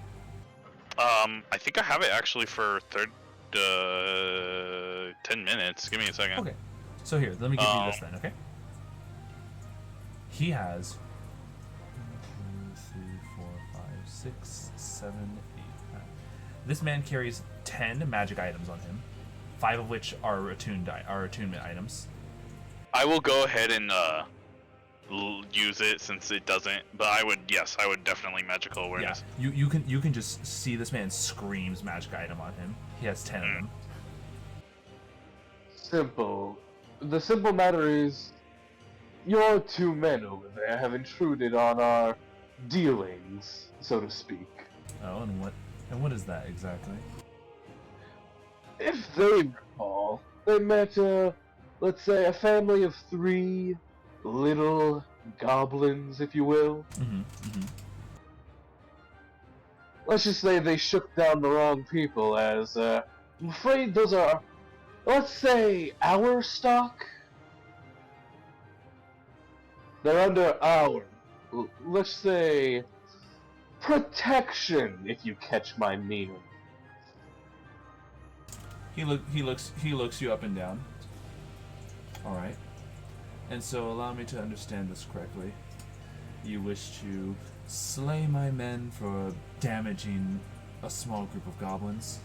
I think I have it actually for 10 minutes. Give me a second. Okay. So here, let me give you this then, okay? He has 1, 2, 3, 4, 5, 6, 7, 8, 9. This man carries 10 magic items on him, 5 of which are attunement items. I will go ahead and use it since it doesn't. But I would definitely magical awareness. Yeah, you can just see this man screams magic item on him. He has 10 of them. Simple. The simple matter is, your 2 men over there have intruded on our dealings, so to speak. Oh, and what is that exactly? If they recall, they met let's say a family of 3 little goblins, if you will. Let's just say they shook down the wrong people, as I'm afraid those are, let's say, our stock. They're under our, let's say, protection, if you catch my meaning. He looks you up and down. All right. And so allow me to understand this correctly. You wish to slay my men for damaging a small group of goblins?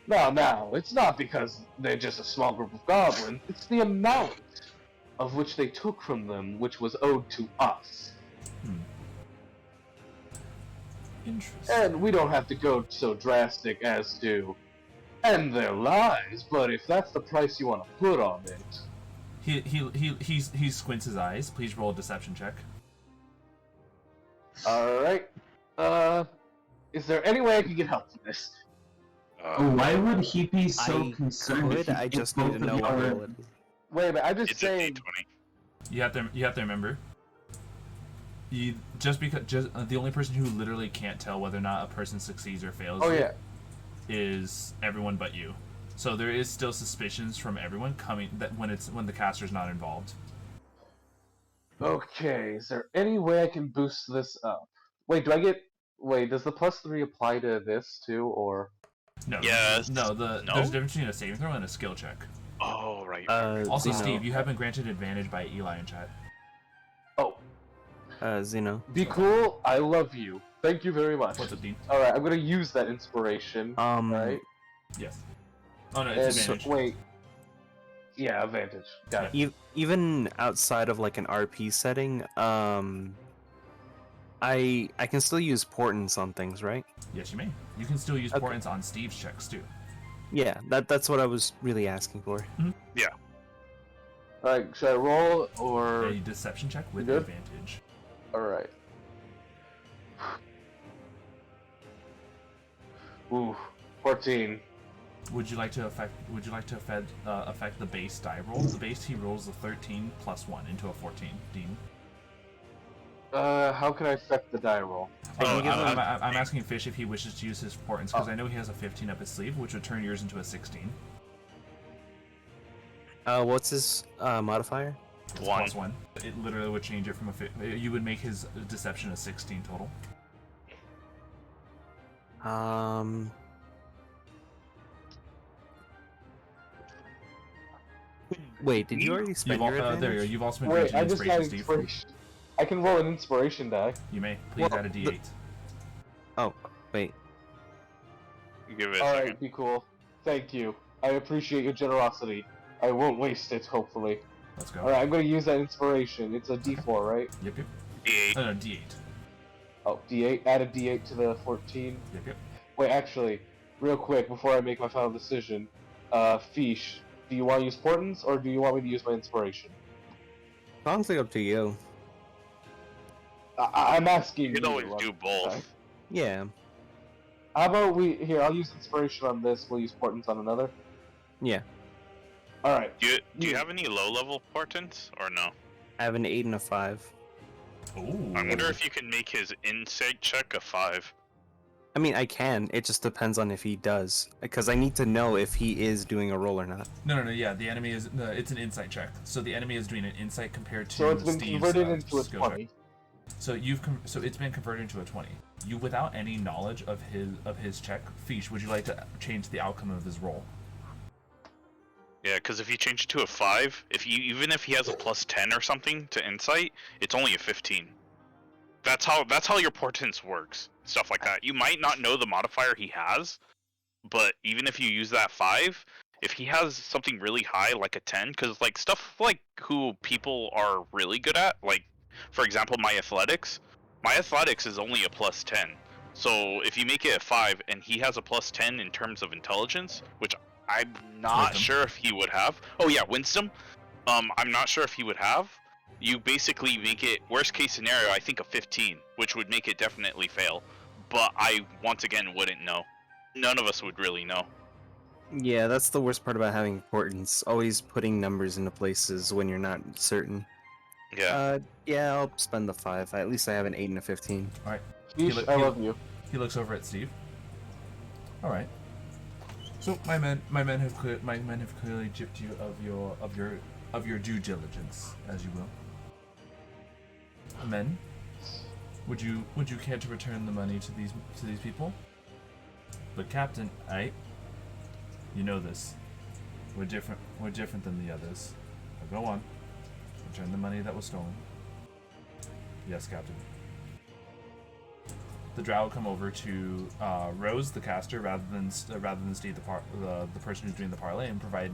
Now, it's not because they're just a small group of goblins. It's the amount of which they took from them, which was owed to us. Interesting. And we don't have to go so drastic as to end their lives, but if that's the price you want to put on it... He squints his eyes. Please roll a deception check. Alright. Is there any way I can get help from this? Why would he be so I concerned? could, if he I gets just need both to know of what our- roll it is. Wait a minute, I'm just It's a saying... D20. You have to remember. The only person who literally can't tell whether or not a person succeeds or fails Oh yeah. is everyone but you. So there is still suspicions from everyone coming that when the caster's not involved. Okay, is there any way I can boost this up? Wait, does the +3 apply to this too, or... No. Yes. No. No? There's a difference between a saving throw and a skill check. Oh, right. Also, Zeno. Steve, you have been granted advantage by Eli in chat. Oh, Zeno. be cool. I love you. Thank you very much. What's up, Dean? All right, I'm gonna use that inspiration. Right. Yes. Oh no, And it's advantage. wait. Yeah, advantage. Got it. Even outside of like an RP setting, I can still use portents on things, right? Yes, you may. You can still use Okay. portents on Steve's checks too. Yeah, that's what I was really asking for. All right, should I roll or? A deception check with Good. advantage. All right. Ooh, 14. Would you like to affect the base die roll? The base he rolls a 13 plus 1 into a 14. Dean. How can I affect the die roll? I'm asking Pheesh if he wishes to use his portents because I know he has a 15 up his sleeve, which would turn yours into a 16. What's his modifier? Plus 1. It literally would change it from you would make his deception a 16 total. Wait, did you already spend your advantage? There you go. You've also been Wait, granted I just got inspiration, Steve. inspiration. I can roll an inspiration die. You may. Please Well, add a d8. Oh, wait. Give it a All second. right, be cool. Thank you. I appreciate your generosity. I won't waste it, hopefully. Let's go. All right, I'm gonna use that inspiration. It's a D4, right? Yep, yep. D8. No, d8. Oh, D8. Add a D8 to the 14. Yep, yep. Wait, actually, real quick before I make my final decision, Pheesh, do you want to use portents or do you want me to use my inspiration? Honestly, up to you. I'm asking. You can always you, do both. Yeah. How about here? I'll use inspiration on this. We'll use portents on another. Yeah. All right. Do you have any low-level portents or no? I have an 8 and a 5. Ooh. I wonder if you can make his insight check a 5. I mean, I can. It just depends on if he does, because I need to know if he is doing a roll or not. No. Yeah, the enemy is. It's an insight check. So the enemy is doing an insight compared to So it's been Steve's, converted into a skill check. 20. So so it's been converted into a 20. You, without any knowledge of his check, Pheesh, would you like to change the outcome of his roll? Yeah, because if you change it to a 5, even if he has a plus 10 or something to insight, it's only a 15. That's how your portents works. Stuff like that. You might not know the modifier he has, but even if you use that 5, if he has something really high like a 10, because like stuff like who people are really good at, like for example my athletics is only a plus 10. So if you make it a 5 and he has a plus 10 in terms of intelligence, which I'm not Wisdom. sure if he would have. Oh yeah, wisdom. I'm not sure if he would have. You basically make it worst case scenario, I think a 15, which would make it definitely fail. But I once again wouldn't know. None of us would really know. Yeah, that's the worst part about having portents. Always putting numbers into places when you're not certain. Yeah. Yeah, I'll spend the 5. At least I have an 8 and a 15. All right. Pheesh, I love you. He looks over at Steve. All right. So my men have clearly gypped you of your due diligence, as you will. Men, would you care to return the money to these people? But Captain, you know this. We're different than the others. Now go on. Return the money that was stolen. Yes, Captain. The drow will come over to Rose, the caster, rather than Steve, the person who's doing the parlay, and provide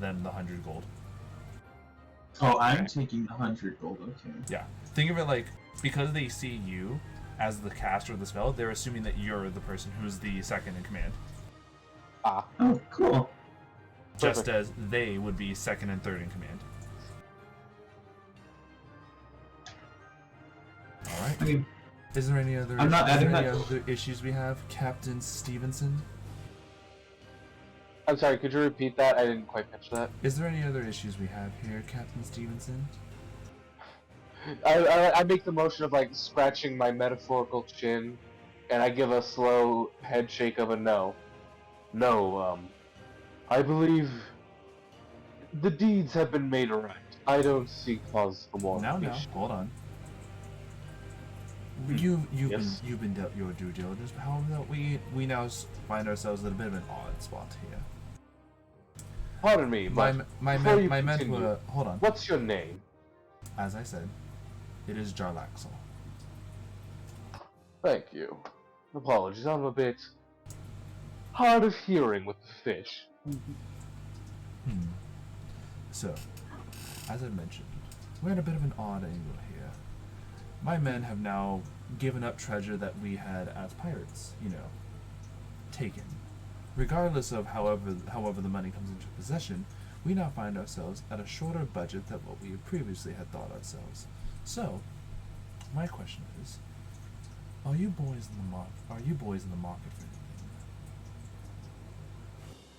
them the 100 gold. Oh, I'm taking the 100 gold, okay. Yeah. Think of it like, because they see you as the caster of the spell, they're assuming that you're the person who's the second in command. Ah. Oh, cool. Just Perfect. as they would be second and third in command. Alright. I mean, Is there any other, I'm not adding that. other issues we have, Captain Stevenson? I'm sorry, could you repeat that? I didn't quite catch that. Is there any other issues we have here, Captain Stevenson? I make the motion of like scratching my metaphorical chin, and I give a slow head shake of a no. No, I believe the deeds have been made right. I don't see cause for more. Now, Pheesh. hold on. You've Yes. been dealt your due diligence, but however, we now find ourselves at a bit of an odd spot here. Pardon me, but before you continue, hold on. what's your name? As I said, it is Jarlaxle. Thank you. Apologies, I'm a bit hard of hearing with the fish. So, as I mentioned, we're at a bit of an odd angle here. My men have now given up treasure that we had as pirates, taken. Regardless of however the money comes into possession, we now find ourselves at a shorter budget than what we previously had thought ourselves. So, my question is, are you boys in the market for anything?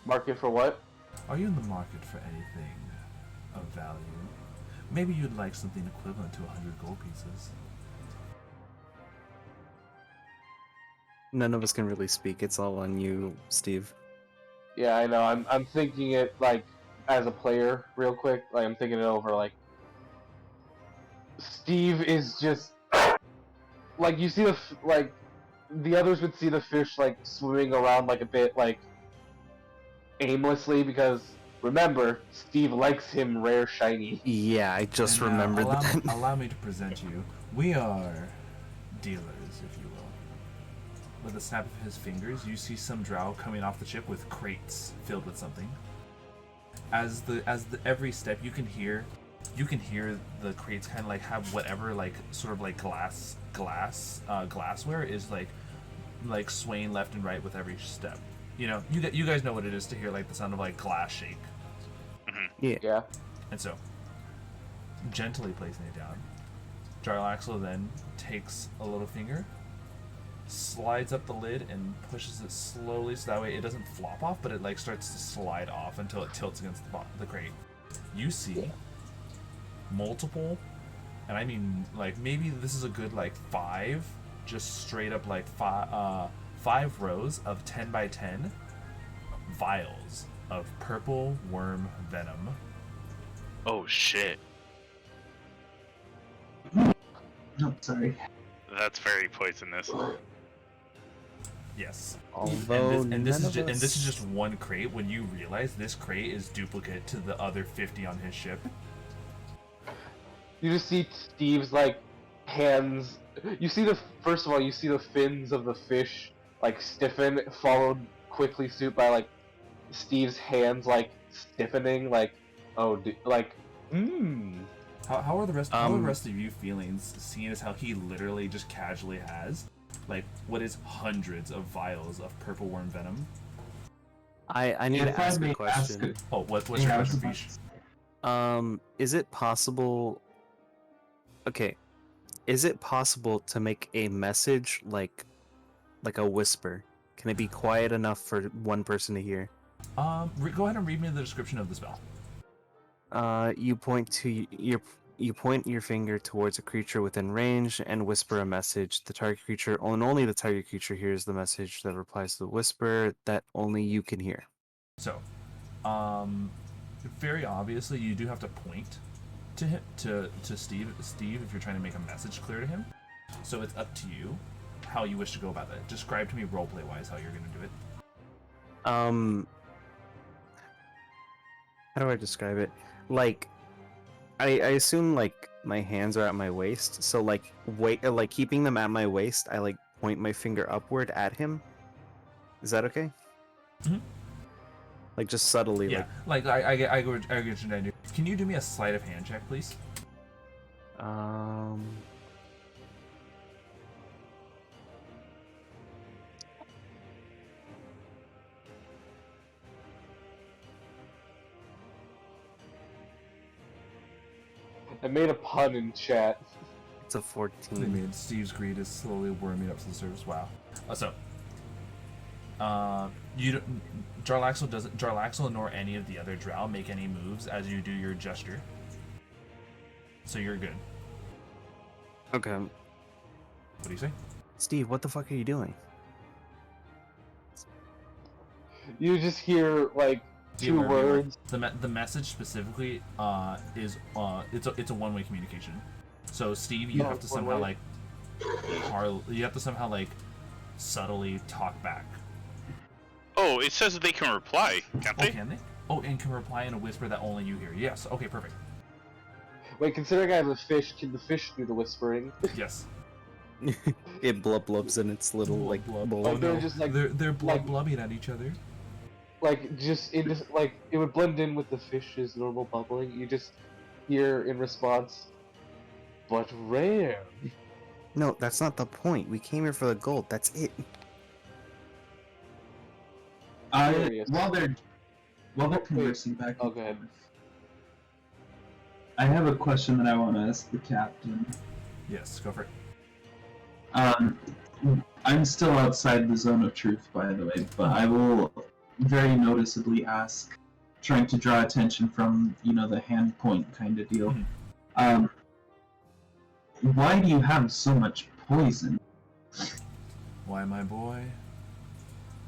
Market for what? Are you in the market for anything of value? Maybe you'd like something equivalent to 100 gold pieces. None of us can really speak. It's all on you, Steve. Yeah, I know. I'm thinking it like as a player, real quick. Like I'm thinking it over. Like Steve is just like you see the others would see the fish like swimming around like a bit like aimlessly because remember Steve likes him rare shiny. Yeah, I just And, remembered allow, that. allow me to present you. We are dealers, if you will. With a snap of his fingers, you see some drow coming off the ship with crates filled with something. As every step, you can hear the crates kind of like have whatever like sort of like glassware is like swaying left and right with every step. You guys know what it is to hear like the sound of like glass shake. Yeah. And so, gently placing it down, Jarlaxle then takes a little finger, slides up the lid, and pushes it slowly so that way it doesn't flop off, but it like starts to slide off until it tilts against the crate. You see multiple, and I mean like maybe this is a good like 5, just straight up like 5 rows of 10 by 10 vials of purple worm venom. Oh shit. No, sorry. That's very poisonous. Yes. Although and this none of is us- just one crate. When you realize this crate is duplicate to the other 50 on his ship. You just see Steve's like hands. You see first of all you see the fins of the fish like stiffen, followed quickly suit by like Steve's hands like stiffening, like how How are the rest of you feeling, seeing as how he literally just casually has like what is hundreds of vials of purple worm venom? I need If to I ask may a question. Oh, what's your Yeah, question, that's Pheesh? Is it possible? Okay, is it possible to make a message like a whisper? Can it be quiet enough for one person to hear? Go ahead and read me the description of the spell. You point your finger towards a creature within range and whisper a message. The target creature, and only the target creature, hears the message that replies to the whisper that only you can hear. So, very obviously, you do have to point to him, to Steve, if you're trying to make a message clear to him. So it's up to you how you wish to go about that. Describe to me roleplay wise how you're going to do it. How do I describe it? Like, I assume like my hands are at my waist, so like keeping them at my waist, I like point my finger upward at him. Is that okay? Mhm. Like just subtly, Yeah, like I get what you're trying to do. Can you do me a sleight of hand check, please? like. I made a pun in chat. It's a I 14. mean, Steve's greed is slowly warming up to the surface. Wow. Jarlaxle nor any of the other drow make any moves as you do your gesture. So you're good. Okay. What do you say? Steve, what the fuck are you doing? You just hear like Be two aware of your words. The message specifically is it's a one-way communication. So Steve, you No, have to one somehow way? subtly talk back. Oh, it says that they can reply, can't Oh, they? can they? Oh, and can reply in a whisper that only you hear. Yes. Okay, perfect. Wait, considering I have a fish, can the fish do the whispering? Yes. It blubs in its little Blub, like blub. bowl. Oh Like, they're no, just, like- they're like- blubbing at each other. Like, just in this, like, it would blend in with the fish's normal bubbling. You just hear in response, but rare. No, that's not the point. We came here for the gold. That's it. Curious. While they're conversing back and Okay. forth, I have a question that I want to ask the captain. Yes, go for it. I'm still outside the zone of truth, by the way, but I will very noticeably ask, trying to draw attention from, the hand point kind of deal. Why do you have so much poison? Why, my boy?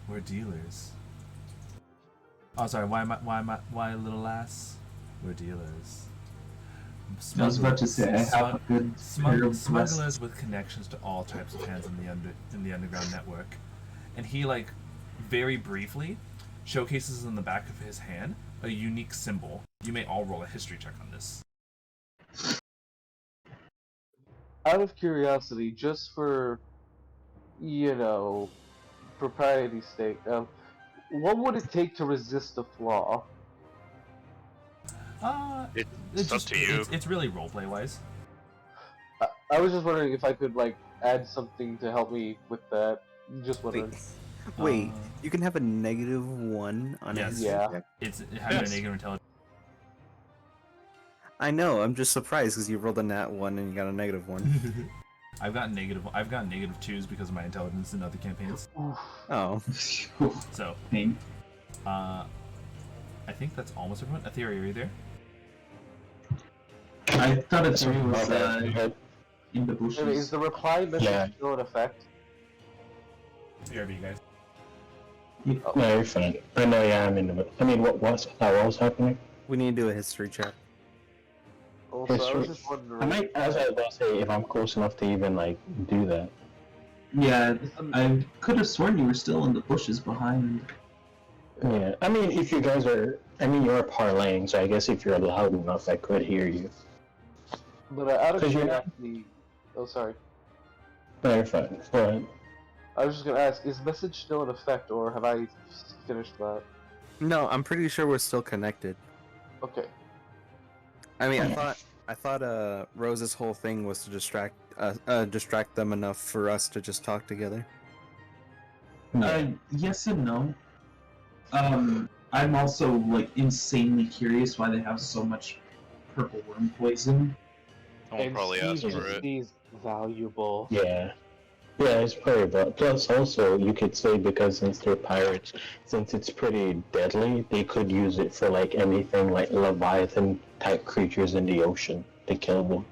We're dealers. Oh, sorry. Why, little lass? We're dealers. I was about to say, I have a good pair of smugglers with connections to all types of hands in the underground network. And he, very briefly showcases in the back of his hand a unique symbol. You may all roll a history check on this. Out of curiosity, just for, propriety's sake, what would it take to resist a flaw? It's up to you. It's really roleplay wise. I was just wondering if I could, add something to help me with that. Just wondering. Wait, you can have a -1 on a Yes. history Yeah. check? It's having Yes. a negative intelligence. I know. I'm just surprised because you rolled a nat 1 and you got a -1. I've got -2s because of my intelligence in other campaigns. Oh. So, Pain. I think that's almost everyone. Etheria, are you there? I thought it was Okay. in the Is bushes. the reply message Yeah. still in effect? BRB, guys. No, you're fine. I know, yeah, I'm in the middle. I mean, what was happening? We need to do a history check. Also, I was History. just wondering. I might, as I was about to say, if I'm close enough to even, do that. Yeah, I could have sworn you were still in the bushes behind. Yeah, I mean, if you guys are, you're parlaying, so I guess if you're loud enough, I could hear you. But out of 'Cause you're not- curiosity, oh sorry, No, you're fine. But I was just gonna ask: is message still in effect, or have I finished that? No, I'm pretty sure we're still connected. Okay. I mean, I thought Rose's whole thing was to distract them enough for us to just talk together. Yes and no. I'm also insanely curious why they have so much purple worm poison. Someone probably asked Steve for it. is valuable. yeah, it's probably about. Plus, also, you could say because since they're pirates, since it's pretty deadly, they could use it for anything like Leviathan type creatures in the ocean to kill them.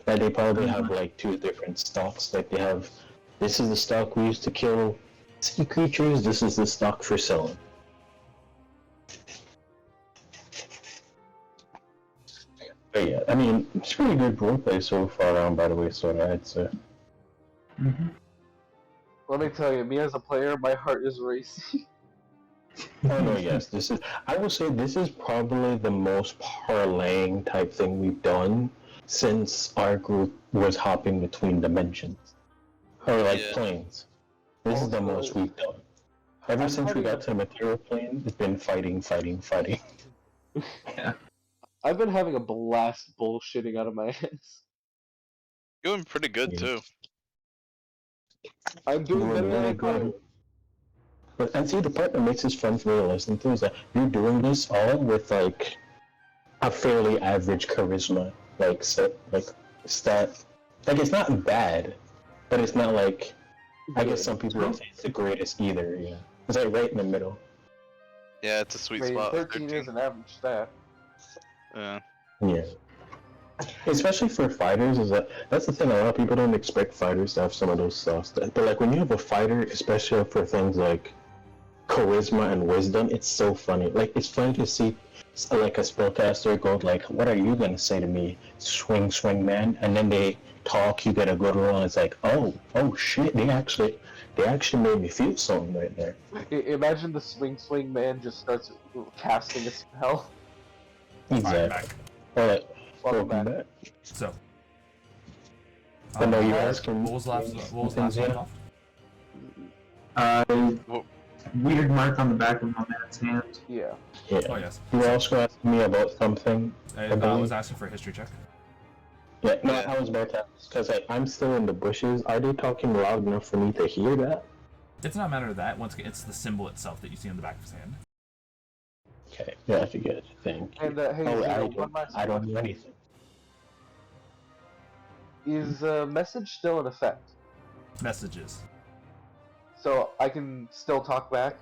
Like they probably have 2 different stocks. They have, this is the stock we use to kill sea creatures. This is the stock for selling. But yeah, it's pretty good roleplay so far around, by the way, so I'd say. Mm-hmm. Let me tell you, me as a player, my heart is racing. Oh no, yes, I will say this is probably the most parlaying type thing we've done since our group was hopping between dimensions. Or Yeah. planes. This is the most we've done. Ever since we got to the material plane, it's been fighting. I've been having a blast bullshitting out of my ass. Doing pretty good Yeah. too. I'm doing We're better than I really thought. good. But and see, the part that makes this fun for me to listen to is that you're doing this all with a fairly average charisma, stat. It's not bad, but it's not I guess some people would say it's the greatest either. Yeah, it's right in the middle. Yeah, it's a sweet I mean, spot. 13 is an average stat. Yeah. Yeah. Especially for fighters, that's the thing. A lot of people don't expect fighters to have some of those stuff. But when you have a fighter, especially for things like charisma and wisdom. It's so funny. Like, it's funny to see like a spellcaster go like, "What are you gonna say to me, swing, swing, man?" And then they talk. You get a good roll, and it's like, "Oh, oh shit! They actually made me feel something right there." Imagine the swing man just starts casting a spell. Exactly. back. Alright, Welcome welcome back. back. So. I know you asking. What was last one off? Weird mark on the back of my man's hand. Yeah. Yeah. Oh yes. You were also asking me about something. I was asking for a history check. Yeah, no, I was about to ask, because I'm still in the bushes. Are they talking loud enough for me to hear that? It's not a matter of that. Once again, it's the symbol itself that you see on the back of his hand. Okay, yeah, I forget. Thank you. And hey, I don't do anything. Is message still in effect? Messages. So I can still talk back?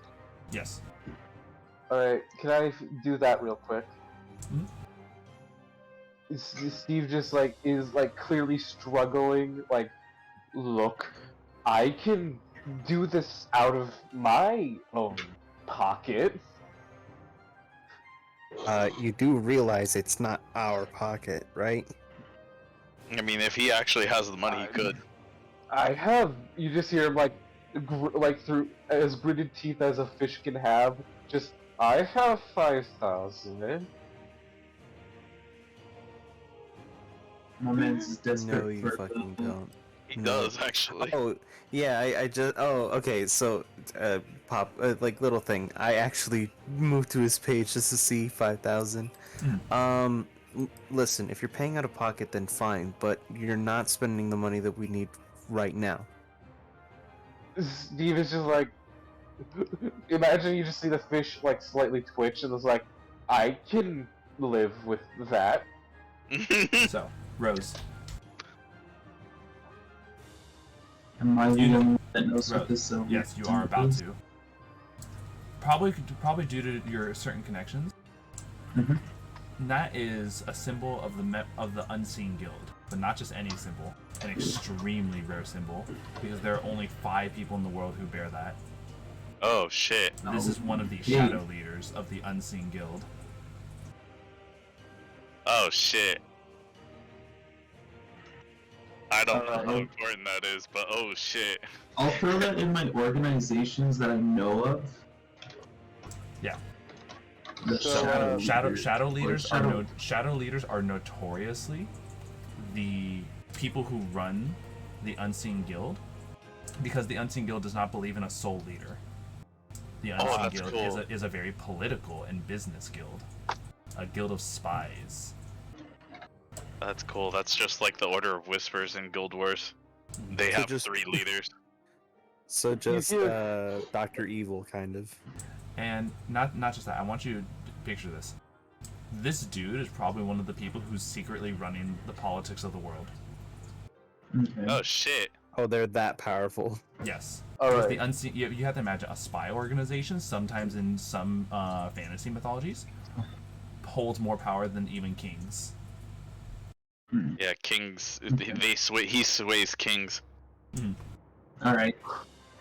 Yes. Alright, can I do that real quick? Hmm? Steve just is clearly struggling, like, look, I can do this out of my own pocket. You do realize it's not our pocket, right? I mean, if he actually has the money, he could. I have. You just hear him through as gritted teeth as a fish can have. Just, I have 5,000. My man's desperate No, you for fucking don't. He No. does, actually. Oh, yeah, I just... Oh, okay, so, Pop, little thing. I actually moved to his page just to see 5,000. Listen, if you're paying out of pocket, then fine, but you're not spending the money that we need right now. Steve is just like... Imagine you just see the fish, slightly twitch, and it's like, I can live with that. So, Rose. Am I the only one that knows what this Yes, you are about to. Probably due to your certain connections. Mm-hmm. And that is a symbol of the Unseen Guild, but not just any symbol, an extremely rare symbol, because there are only 5 people in the world who bear that. Oh, shit. This is one of the shadow leaders of the Unseen Guild. Oh, shit. I don't know how important that is, but oh, shit. I'll throw that in my organizations that I know of. Yeah. The So, Shadow leaders are notoriously the people who run the Unseen Guild, because the Unseen Guild does not believe in a sole leader. The Unseen Guild cool. is a very political and business guild, a guild of spies. That's cool. That's just like the Order of Whispers in Guild Wars. They have just- 3 leaders. So just, Dr. Evil, kind of. And not just that, I want you to picture this. This dude is probably one of the people who's secretly running the politics of the world. Okay. Oh, shit. Oh, they're that powerful. Yes. All Because right. the unseen, you have to imagine a spy organization, sometimes in some fantasy mythologies, holds more power than even kings. Yeah, kings. He sways kings. Alright. Alright,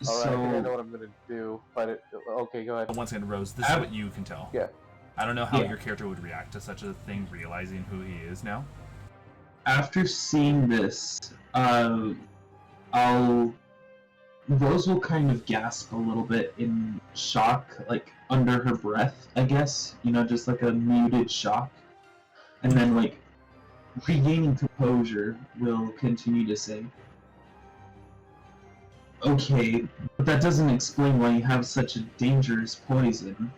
I think I know what I'm gonna do, but okay, go ahead. But once again, Rose, this is what you can tell. Yeah. I don't know how Yeah. your character would react to such a thing, realizing who he is now. After seeing this, Rose will kind of gasp a little bit in shock, like under her breath, I guess. You know, just like a muted shock. And then, like, regaining composure, will continue to say, "Okay, but that doesn't explain why you have such a dangerous poison.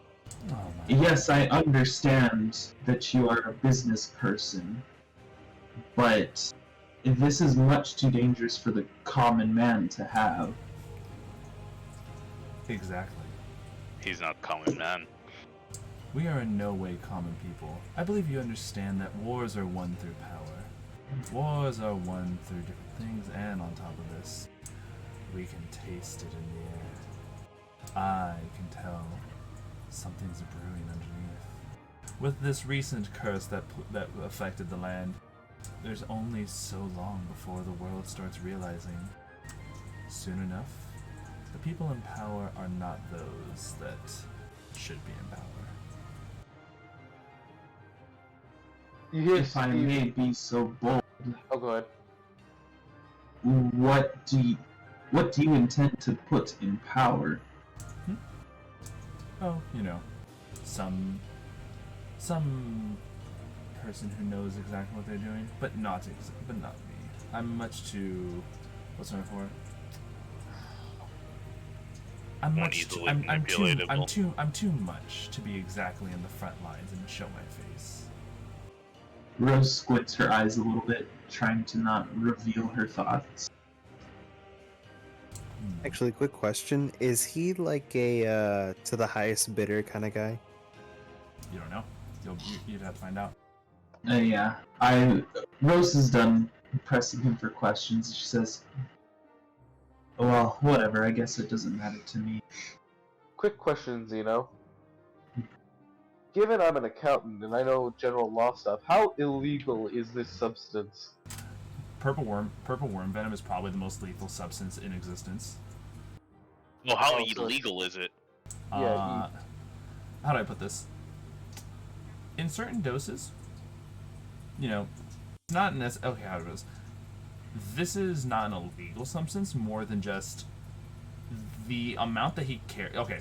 Oh my. Yes, I understand that you are a business person, but this is much too dangerous for the common man to have." Exactly. He's not common, man. We are in no way common people. I believe you understand that wars are won through power. Wars are won through different things, and on top of this, we can taste it in the air. I can tell something's brewing underneath. With this recent curse that affected the land, there's only so long before the world starts realizing. Soon enough, The people in power are not those that should be in power. You hear If I Steve. may be so bold, Oh, go ahead. what do you intend to put in power? Oh, some person who knows exactly what they're doing, but not me. I'm much too. What's the word for it? I'm too much to be exactly in the front lines and show my face. Rose squints her eyes a little bit, trying to not reveal her thoughts. Actually, quick question: is he like a to the highest bidder kind of guy? You don't know. You'd have to find out. Yeah, Rose is done pressing him for questions. She says, "Well, whatever. I guess it doesn't matter to me." Quick question, Zeno. Given I'm an accountant and I know general law stuff, how illegal is this substance? Purple worm venom is probably the most lethal substance in existence. Well, how Oh, so illegal is it? Yeah, How do I put this? In certain doses, not okay. How it is? This is not an illegal substance, more than just the amount that he carries. Okay,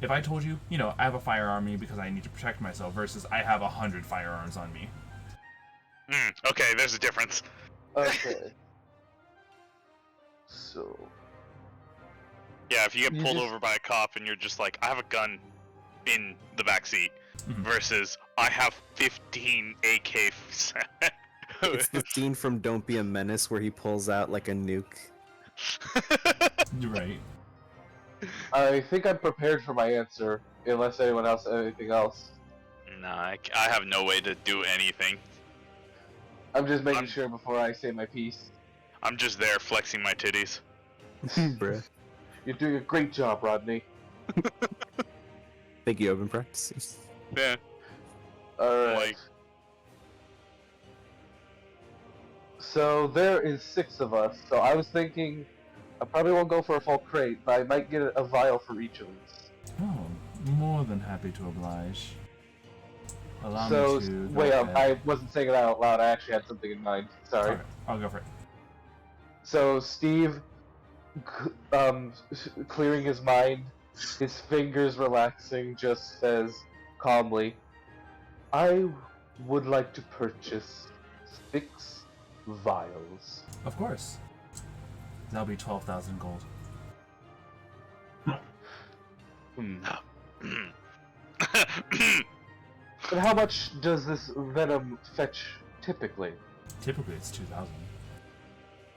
if I told you, I have a firearm on me because I need to protect myself, versus I have 100 firearms on me. Okay, there's a difference. Okay. So. Yeah, if you get You pulled just- over by a cop and you're just like, I have a gun in the backseat, Mhm. versus I have 15 AK. It's the scene from Don't Be a Menace where he pulls out like a nuke. You're right. I think I'm prepared for my answer, unless anyone else has anything else. Nah, I have no way to do anything. I'm just making I'm- sure before I say my piece. I'm just there flexing my titties. Bruh. You're doing a great job, Rodney. Think you have been practicing. Yeah. Alright. Like, So there is 6 of us, so I was thinking I probably won't go for a full crate, but I might get a vial for each of us. Oh, more than happy to oblige. Allow So, me to go wait, ahead. I wasn't saying it out loud, I actually had something in mind. Sorry. Okay, I'll go for it. So Steve, clearing his mind, his fingers relaxing, just says calmly, I would like to purchase 6 vials. Of course. That'll be 12,000 gold. And how much does this venom fetch typically? Typically, it's 2,000.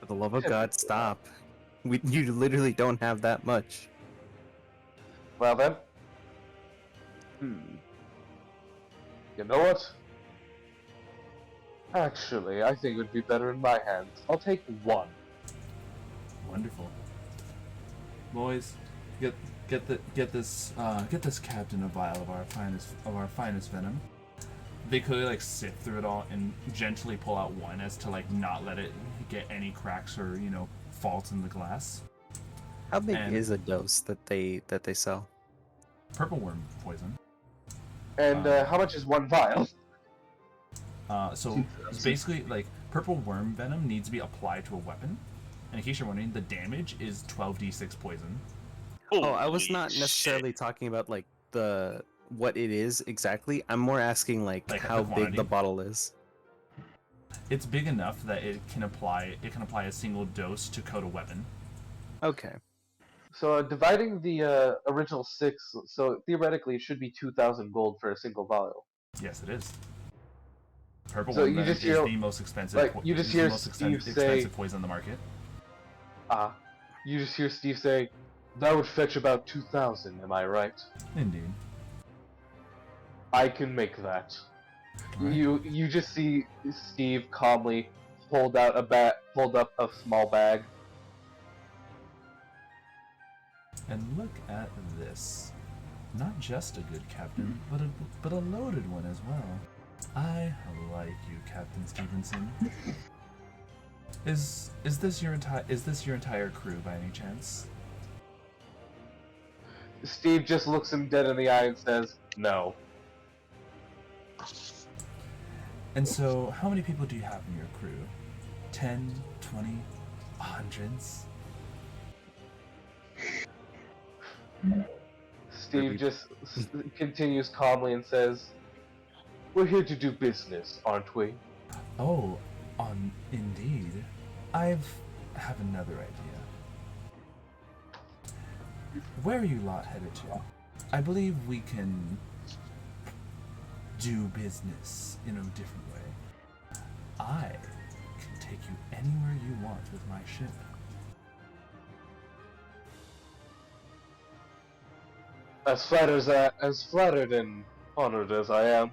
For the love of God, stop. You literally don't have that much. Well then. You know what? Actually, I think it would be better in my hands. I'll take 1. Wonderful. Boys, get this captain a vial of our finest venom. They could sift through it all and gently pull out one, as to not let it get any cracks or faults in the glass. How big And- is a dose that they sell? Purple worm poison. And how much is 1 vial? So it's basically purple worm venom needs to be applied to a weapon. And in case you're wondering, the damage is 12d6 poison. Oh, I was Holy not shit. necessarily talking about the what it is exactly. I'm more asking Like, how the big quantity? the bottle is. It's big enough that it can apply a single dose to coat a weapon. Okay. So dividing the original 6, so theoretically it should be 2,000 gold for a single vial. Yes, it is. Purple So worm you venom just is hear- the most expensive. like, you just is the hear most Steve say- expensive poison on the market. You just hear Steve say, that would fetch about 2,000, am I right? Indeed. I can make that. Alright. You just see Steve calmly hold up a small bag. And look at this. Not just a good captain, but a loaded one as well. I like you, Captain Stevenson. Is this your entire crew by any chance? Steve just looks him dead in the eye and says, "No." And so, how many people do you have in your crew? 10, 20, hundreds? Steve just continues calmly and says, "We're here to do business, aren't we?" Oh, indeed. Have another idea. Where are you lot headed to? I believe we can do business in a different way. I can take you anywhere you want with my ship. As flattered and honored as I am,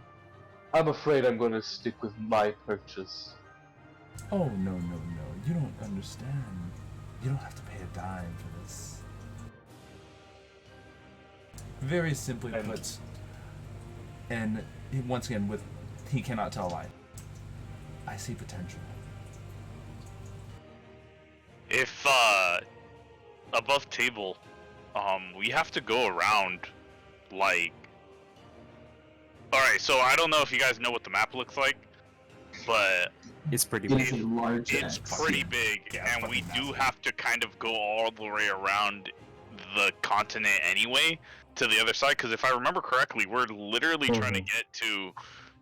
I'm afraid I'm going to stick with my purchase. Oh, no. You don't understand. You don't have to pay a dime for this. Very simply put, and once again, he cannot tell a lie. I see potential. If above table, we have to go around, like. All right, so I don't know if you guys know what the map looks like, but It's pretty It big. is a large it's X. pretty big, Yeah, and we fucking do massive. have to kind of go all the way around the continent anyway to the other side. Because if I remember correctly, we're literally trying to get to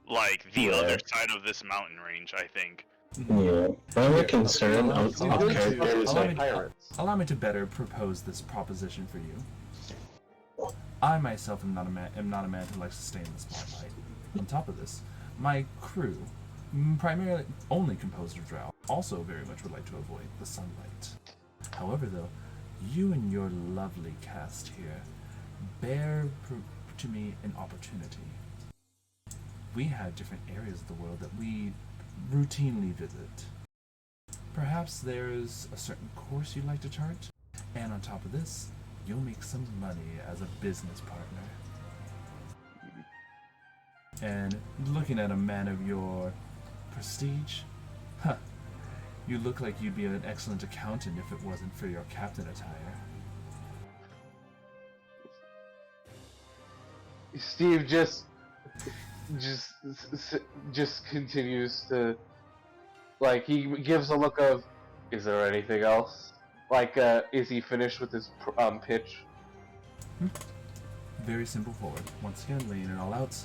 like the Yeah. other side of this mountain range. I think. Yeah. My only Here, concern allow- of allow me to- character is allow that me to- Pirates. Allow me to better propose this proposition for you. I myself am not a man who likes to stay in the spotlight. On top of this, my crew, primarily only composed of drow, also very much would like to avoid the sunlight. However, though, you and your lovely cast here bear to me an opportunity. We have different areas of the world that we routinely visit. Perhaps there's a certain course you'd like to chart, and on top of this, you'll make some money as a business partner. And looking at a man of your prestige, you look like you'd be an excellent accountant if it wasn't for your captain attire. Steve just continues to, like, he gives a look of, "Is there anything else?" Like, is he finished with his pitch? Very simple forward. Once again, laying it all out.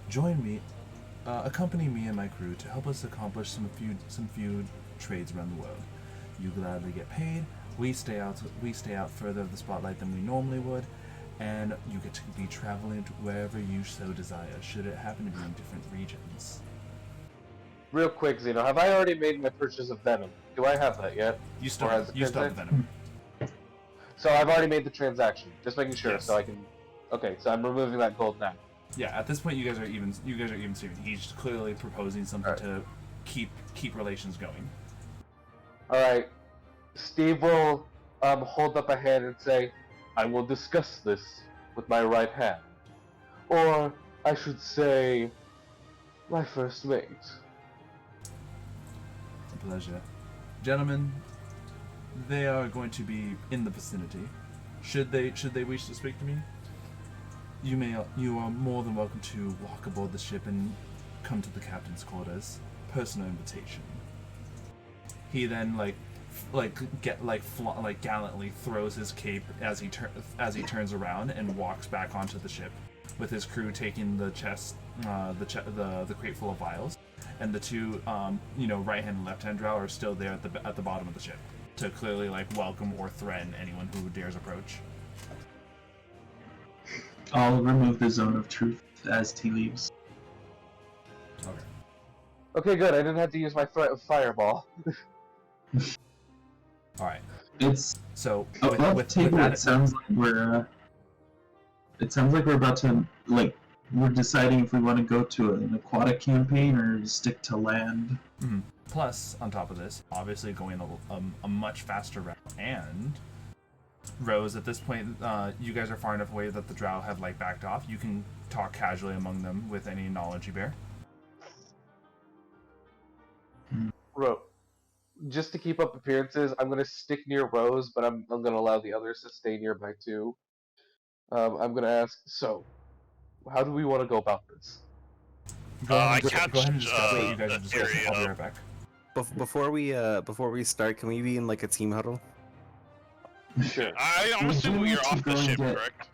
Join me, accompany me and my crew to help us accomplish some few trades around the world. You gladly get paid. We stay out further of the spotlight than we normally would, and you get to be traveling to wherever you so desire. Should it happen to be in different regions. Real quick, Zeno, have I already made my purchase of Venom? Do I have that yet? You still Or has have the venom. So I've already made the transaction. Just making sure, Yes. so I can. Okay, so I'm removing that gold now. Yeah, at this point, you guys are even. Steven. He's clearly proposing something Alright. to keep relations going. All right, Steve will hold up a hand and say, "I will discuss this with my right hand, or I should say, my first mate." A pleasure, gentlemen. They are going to be in the vicinity. Should they wish to speak to me, you are more than welcome to walk aboard the ship and come to the captain's quarters. Personal invitation. He then gallantly throws his cape as he turns around and walks back onto the ship, with his crew taking the the crate full of vials, and the two right hand and left hand drow are still there at the bottom of the ship to clearly welcome or threaten anyone who dares approach. I'll remove the zone of truth as he leaves. Okay. Okay, good. I didn't have to use my fireball. All right. It's So above table. It sounds like we're. It sounds like we're about to we're deciding if we want to go to an aquatic campaign or stick to land. mhm. Plus, on top of this, obviously going a much faster route. And Rose, at this point, you guys are far enough away that the drow have backed off. You can talk casually among them with any knowledge you bear. Just to keep up appearances, I'm gonna stick near Rose, but I'm gonna allow the others to stay nearby too. I'm gonna ask. So, how do we want to go about this? Go I ahead and catch, go ahead and discuss what you guys are Etheria discussing. I'll be up. right back. Before we start, can we be in like a team huddle? Sure. I'm Would you assuming you're like to off the go and ship, get- correct?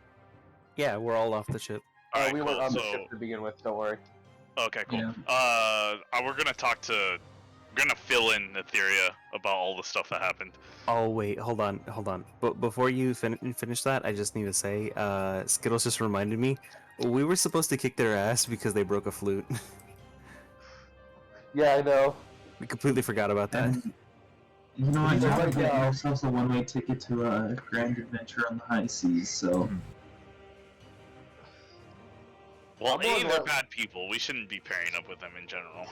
Yeah, we're all off the ship. Alright, we cool. weren't on the So, ship to begin with. Don't worry. okay, cool. Yeah. We're gonna gonna fill in Etheria about all the stuff that happened. Oh wait, hold on. But before you finish that, I just need to say, Skittles just reminded me, we were supposed to kick their ass because they broke a flute. Yeah, I know. We completely forgot about that. And you know what? So Now we're right getting now- ourselves a one-way ticket to a grand adventure on the high seas. So Well, I'm going A, they're to- bad people. We shouldn't be pairing up with them in general.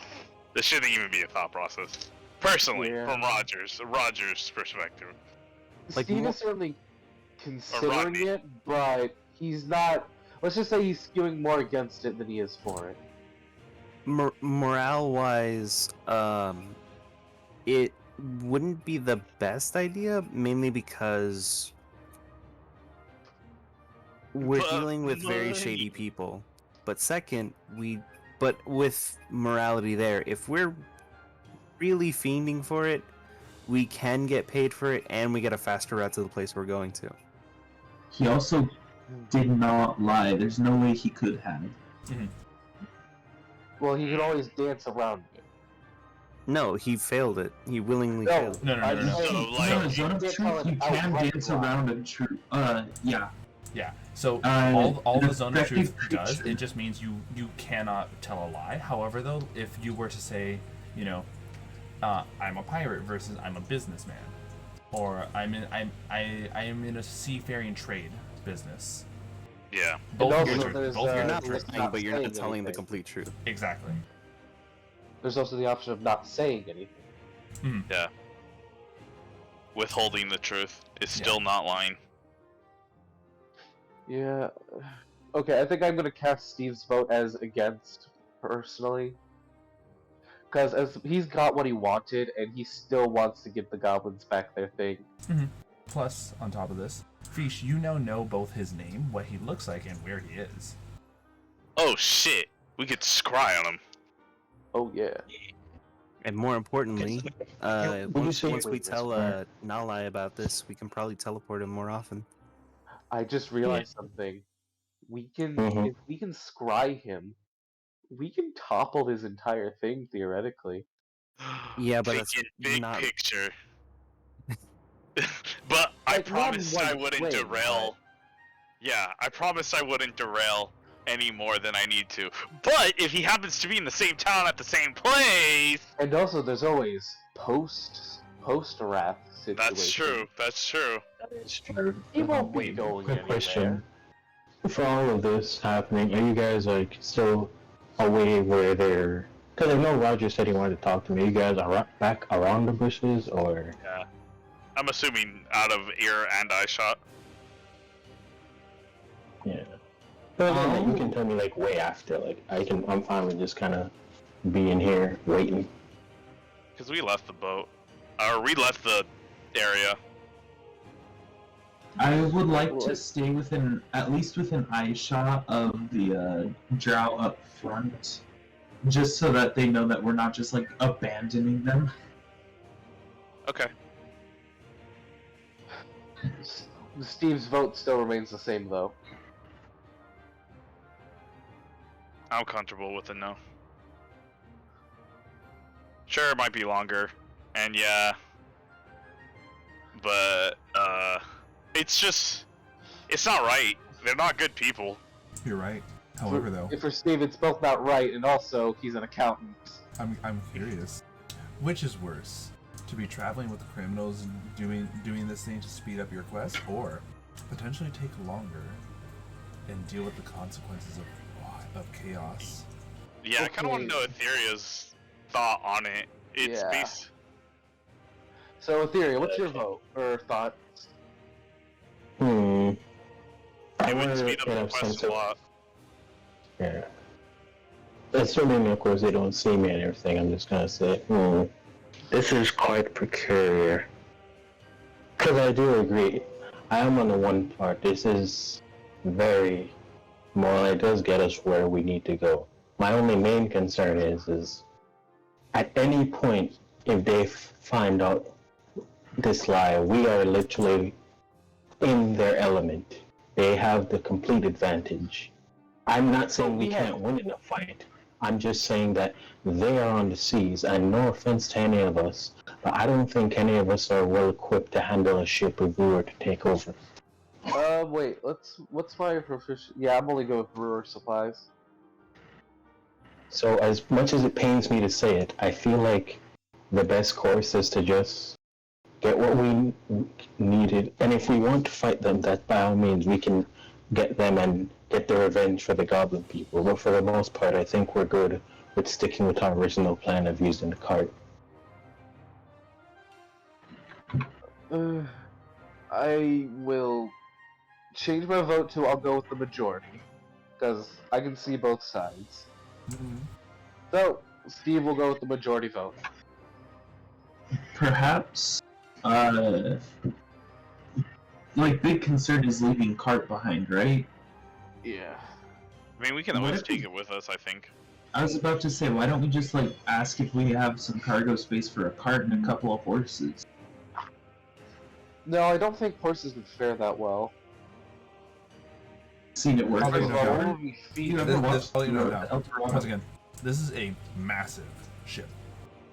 This shouldn't even be a thought process. Personally, Yeah. from Roger's perspective. Like, Steve mo- is certainly considering Rodney. it, but he's not. Let's just say he's skewing more against it than he is for it. Morale-wise, it wouldn't be the best idea, mainly because we're But dealing with very money. shady people. But second, but with morality there, if we're really fiending for it, we can get paid for it, and we get a faster route to the place we're going to. he also did not lie. There's no way he could have. Well, he could always dance around it. No, he failed it. He willingly No. failed. No. So, like- No, Zone of You can't call Truth, it you can outright dance lie. around a truth. Yeah. Yeah. So Uh, all an the Zone of Truth effective does, creature. it just means you cannot tell a lie. However, though, if you were to say, you know, I'm a pirate versus I'm a businessman, or I am in a seafaring trade business. Yeah. Both also of your there's, both You're your not there's lying, not but you're not saying telling the anything. complete truth. exactly. There's also the option of not saying anything. Withholding the truth is Yeah. still not lying. Yeah. Okay, I think I'm gonna cast Steve's vote as against, personally. Because as he's got what he wanted, and he still wants to give the goblins back their thing. Plus, on top of this, Pheesh, you now know both his name, what he looks like, and where he is. Oh shit! We could scry on him. Oh yeah. And more importantly, Would you once say- we tell Naulei about this, we can probably teleport him more often. I just realized something. We can, Mhm. if we can scry him, we can topple his entire thing theoretically. Yeah, but that's Thinking big not- picture. But I Like, not in promised I one wouldn't swing, derail. Yeah, I promised I wouldn't derail any more than I need to. But if he happens to be in the same town at the same place, And also, there's always post-wrath situation. that's true. That's true. It's true. He won't be Wait, going quick anywhere. question. For all of this happening, are you guys like still away where they're? Because I know Roger said he wanted to talk to me. You guys are back around the bushes, or? Yeah. I'm assuming out of ear and eye shot. Yeah. But again, like, you can tell me like way after. Like I'm fine with just kind of being here waiting. Because we left the boat. Or we left the area. I would like Well, to stay within, at least within eye shot of the drow up front, just so that they know that we're not just like abandoning them. Okay. Steve's vote still remains the same, though. I'm comfortable with a no. Sure, it might be longer. And yeah. But, it's not right. They're not good people. You're right. However, though, For Steve, it's both not right, and also he's an accountant. I'm curious. Which is worse? To be traveling with criminals and doing this thing to speed up your quest, or potentially take longer and deal with the consequences of chaos? Yeah, I kind of want to Okay. know Etheria's thought on it. It's Yeah. based. So, Etheria, what's your vote or thought? I It would wanna speed up get the a quest sense a of- lot. Yeah. Assuming, of course, they don't see me and everything, I'm just gonna say, this is quite precarious. Because I do agree. I am on the one part. This is very Morley does get us where we need to go. My only main concern is at any point if they find out this lie, we are literally in their element. They have the complete advantage. I'm not saying we can't win in a fight. I'm just saying that they are on the seas, and no offense to any of us, but I don't think any of us are well equipped to handle a ship if we were to take over. Wait, what's my proficient? Yeah, I'm only going with brewer supplies. So as much as it pains me to say it, I feel like the best course is to just get what we needed, and if we want to fight them, that by all means we can get them and get the revenge for the goblin people. But for the most part, I think we're good with sticking with our original plan of using the cart. I will change my vote to I'll go with the majority, because I can see both sides. So, Steve will go with the majority vote. Perhaps, like, big concern is leaving cart behind, right? Yeah. I mean, we can What always if take we- it with us, I think. I was about to say, why don't we just, like, ask if we have some cargo space for a cart and a couple of horses? No, I don't think horses would fare that well. Seen it work Probably before. not. What would we feed You them? ever This, watched I'll let you know the now. El Dorado? Once again, this is a massive ship.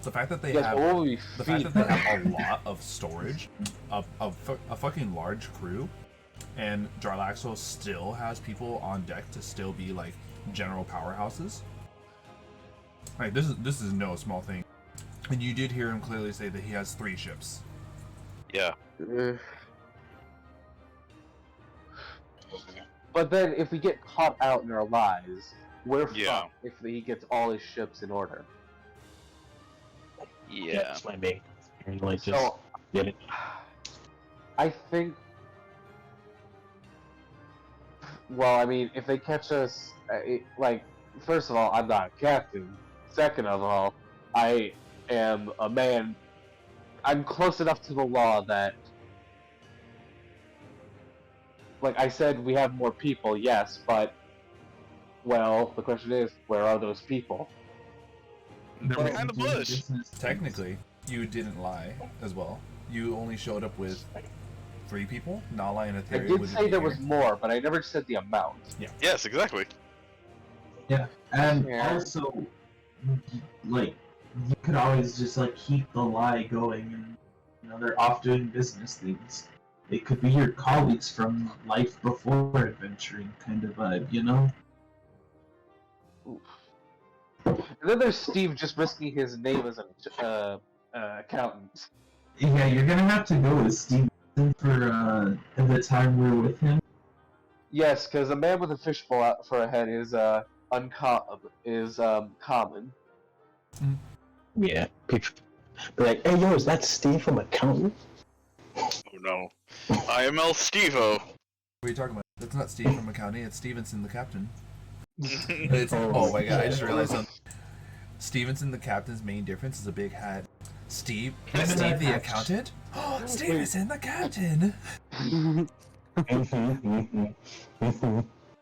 The fact that they Yes, have but what would we the fact feed that they them? have a lot of storage, a fucking large crew, and Jarlaxle still has people on deck to still be like general powerhouses. Like this is no small thing. And you did hear him clearly say that he has 3 ships. Yeah. But then, if we get caught out in our lies, we're Yeah. fucked if he gets all his ships in order. Yeah. That's my main concern. Like, just So, get it. I think. Well, I mean, if they catch us, first of all, I'm not a captain. Second of all, I am a man. I'm close enough to the law that, like I said, we have more people, yes, but, well, the question is, where are those people? They're Well, behind the doing bush. business things. Technically, you didn't lie as well. You only showed up with 3 people. Naulei and I Etheria did would say be there here. was more, but I never said the amount. Yes, exactly. And Yeah. also, like, you could always just, like, keep the lie going and, you know, they're off doing business things. It could be your colleagues from life before adventuring kind of vibe, you know? And then there's Steve just risking his name as an accountant. Yeah, you're gonna have to go with Stevenson for, the time we're with him. Yes, because a man with a fishbowl out for a head is common. Yeah. People be like, hey, yo, is that Steve from Accountant? Oh no. I am El Stevo. What are you talking about? That's not Steve from accounting. It's Stevenson, the captain. It's, oh my god! I just realized something. Stevenson, the captain's main difference is a big hat. Steve the accountant. Oh, Stevenson, the captain.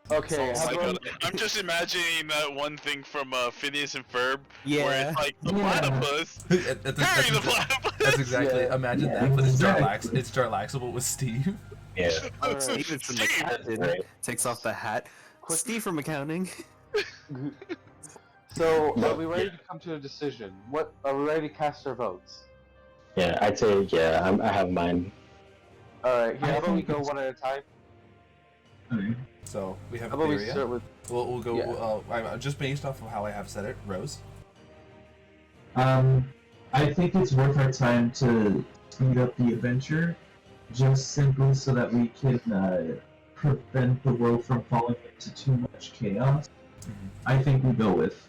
Okay, Oh how my about god. I'm just imagining that one thing from Phineas and Ferb, where Yeah. it's like the Yeah. platypus. That's Harry the platypus. That's exactly. Yeah. Imagine Yeah, that, but it's exactly. Jarlaxable with Steve. Yeah. Alright. Stevenson, the Steve! captain, Right. takes off the hat. Quick- Steve from accounting. So, are No, we ready yeah. to come to a decision? What are we ready to cast our votes? Yeah, I'd say, yeah, I have mine. Alright, here, I how about we think go it's- one at a time? Okay. So we have How about we Etheria. start with... We'll go Yeah. just based off of how I have said it. Rose. I think it's worth our time to speed up the adventure, just simply so that we can prevent the world from falling into too much chaos. Mhm. I think we go with.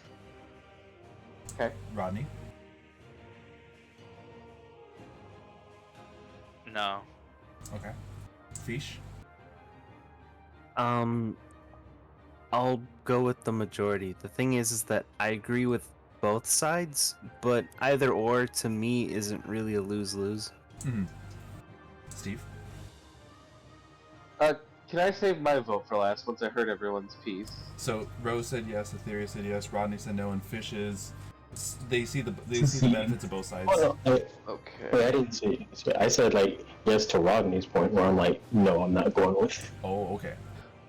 Rodney. No. Okay. Pheesh. I'll go with the majority. The thing is that I agree with both sides, but either or to me isn't really a lose-lose. Mm-hmm. Steve. Can I save my vote for last once I heard everyone's piece? So Rose said yes, Etheria said yes, Rodney said no, and Pheesh is. They see the benefits of both sides. Oh, no, Okay. wait, I didn't say. I said like yes to Rodney's point, where I'm like, no, I'm not going with. Oh, okay.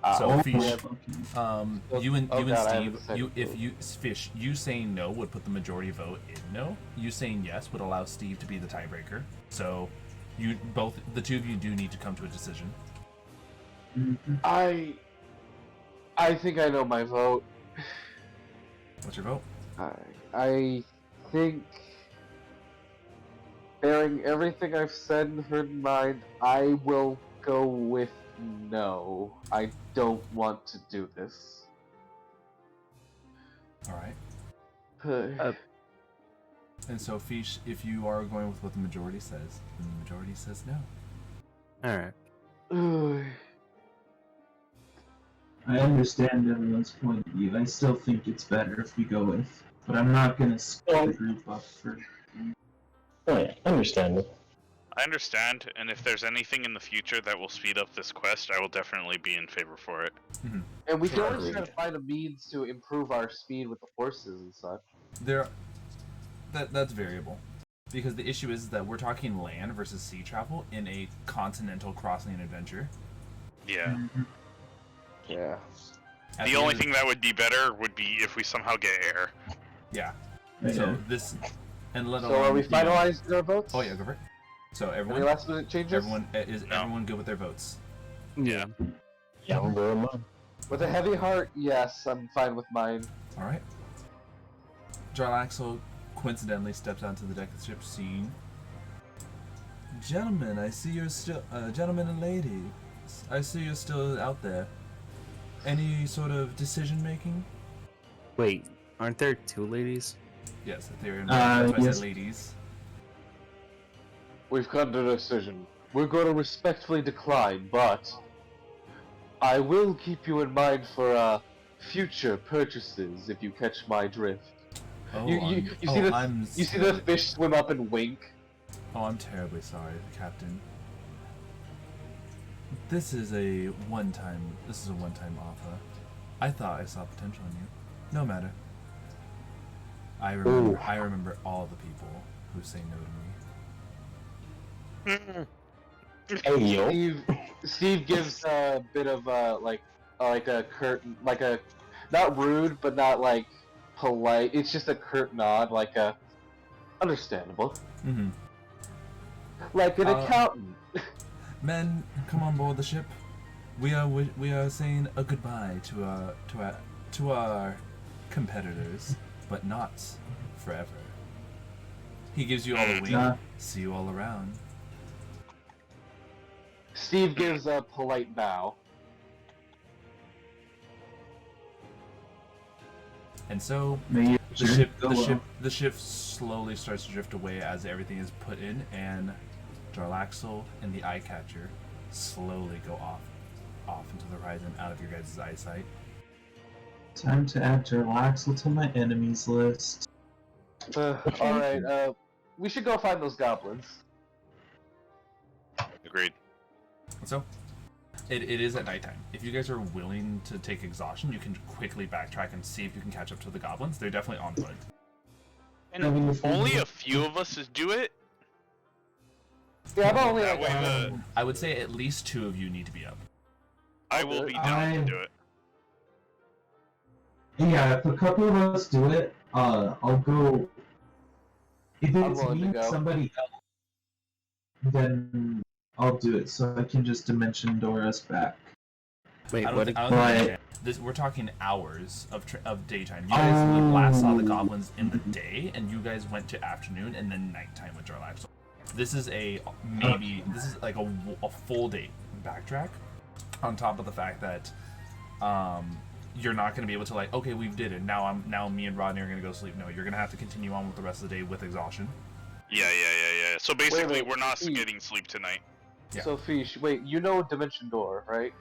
Ah, So Oh, Pheesh, you and oh you and God, I have Steve, a second you if vote. you Pheesh, you saying no would put the majority vote in no. You saying yes would allow Steve to be the tiebreaker. So, the two of you do need to come to a decision. I think I know my vote. What's your vote? I think, bearing everything I've said and heard in mind, I will go with no. I don't want to do this. All right. And so, Pheesh, if you are going with what the majority says, then the majority says no. All right. I understand everyone's point of view. I still think it's better if we go with, but I'm not gonna split the group up for. Oh yeah, understandable. I understand, and if there's anything in the future that will speed up this quest, I will definitely be in favor for it. And we can always Agreed. try to find a means to improve our speed with the horses and such. That's variable, because the issue is that we're talking land versus sea travel in a continental crossing adventure. Yeah. Yeah. At The only end- thing that would be better would be if we somehow get air. Yeah. Yeah. So this, and let So alone. are we you know- finalizing our votes? Oh yeah, go for it. So Any everyone, last minute changes? is No. everyone good with their votes? Yeah. Yeah, I'm going with mine. With a heavy heart, yes, I'm fine with mine. All right. Jarlaxle coincidentally steps onto the deck of the ship, scene. Gentlemen, I see you're still. Gentlemen and ladies, I see you're still out there. Any sort of decision making? Wait, aren't there two ladies? Yes, Etheria. That's why I yes. said ladies. We've come to a decision. We're going to respectfully decline, but I will keep you in mind for future purchases if you catch my drift. Oh, You see the fish swim up and wink. Oh, I'm terribly sorry, Captain. This is a one-time offer. I thought I saw potential in you. No matter. I remember all the people who say no to me. Hey yo. Steve gives a bit of like a curtain, like a not rude but not like polite. It's just a curt nod, like a understandable, Mm-hmm. like an accountant. Men, come on board the ship. We are saying a goodbye to our competitors, but not forever. He gives you all a wink. See you all around. Steve gives a polite bow. And so May your journey go well. the ship slowly starts to drift away as everything is put in, and Jarlaxle and the Eye Catcher slowly go off into the horizon, out of your guys' eyesight. Time to add Jarlaxle to my enemies list. Alright, we should go find those goblins. Agreed. So, it is at nighttime. If you guys are willing to take exhaustion, you can quickly backtrack and see if you can catch up to the goblins. They're definitely on foot. And only a few of us do it. Yeah, I'm only That like, way I would say at least 2 of you need to be up. I will be down to do it. Yeah, if a couple of us do it, I'll go. If I'm it's willing me to and go. somebody else, then I'll do it, so I can just dimension door us back. Wait, I don't what? think Right. we're talking hours of daytime. You guys last saw the goblins in the day, and you guys went to afternoon and then nighttime with Jarlaxle. This is this is like a full day backtrack, on top of the fact that you're not going to be able to like, okay, we did it. Now me and Rodney are going to go sleep. No, you're going to have to continue on with the rest of the day with exhaustion. Yeah. So basically, wait, we're not Steve. getting sleep tonight. Yeah. So Pheesh, wait, you know Dimension Door, right?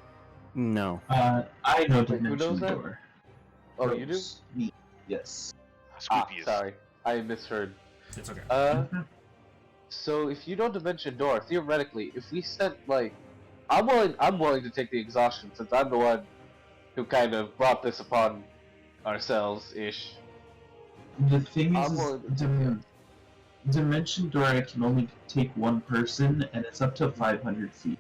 No. I know Wait, who dimension knows that? door. Oh, you do? Rose. Me. Yes. Asclepius. Sorry, I misheard. It's okay. So if you know Dimension Door, theoretically, if we sent like I'm willing to take the exhaustion since I'm the one who kind of brought this upon ourselves ish. The thing I'm is willing to take Dimension Door I can only take one person, and it's up to 500 feet.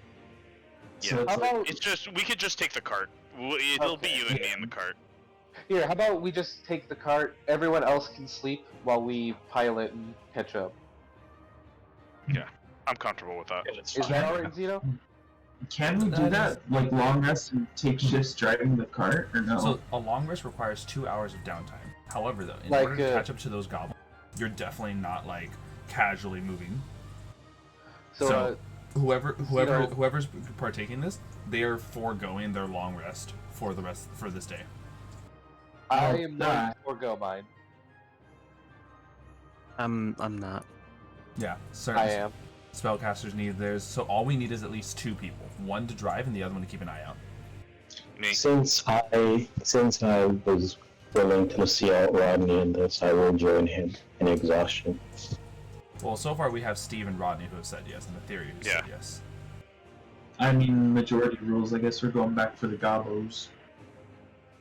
Yeah. So it's How like, about It's just we could just take the cart. It'll be Okay. you and me in the cart. here? How about we just take the cart? Everyone else can sleep while we pilot and catch up. I'm comfortable with that. Is that alright, Zeno? can we do that? Like long rest and take shifts driving the cart, or no? So a long rest requires 2 hours of downtime. However, though, in Like, order to catch up to those goblins, you're definitely not like casually moving. So, Whoever's partaking in this, they are foregoing their long rest for this day. I am not forego mine. I'm not. Yeah, I certain am. spellcasters need theirs. So all we need is at least 2 people, one to drive and the other one to keep an eye out. Me. Since I was willing to see out Rodney in this, I will join him in exhaustion. Well, so far we have Steve and Rodney who have said yes, and Etheria who said Yeah. yes. I mean, majority rules. I guess we're going back for the gobos.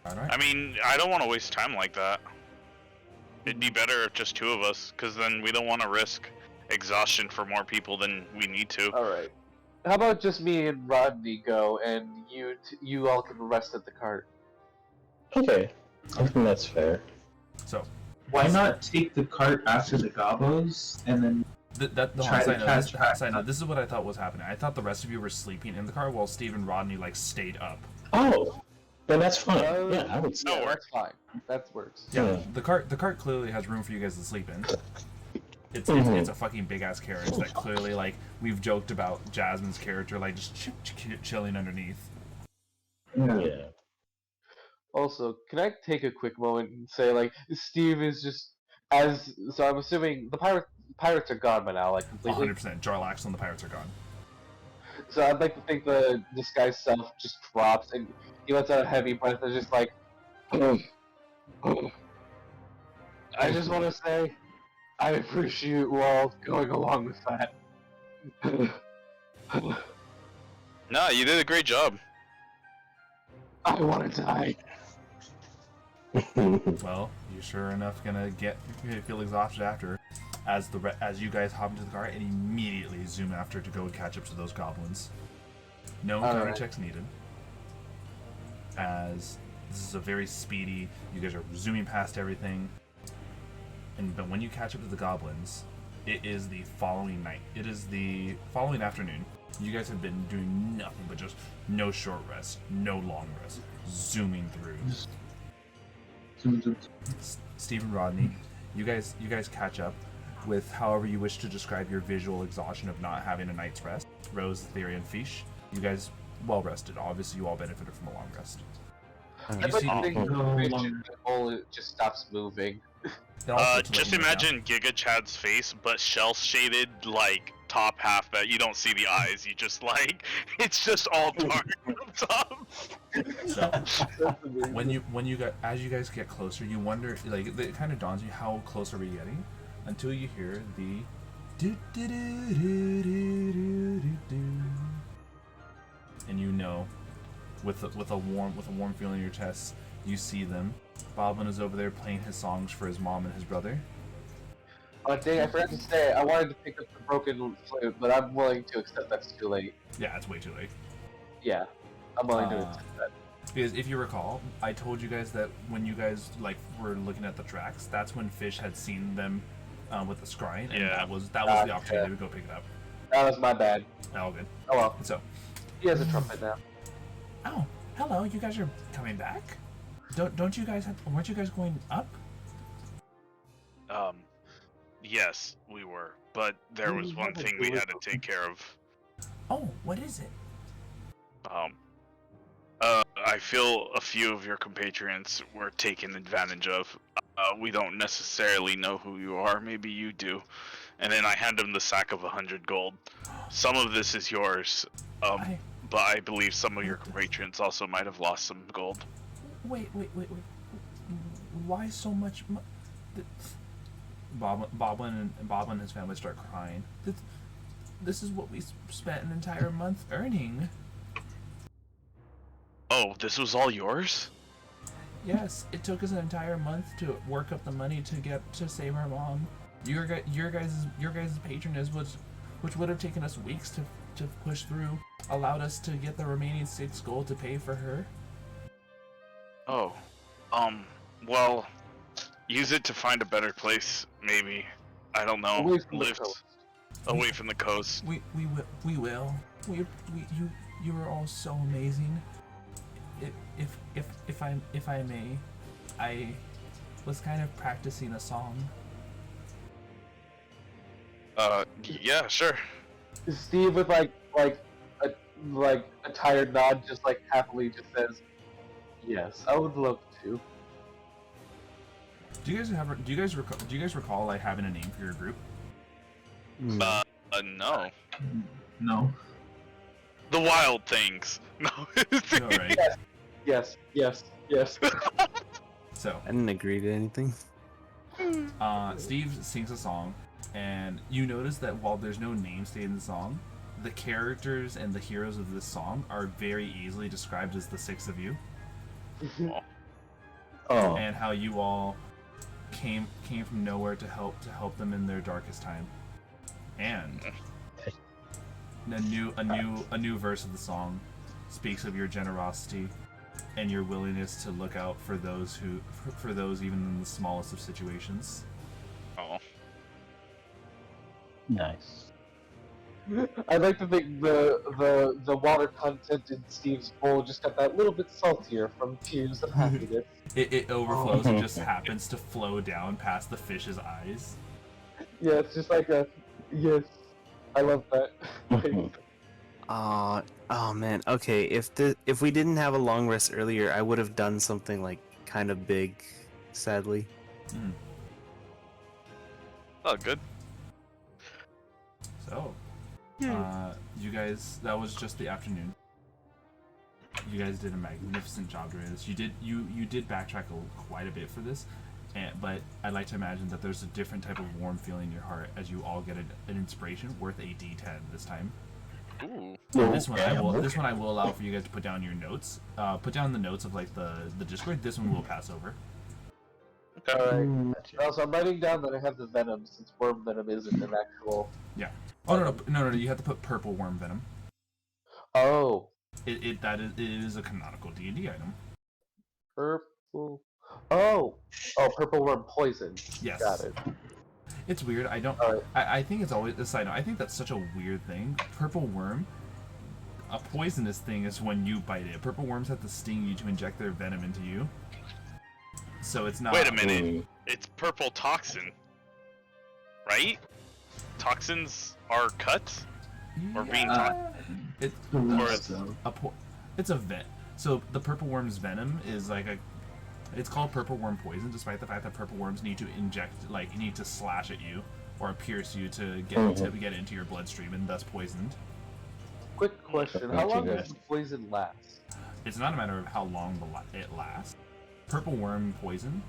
Alright. I mean, I don't want to waste time like that. It'd be better if just 2 of us, because then we don't want to risk exhaustion for more people than we need to. Alright. How about just me and Rodney go, and you all can rest at the cart? Okay, I think that's fair. So Why not take the cart after the gobos and then? Side note, this is what I thought was happening. I thought the rest of you were sleeping in the car while Steve and Rodney like stayed up. Oh, then that's fine. Yeah, I would. No, Yeah, that's fine. That works. Yeah, Yeah. the cart clearly has room for you guys to sleep in. It's Mhm. it's a fucking big ass carriage that clearly like we've joked about Jasmine's character like just chilling underneath. Yeah. Also, can I take a quick moment and say, like, Steve is just so I'm assuming the pirates are gone by now, like completely. 100%. Jarlax and the pirates are gone. So I'd like to think this guy's self just drops and he lets out a heavy breath and just like. I just want to say, I appreciate you all going along with that. No, you did a great job. I want to die. Well, you're sure enough gonna feel exhausted after, as you guys hop into the car and immediately zoom after to go catch up to those goblins. No encounter Alright. checks needed, as this is a very speedy. You guys are zooming past everything, but when you catch up to the goblins, it is the following night. It is the following afternoon. You guys have been doing nothing but just no short rest, no long rest, zooming through. Steve and Rodney, you guys catch up with however you wish to describe your visual exhaustion of not having a night's rest. Rose, Etheria, and Pheesh, you guys well rested. Obviously, you all benefited from a long rest. I'd You like see, to think Oh, the whole just stops moving. and also to Just let you know imagine Giga Chad's face, but shell shaded, like top half that you don't see the eyes. You just like it's just all dark up top. now, as you guys get closer, you wonder, like, it kind of dawns on you how close are we getting, until you hear the and you know, with a warm feeling in your chest, you see them. Boblin is over there playing his songs for his mom and his brother. Oh dang, I forgot to say, I wanted to pick up the broken flute, but I'm willing to accept that's too late. Yeah, it's way too late. Yeah, I'm willing to accept that. Because if you recall, I told you guys that when you guys like were looking at the tracks, that's when Pheesh had seen them with the scrying, and Yeah. that was the Gotcha. opportunity to go pick it up. That was my bad. All good. Oh well, So, he has a trumpet now. oh, hello, you guys are coming back. Don't you guys weren't you guys going up? Yes, we were, but there was one thing we had to take care of. Oh, what is it? I feel a few of your compatriots were taken advantage of. We don't necessarily know who you are. Maybe you do. And then I hand him the sack of 100 gold. Some of this is yours, but I believe some of your compatriots also might have lost some gold. Wait. Why so much? Boblin and his family start crying. This is what we spent an entire month earning. Oh, this was all yours? Yes, it took us an entire month to work up the money to save our mom. Your guys' patronage, which would have taken us weeks to push through, allowed us to get the remaining 6 gold to pay for her. Oh, well, use it to find a better place, maybe. I don't know. Away from the Lift coast. away from the coast. We will. You were all so amazing. If I may, I was kind of practicing a song. Yeah, sure. Steve with like a tired nod, just like happily just says, "Yes, I would love to." Do you guys recall like having a name for your group? No. No. No. The Wild Things. No. No, right? Yes. So, I didn't agree to anything. Steve sings a song, and you notice that while there's no name stated in the song, the characters and the heroes of this song are very easily described as the 6 of you, Oh, and how you all came from nowhere to help them in their darkest time. And a new verse of the song speaks of your generosity and your willingness to look out for those even in the smallest of situations. Oh. nice. I'd like to think the water content in Steve's bowl just got that little bit saltier from tears of happiness. It overflows and just happens to flow down past the fish's eyes. Yeah, it's just like a yes. I love that. Oh man. Okay, if we didn't have a long rest earlier, I would have done something like kind of big. Sadly. Mm. Oh, good. So, you guys, that was just the afternoon. You guys did a magnificent job during this. You did backtrack quite a bit for this, but I'd like to imagine that there's a different type of warm feeling in your heart as you all get an inspiration worth a D10 this time. Ooh. And this one I will allow for you guys to put down your notes. Put down the notes of like the Discord. This one we'll pass over. Alright. Also, I'm writing down that I have the venom since worm venom isn't an actual. Yeah. Oh no! You have to put purple worm venom. Oh. It is a canonical D&D item. Purple. Oh, purple worm poison. Yes. Got it. It's weird. I don't. Alright. I think it's always a side note. I think that's such a weird thing. Purple worm. A poisonous thing is when you bite it. Purple worms have to sting you to inject their venom into you. So it's not. Wait a minute. It's purple toxin. Right? Toxins are cut? Or being It's it's a vet. So the purple worm's venom is like a. It's called purple worm poison, despite the fact that purple worms need to inject, like, need to slash at you or pierce you to get into your bloodstream and thus poisoned. Quick question: how long does the poison last? It's not a matter of how long it lasts. Purple worm poison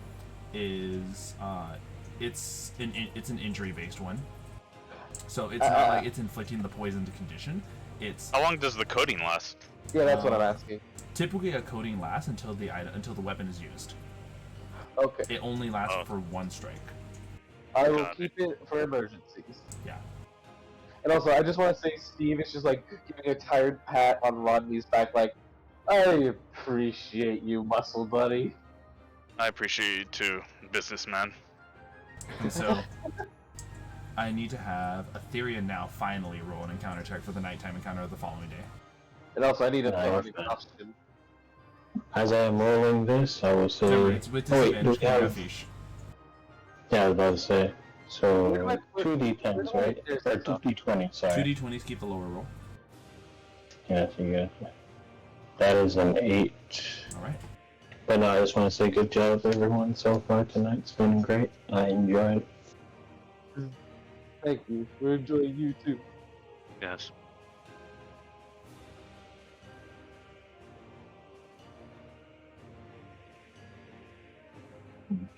is it's an injury based one, so it's not like it's inflicting the poisoned condition. It's How long does the coating last? Yeah, that's what I'm asking. typically a coating lasts until the weapon is used. Okay. It only lasts for one strike. I will Got keep it for emergencies. Yeah. And also, I just want to say, Steve is just like giving a tired pat on Rodney's back, like, I appreciate you, muscle buddy. I appreciate you too, businessman. And so I need to have Etheria now finally roll an encounter check for the nighttime encounter of the following day. And also, I need a Nice. costume. As I am rolling this, I will say. Remember, it's with Oh, wait, do disadvantage. we You have- have Pheesh. Yeah, I was about to say. So, Where do I put- 2d10s, where right? do I Or put this 2d20, sorry. 2d20s keep the lower roll. Yeah, so you got that is an 8. Alright. But no, I just want to say good job, everyone, so far tonight. It's been great. I enjoyed it. Thank you. We're enjoying you too. Yes.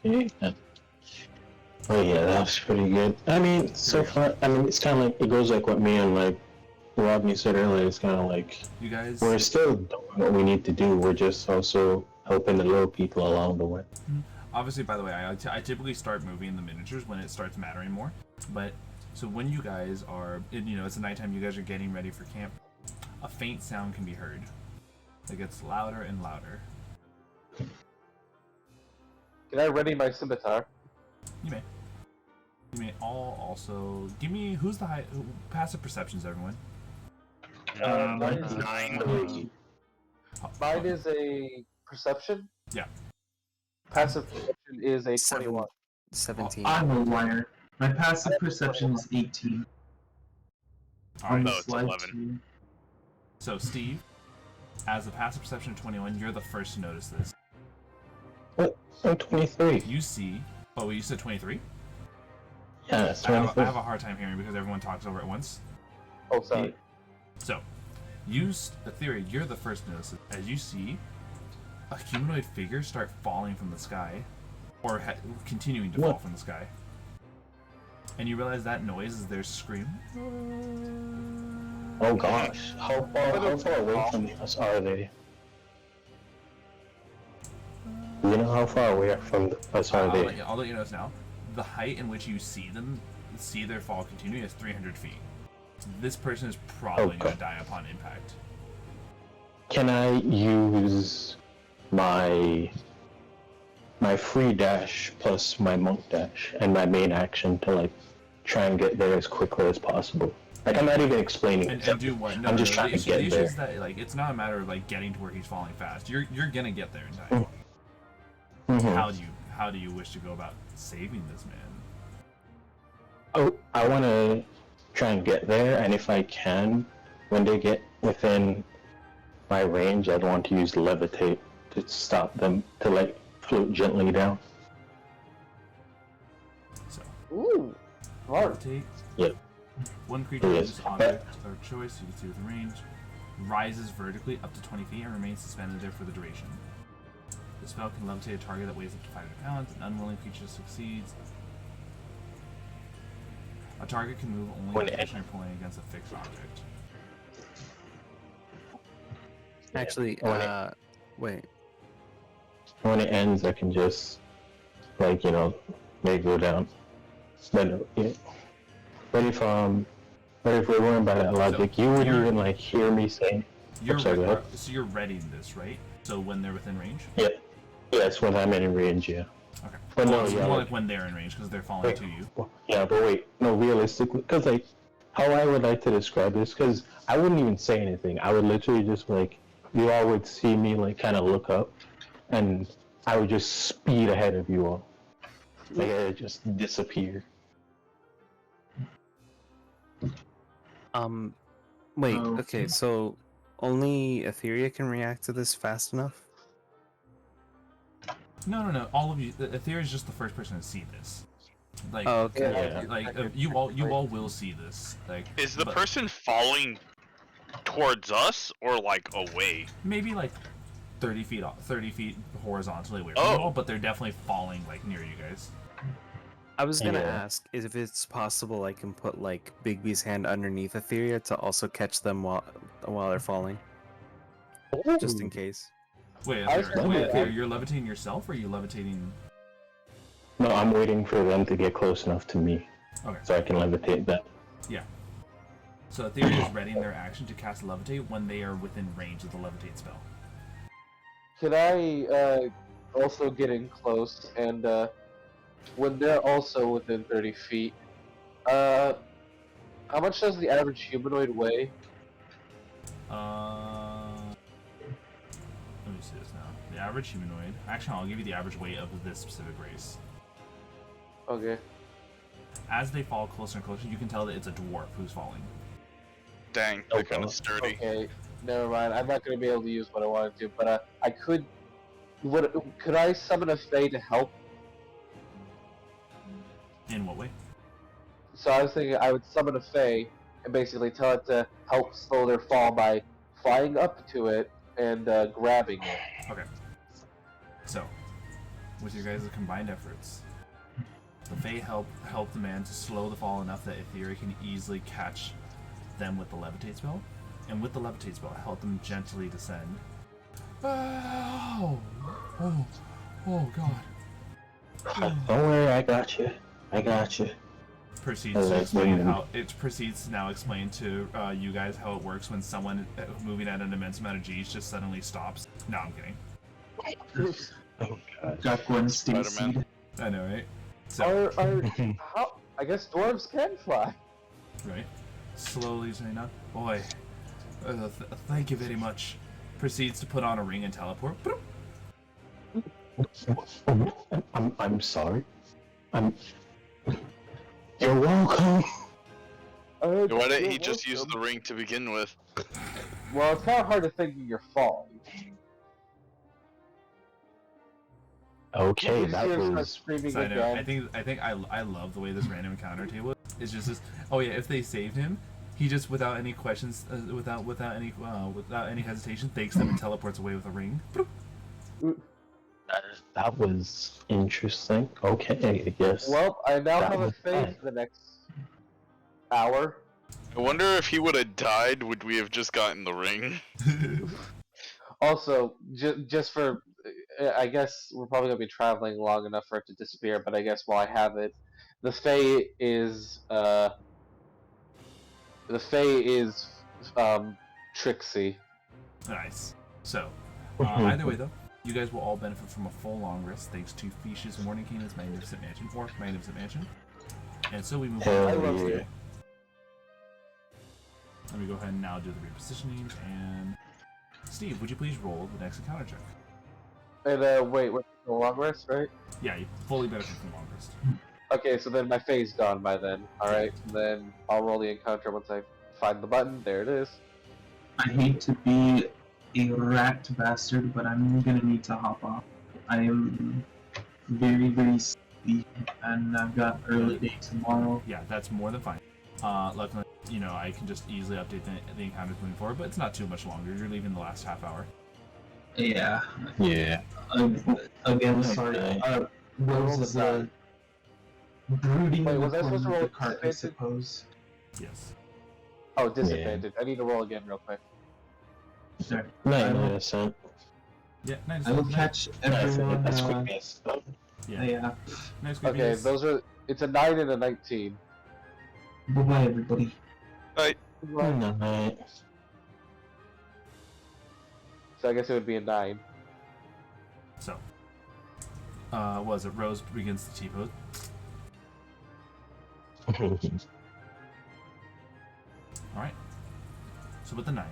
Okay. Oh yeah, that was pretty good. I mean, so far, I mean, it's kind of like, it goes like what me and like Rodney said earlier, it's kind of like You guys. we're still doing what we need to do. We're just also helping the little people along the way. Obviously, by the way, I typically start moving the miniatures when it starts mattering more. But so when you guys are, it's the nighttime. You guys are getting ready for camp. A faint sound can be heard. It gets louder and louder. Can I ready my scimitar? You may. You may all also give me who's the passive perceptions, everyone. Mine is a perception. Yeah. Passive perception is a 21. 17. I'm a liar. My passive perception is 18. Alright, no, it's 11. So Steve, as a passive perception of 21, you're the first to notice this. What? I'm 23. You see. Oh, you said 23? Yeah, it's I 23. have a hard time hearing because everyone talks over at once. Oh, sorry. So, Etheria, you're the first to notice it. As you see a humanoid figure start falling from the sky, or continuing to fall from the sky. And you realize that noise is their scream. Oh gosh, how far away from us are they? You know how far away from us are they? I'll let you know this now. The height in which you see their fall continue is 300 feet. This person is probably going to die upon impact. Can I use my free dash plus my monk dash and my main action to like try and get there as quickly as possible? Like I'm not even explaining. And do what? No, I'm just trying to get the issue there. is that like it's not a matter of like getting to where he's falling fast. You're gonna get there in time. Mm-hmm. How do you wish to go about saving this man? Oh, I want to try and get there, and if I can, when they get within my range, I'd want to use levitate to stop them to like float gently down. So Ooh, hard. levitate. Yep. One creature Yes. uses object or choice, you can see within range, rises vertically up to 20 feet and remains suspended there for the duration. The spell can levitate a target that weighs up to 500 pounds. An unwilling creature succeeds. A target can move only When if it- you're pulling against a fixed object. Actually, When wait. When it ends, I can just like make it go down. But yeah. But if we're going by that logic, you wouldn't even like hear me saying. Sorry, go ahead. So you're readying this, right? So when they're within range? Yeah. Yes, when I'm in range, yeah. Okay. But Well, no, it's yeah, more like- like when they're in range, because they're falling Wait. to you. Yeah, but wait, no, realistically, because like, how I would like to describe this, because I wouldn't even say anything. I would literally just like, you all would see me like kind of look up, and I would just speed ahead of you all. Like I would just disappear. Wait, Oh. okay, so only Etheria can react to this fast enough? No. All of you. Etheria is just the first person to see this. Like, Oh, okay. Yeah. like you all will see this. Like, Is the but person falling towards us or like away? maybe like 30 feet horizontally away from Oh. you all, but they're definitely falling like near you guys. I was gonna Yeah. ask if it's possible I can put like Bigby's hand underneath Etheria to also catch them while they're falling, just in case. Wait, I was gonna say, Etheria, you're levitating yourself, or are you levitating? No, I'm waiting for them to get close enough to me, Okay. so I can levitate them. Yeah. So Etheria is readying their action to cast Levitate when they are within range of the Levitate spell. Can I also get in close and when they're also within 30 feet, how much does the average humanoid weigh? Let me see this now. The average humanoid. Actually, I'll give you the average weight of this specific race. Okay. As they fall closer and closer, you can tell that it's a dwarf who's falling. Dang, they're Okay. kind of sturdy. Okay. Never mind. I'm not gonna be able to use what I wanted to, but I could. Could I summon a Fae to help? In what way? So I was thinking I would summon a Fae and basically tell it to help slow their fall by flying up to it and grabbing it. Okay. So, with your guys' combined efforts, the Fae help the man to slow the fall enough that Etheria can easily catch them with the levitate spell, and with the levitate spell, help them gently descend. Oh, God. Don't worry, I got you. I got you. Proceeds to explain how it proceeds to now explain to you guys how it works when someone moving at an immense amount of G's just suddenly stops. No, I'm kidding. Oh god. Got Gwen Spider-Man. Stacy. I know, right? So, How? I guess dwarves can fly. right? Slowly saying up. Boy, thank you very much. Proceeds to put on a ring and teleport. I'm sorry. You're welcome. Why didn't he just use the ring to begin with? Well, it's kind of hard to think you're falling. Okay, You that just hear her was. screaming So I know. again. I think I love the way this random encounter table is. It's just this. Oh yeah, if they saved him, he just without any questions, without any hesitation, takes them and teleports away with a ring. That was interesting. Okay, I guess. Well, I now That have a was fate fun. for the next hour. I wonder if he would have died, would we have just gotten the ring? Also, just for, I guess we're probably gonna be traveling long enough for it to disappear. But I guess while I have it, the Fae is Trixie. Nice. So, either way though, you guys will all benefit from a full long rest thanks to Pheesh's Morning Kingdom's Magnificent Mansion, or Magnificent Mansion. And so we move on Hell to the next yeah. day. Let me go ahead and now do the repositioning, and Steve, would you please roll the next encounter check? And wait, what's the long rest, right? Yeah, you fully benefit from long rest. Okay, so then my Fae's gone by then. All right, then I'll roll the encounter once I find the button. There it is. I hate to be a rat bastard, but I'm gonna need to hop off. I am very, very sleepy, and I've got early day tomorrow. Yeah, that's more than fine. Luckily, I can just easily update the encounters moving forward, but it's not too much longer. You're leaving the last half hour. Yeah. Yeah. Again, sorry. Rose is brooding Wait, in the was I supposed to corner of roll the cart, I disadvantage? suppose. Yes. Oh, disadvantage. I need to roll again real quick. Sorry. Innocent. Yeah, nice. I will catch everyone. Asclepius. Yeah. Nice. Okay, those are. It's a 9 and a 19. Bye-bye, everybody. Night. So I guess it would be a 9. So, was it Rose begins the T-pose? All right. So with the 9.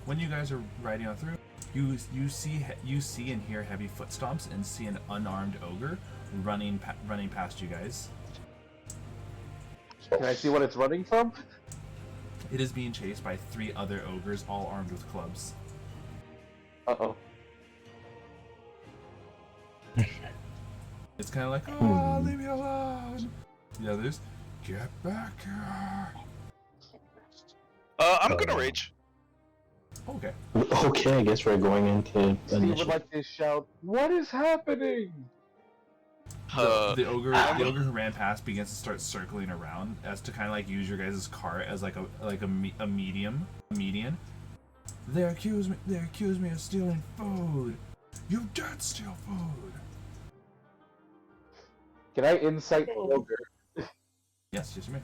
When you guys are riding on through, you see and hear heavy footsteps and see an unarmed ogre running past you guys. Can I see what it's running from? It is being chased by 3 other ogres, all armed with clubs. Uh-oh. It's kind of like, oh, leave me alone. The others, get back here. I'm gonna rage. Okay. Okay, I guess we're going into Steve would initiative. like to shout, "What is happening?" The ogre who ran past begins to start circling around as to kind of like use your guys' cart as like a median. They accuse me of stealing food. You did steal food. Can I insight the ogre? Yes, you may.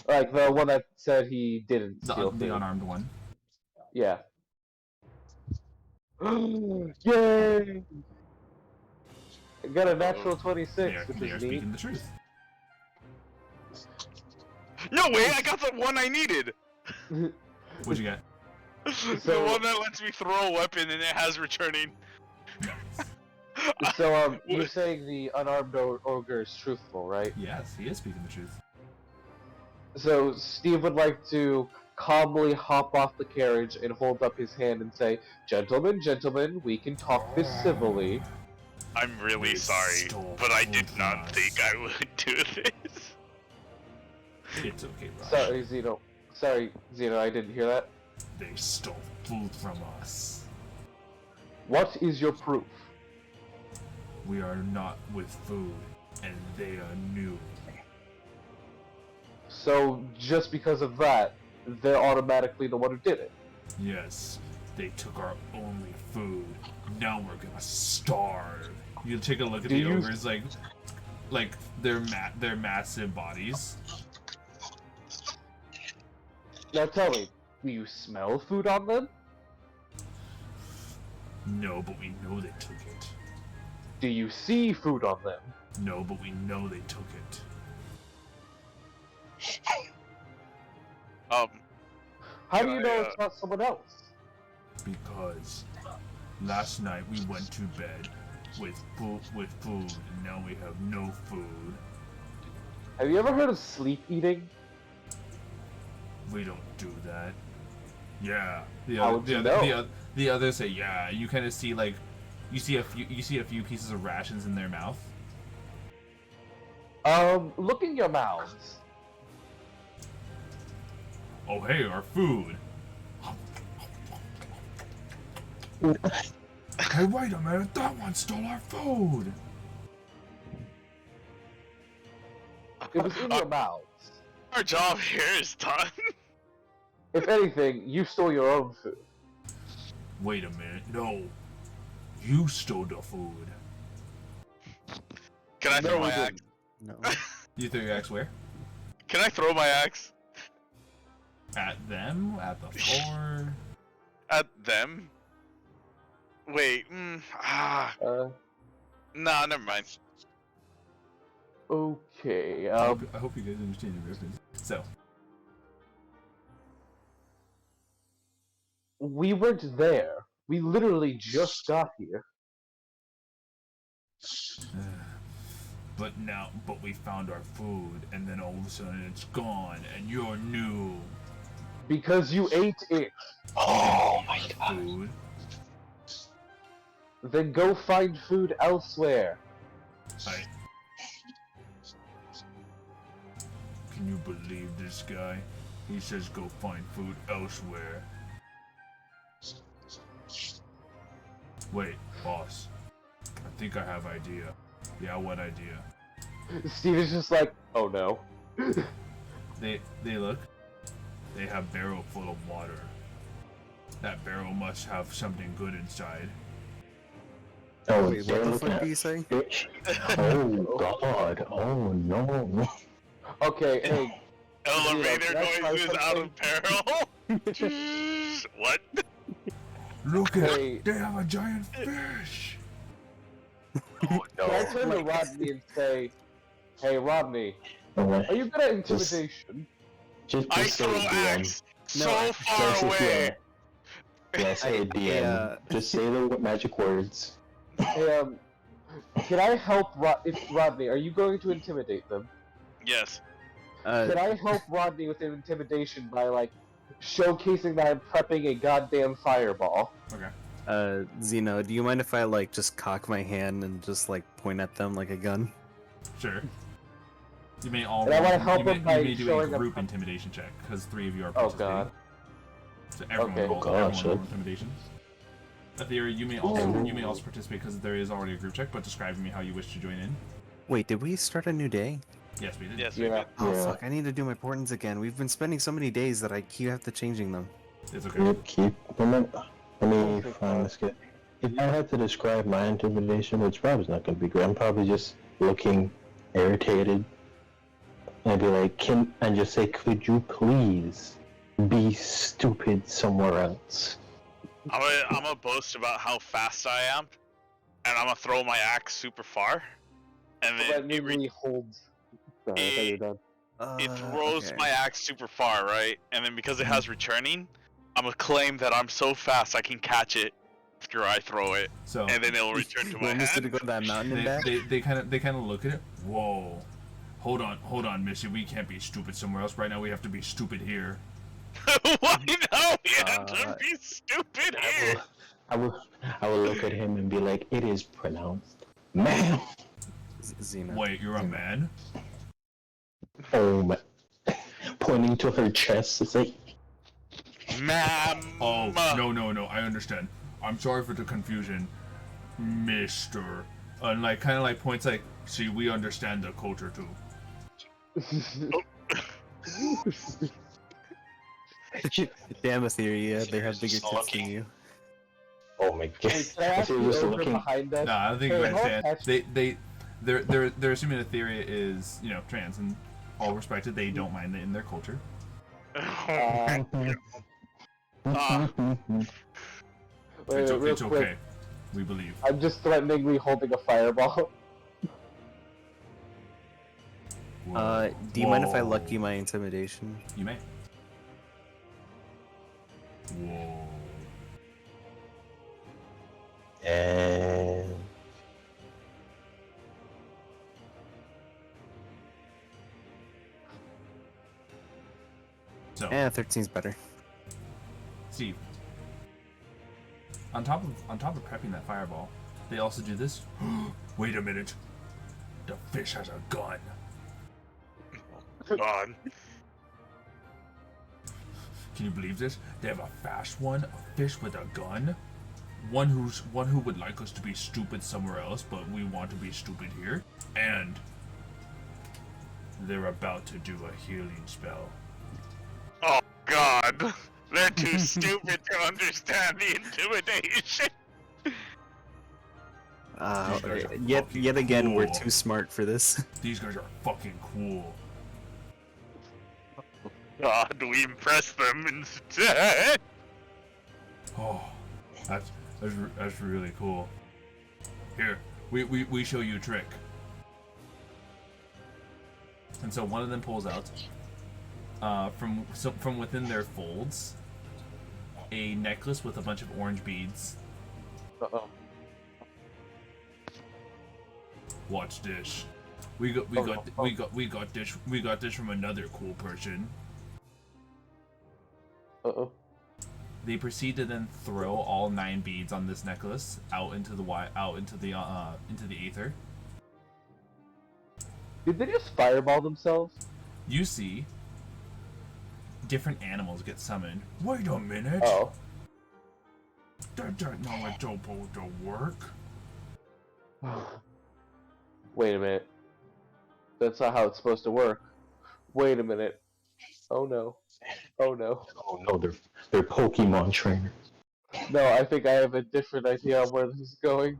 Like the one that said he didn't steal The food. unarmed one. Yeah. Yay! I got a natural 26, They are which is neat. speaking the truth. No way! I got the one I needed. What'd you get? The one that lets me throw a weapon and it has returning. So, you're saying the unarmed ogre is truthful, right? Yes, he is speaking the truth. So, Steve would like to calmly hop off the carriage and hold up his hand and say, "Gentlemen, gentlemen, we can talk this civilly." I'm really They sorry, stole but I food did from not us. think I would do this. It's okay, Raj. Sorry, Zeno. I didn't hear that. They stole food from us. What is your proof? We are not with food, and they are new. So, just because of that, they're automatically the one who did it. Yes, they took our only food. Now we're gonna starve. You take a look at the ogres, like their massive bodies. Now tell me, do you smell food on them? No, but we know they took it. Do you see food on them? No, but we know they took it. How do you know it's not someone else? Because last night we went to bed with food, and now we have no food. Have you ever heard of sleep eating? We don't do that. Yeah. The others say yeah. You kind of see like, you see a few pieces of rations in their mouth. Look in your mouths. Oh hey, our food. Hey, wait a minute! That one stole our food. It was in your mouths. Our job here is done. If anything, you stole your own food. Wait a minute! No, you stole the food. Can I No, throw we my didn't. axe? No. You threw your axe where? Can I throw my axe At them? At the floor? at them? Wait. Nah, never mind. Okay, I hope you guys understand the reference. So, we weren't there. We literally just got here. but we found our food, and then all of a sudden it's gone, and you're new. Because you ate it. Oh my god. Food. Then go find food elsewhere. Can you believe this guy? He says go find food elsewhere. Wait, boss. I think I have idea. Yeah, what idea? Steve is just like, oh no. They look. They have barrel full of water. That barrel must have something good inside. Oh, Wait, they're what the looking fuck at do you say? fish. Oh god. Oh no. Okay, hey, Elevator can I try noises out of peril. What? Look at Hey. it! They have a giant fish! Oh can I no. turn to Rodney and say, hey Rodney, are you good at intimidation? Just I say throw DM. axe No, so far away. Yeah, say DM. Just say the magic words. Hey, can I help Rodney, are you going to intimidate them? Yes. Can I help Rodney with the intimidation by, like, showcasing that I'm prepping a goddamn fireball? Okay. Zeno, do you mind if I like just cock my hand and just like point at them like a gun? Sure. You may all And I wanna help you may, him by you may do a showing a- group intimidation check, because 3 of you are Oh participating. god. So everyone Okay. rolls, Oh, everyone gosh, roll intimidation. Etheria, you may also Ooh. participate because there is already a group check, but describe to me how you wish to join in. Wait, did we start a new day? Yes, we did. Yes, Yeah. we did. Oh Yeah. fuck, I need to do my portents again. We've been spending so many days that I keep after changing them. It's okay. Let me find this guy. If I had to describe my intimidation, which probably is not going to be great, I'm probably just looking irritated. I'd be like, and just say, could you please be stupid somewhere else? I'm gonna boast about how fast I am, and I'm gonna throw my axe super far, and That then immediately holds. Sorry, I thought you were done. it throws Okay. my axe super far, right? And then because it has returning, I'm gonna claim that I'm so fast I can catch it after I throw it, So and then it'll return to my Want us to hand. go to that mountain and back? they kind of look at it. Whoa. Hold on, Missy. We can't be stupid somewhere else. Right now, we have to be stupid here. Why no? We have to Uh, be stupid I here. will look at him and be like, it is pronounced man. Zeno. Wait, you're a man? Oh my. Pointing to her chest, it's like, Ma'am. Oh, no, I understand. I'm sorry for the confusion, Mister. And like, kind of like points like, see, we understand the culture too. Damn Etheria, they have bigger tits than you. Oh my god. Wait, can I ask If the you're just ogre looking, behind us? Nah, I don't think Hey, you how understand. They're assuming Etheria is, you know, trans, and all respected, they don't mind it in their culture. Wait, It's real quick. okay. We believe. I'm just threateningly holding a fireball. Do you mind if I lucky my intimidation? You may. Whoa. and So, 13's better. Steve. On top of prepping that fireball, they also do this. Wait a minute. The fish has a gun. God. Can you believe this? They have a fast one, a fish with a gun. One who would like us to be stupid somewhere else, but we want to be stupid here. And they're about to do a healing spell. Oh God. They're too stupid to understand the intimidation. Yet again, we're cool. too smart for this. These guys are fucking cool. God, we impress them instead. Oh, that's really cool. Here, we show you a trick. And so one of them pulls out, from within their folds, a necklace with a bunch of orange beads. Uh-oh. Watch this. We got this from another cool person. Uh-oh. They proceed to then throw all 9 beads on this necklace out into the aether. Did they just fireball themselves? You see different animals get summoned. Wait a minute. Oh. That's not what's supposed to work. Wait a minute. That's not how it's supposed to work. Wait a minute. Oh no. Oh no. oh no, they're Pokemon trainers. No, I think I have a different idea on where this is going.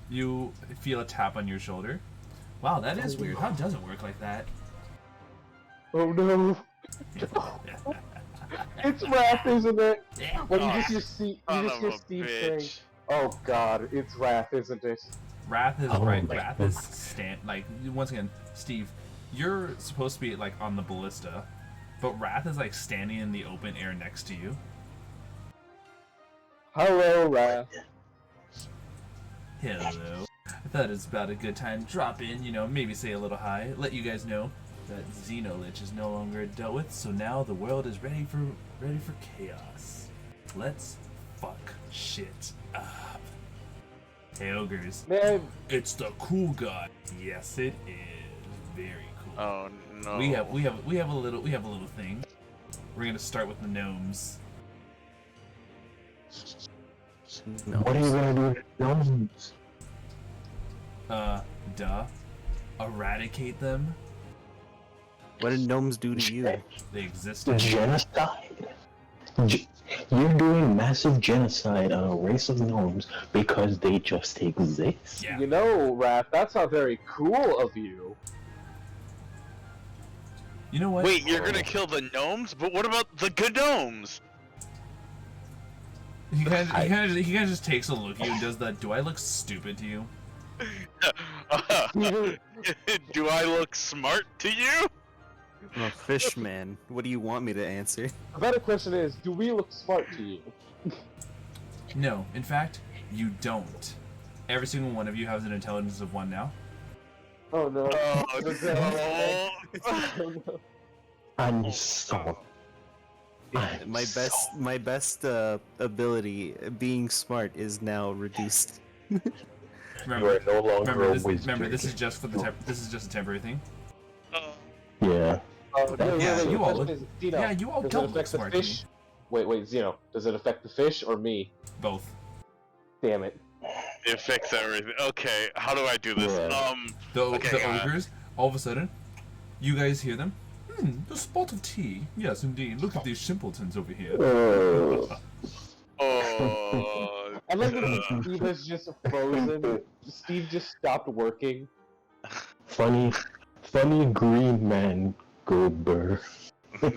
You feel a tap on your shoulder. Wow, that is weird. How does it work like that? Oh no. It's Wrath, isn't it? When you just hear Steve saying, "Oh God, it's Wrath, isn't it?" Wrath is Oh right. my Wrath is like once again, Steve. You're supposed to be like on the ballista, but Wrath is like standing in the open air next to you. Hello, Wrath. Hello. I thought it was about a good time to drop in, you know, maybe say a little hi, let you guys know that Xenolich is no longer dealt with, so now the world is ready for chaos. Let's fuck shit up. Hey ogres. Man, It's the cool guy. Yes, it is. Very cool. Oh no. We have a little thing. We're gonna start with the gnomes. No. What are you gonna do with gnomes? Duh. Eradicate them. What did gnomes do to you? They exist. Genocide? You're doing massive genocide on a race of gnomes because they just exist. Yeah. you know, Wrath, that's not very cool of you. You know what? Wait, you're gonna kill the gnomes? But what about the gnomes? He kind of just takes a look at you and does that. Do I look stupid to you? Do I look smart to you? I'm a fish man. What do you want me to answer? The better question is, do we look smart to you? No, in fact, you don't. Every single one of you has an intelligence of 1 now. Oh no. Oh no. Oh, no. I'm so... My best ability, being smart, is now reduced. You Remember, are no longer a wizard. remember, this is just for this is just a temporary thing. Yeah. Oh, no, Yeah, really, you the all question look- is, Dino, yeah, you all does it don't look affect the smart to me. fish? Wait, Zeno. Does it affect the fish or me? Both. Damn it. It fixed everything. Okay, how do I do this? Yeah. The Okay, ogres, all of a sudden, you guys hear them. The spot of tea. Yes, indeed. Look at these simpletons over here. Oh. I like that Steve is just frozen. Steve just stopped working. Funny green man go burr.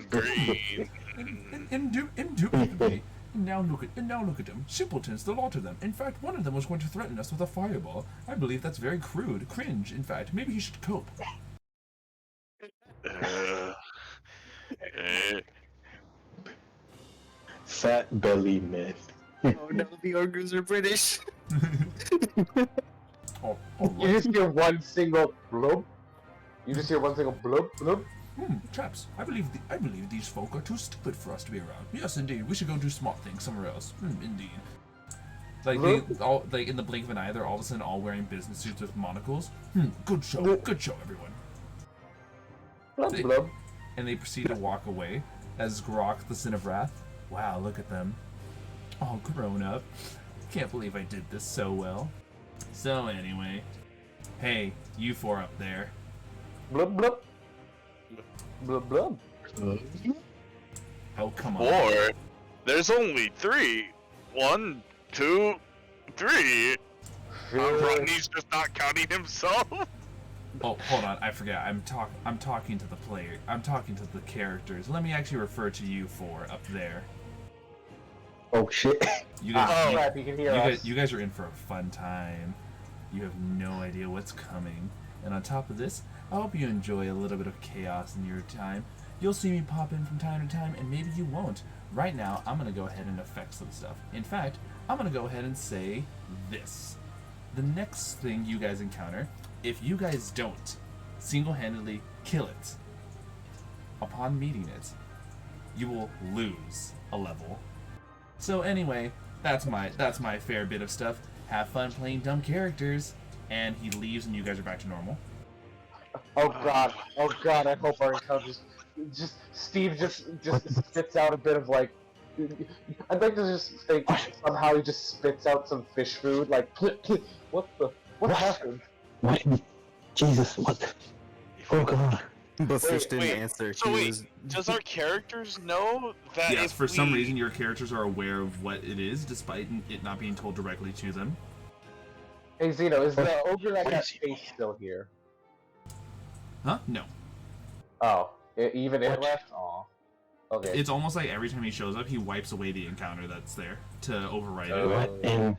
Green. Indubitably. And now look at them. Simpletons, the lot of them. In fact, one of them was going to threaten us with a fireball. I believe that's very crude. Cringe, in fact. Maybe he should cope. Fat belly man. Oh no, the ogres are British. Oh, You just hear one single blub. You just hear one single blub blub. Chaps, I believe these folk are too stupid for us to be around. Yes, indeed. We should go do smart things somewhere else. Indeed. Like like in the blink of an eye, they're all of a sudden all wearing business suits with monocles. Good show, everyone. Blub blub. And they proceed to walk away as Grok, the Sin of Wrath. Wow, look at them, all grown up. Can't believe I did this so well. So anyway, hey, you four up there. Blub blub. Blub blub. Oh, come on. Or there's only 3. 1, 2, 3. Rodney's just not counting himself. Oh, hold on, I forgot. I'm talking to the player. I'm talking to the characters. Let me actually refer to you four up there. Oh shit. You guys, Crap, you can hear us. you guys are in for a fun time. You have no idea what's coming. And on top of this, I hope you enjoy a little bit of chaos in your time. You'll see me pop in from time to time, and maybe you won't. Right now, I'm gonna go ahead and affect some stuff. In fact, I'm gonna go ahead and say this. The next thing you guys encounter, if you guys don't single-handedly kill it, upon meeting it, you will lose a level. So anyway, that's my fair bit of stuff. Have fun playing dumb characters. And he leaves and you guys are back to normal. Oh god, I hope our encounters Steve just spits out a bit of like I'd like to just think somehow he just spits out some fish food, like what happened? What? Jesus, what? Oh god. But Fish didn't wait, answer. So He wait, was... does our characters know that Yes, if for some reason your characters are aware of what it is, despite it not being told directly to them. Hey Zeno, is the ogre that got face still here? Huh? No. Oh, even it left? Aw. Okay. It's almost like every time he shows up, he wipes away the encounter that's there to override it.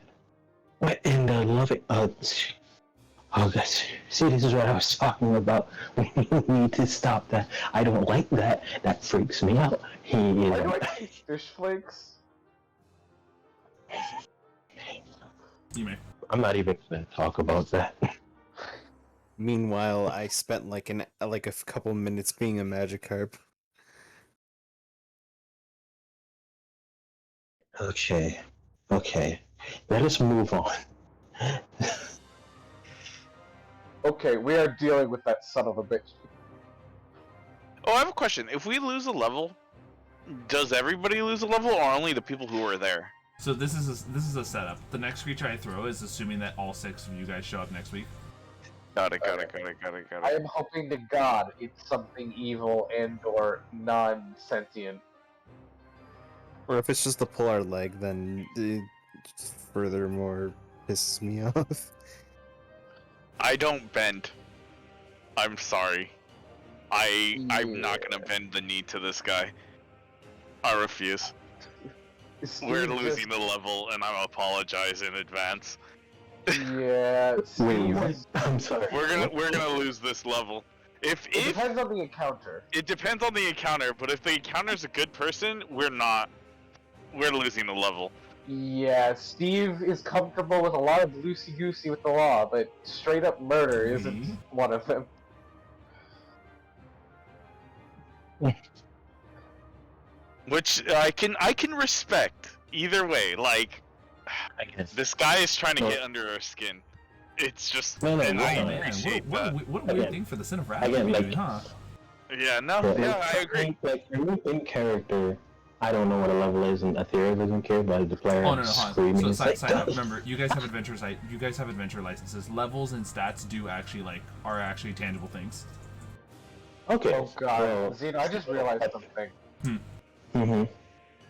What in the loving oh gosh. See, this is what I was talking about. We need to stop that. I don't like that. That freaks me out. He Why is do I eat fish flakes? You may. I'm not even gonna talk about that. Meanwhile, I spent like a couple minutes being a Magikarp. Okay. Let us move on. Okay, we are dealing with that son of a bitch. Oh, I have a question. If we lose a level, does everybody lose a level, or only the people who are there? So this is a setup. The next creature I throw is assuming that all 6 of you guys show up next week. Got it. I am hoping to God it's something evil and or non-sentient. Or if it's just to pull our leg, then it furthermore pisses me off. I don't bend. I'm sorry. I'm not gonna bend the knee to this guy. I refuse. We're losing the level, and I apologize in advance. Yeah. Wait, Steve what? is- I'm sorry. We're gonna lose this level. It depends on the encounter. It depends on the encounter, but if the encounter's a good person, we're not. We're losing the level. Yeah, Steve is comfortable with a lot of loosey-goosey with the law, but straight up murder isn't one of them. Which I can respect either way. Like, I guess. this guy is trying to get under our skin. It's just, No, and I Oh man, appreciate what that. a weird Again. thing for the Sin of Wrath Again, to be like- doing, huh? Yeah, no, But, yeah, I agree. Like in character, I don't know what a level is, and Etheria doesn't care, but the player Oh no, Han. screaming. So It's side like, note, remember, you guys have adventure licenses. Levels and stats do actually are actually tangible things. okay. Oh god, well, Xeno, I just realized something. mhm.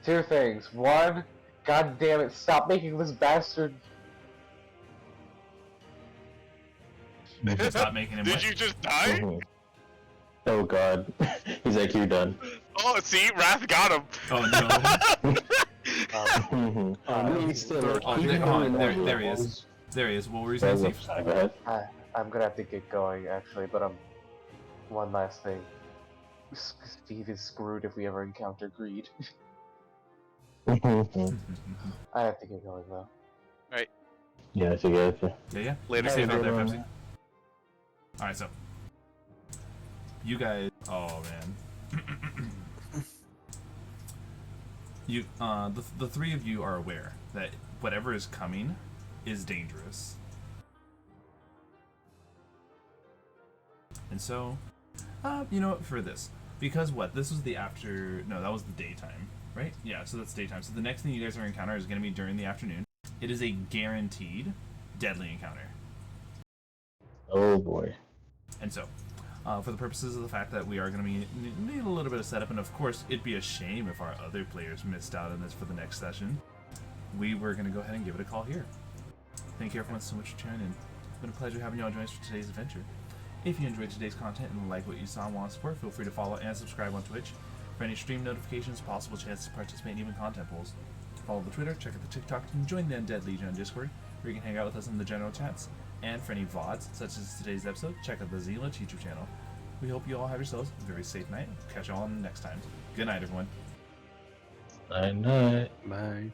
2 things. 1, god damn it, stop making this bastard. Stop making him. Did What? you just die? Mhm. Oh god. He's like, you're done. Oh, see, Wrath got him. Oh no. Mhm. He's still Oh, even there- though oh, we're there- not there he is. levels, There he is. What were you saying, Steve? Go ahead. I'm gonna have to get going, actually, but one last thing. Steve is screwed if we ever encounter greed. Mhm. I have to get going, though. Yeah, I get it. Yeah. Later, Be safe out there, everyone. Pepsi. All right, so you guys. Oh man. You, the three of you are aware that whatever is coming is dangerous, and so, you know what? For this, because this was the after. No, that was the daytime, right? Yeah, so that's daytime. So the next thing you guys are gonna encounter is gonna be during the afternoon. It is a guaranteed deadly encounter. Oh boy. And so, for the purposes of the fact that we are going to need a little bit of setup, and of course, it'd be a shame if our other players missed out on this for the next session, we were going to go ahead and give it a call here. Thank you everyone so much for tuning in. It's been a pleasure having you all join us for today's adventure. If you enjoyed today's content and like what you saw and want to support, feel free to follow and subscribe on Twitch for any stream notifications, possible chances to participate, and even content polls. Follow the Twitter, check out the TikTok, and join the Undead Legion on Discord, where you can hang out with us in the general chats. And for any VODs, such as today's episode, check out the Zila YouTube channel. We hope you all have yourselves a very safe night. Catch you all next time. Good night, everyone. Night night. Bye.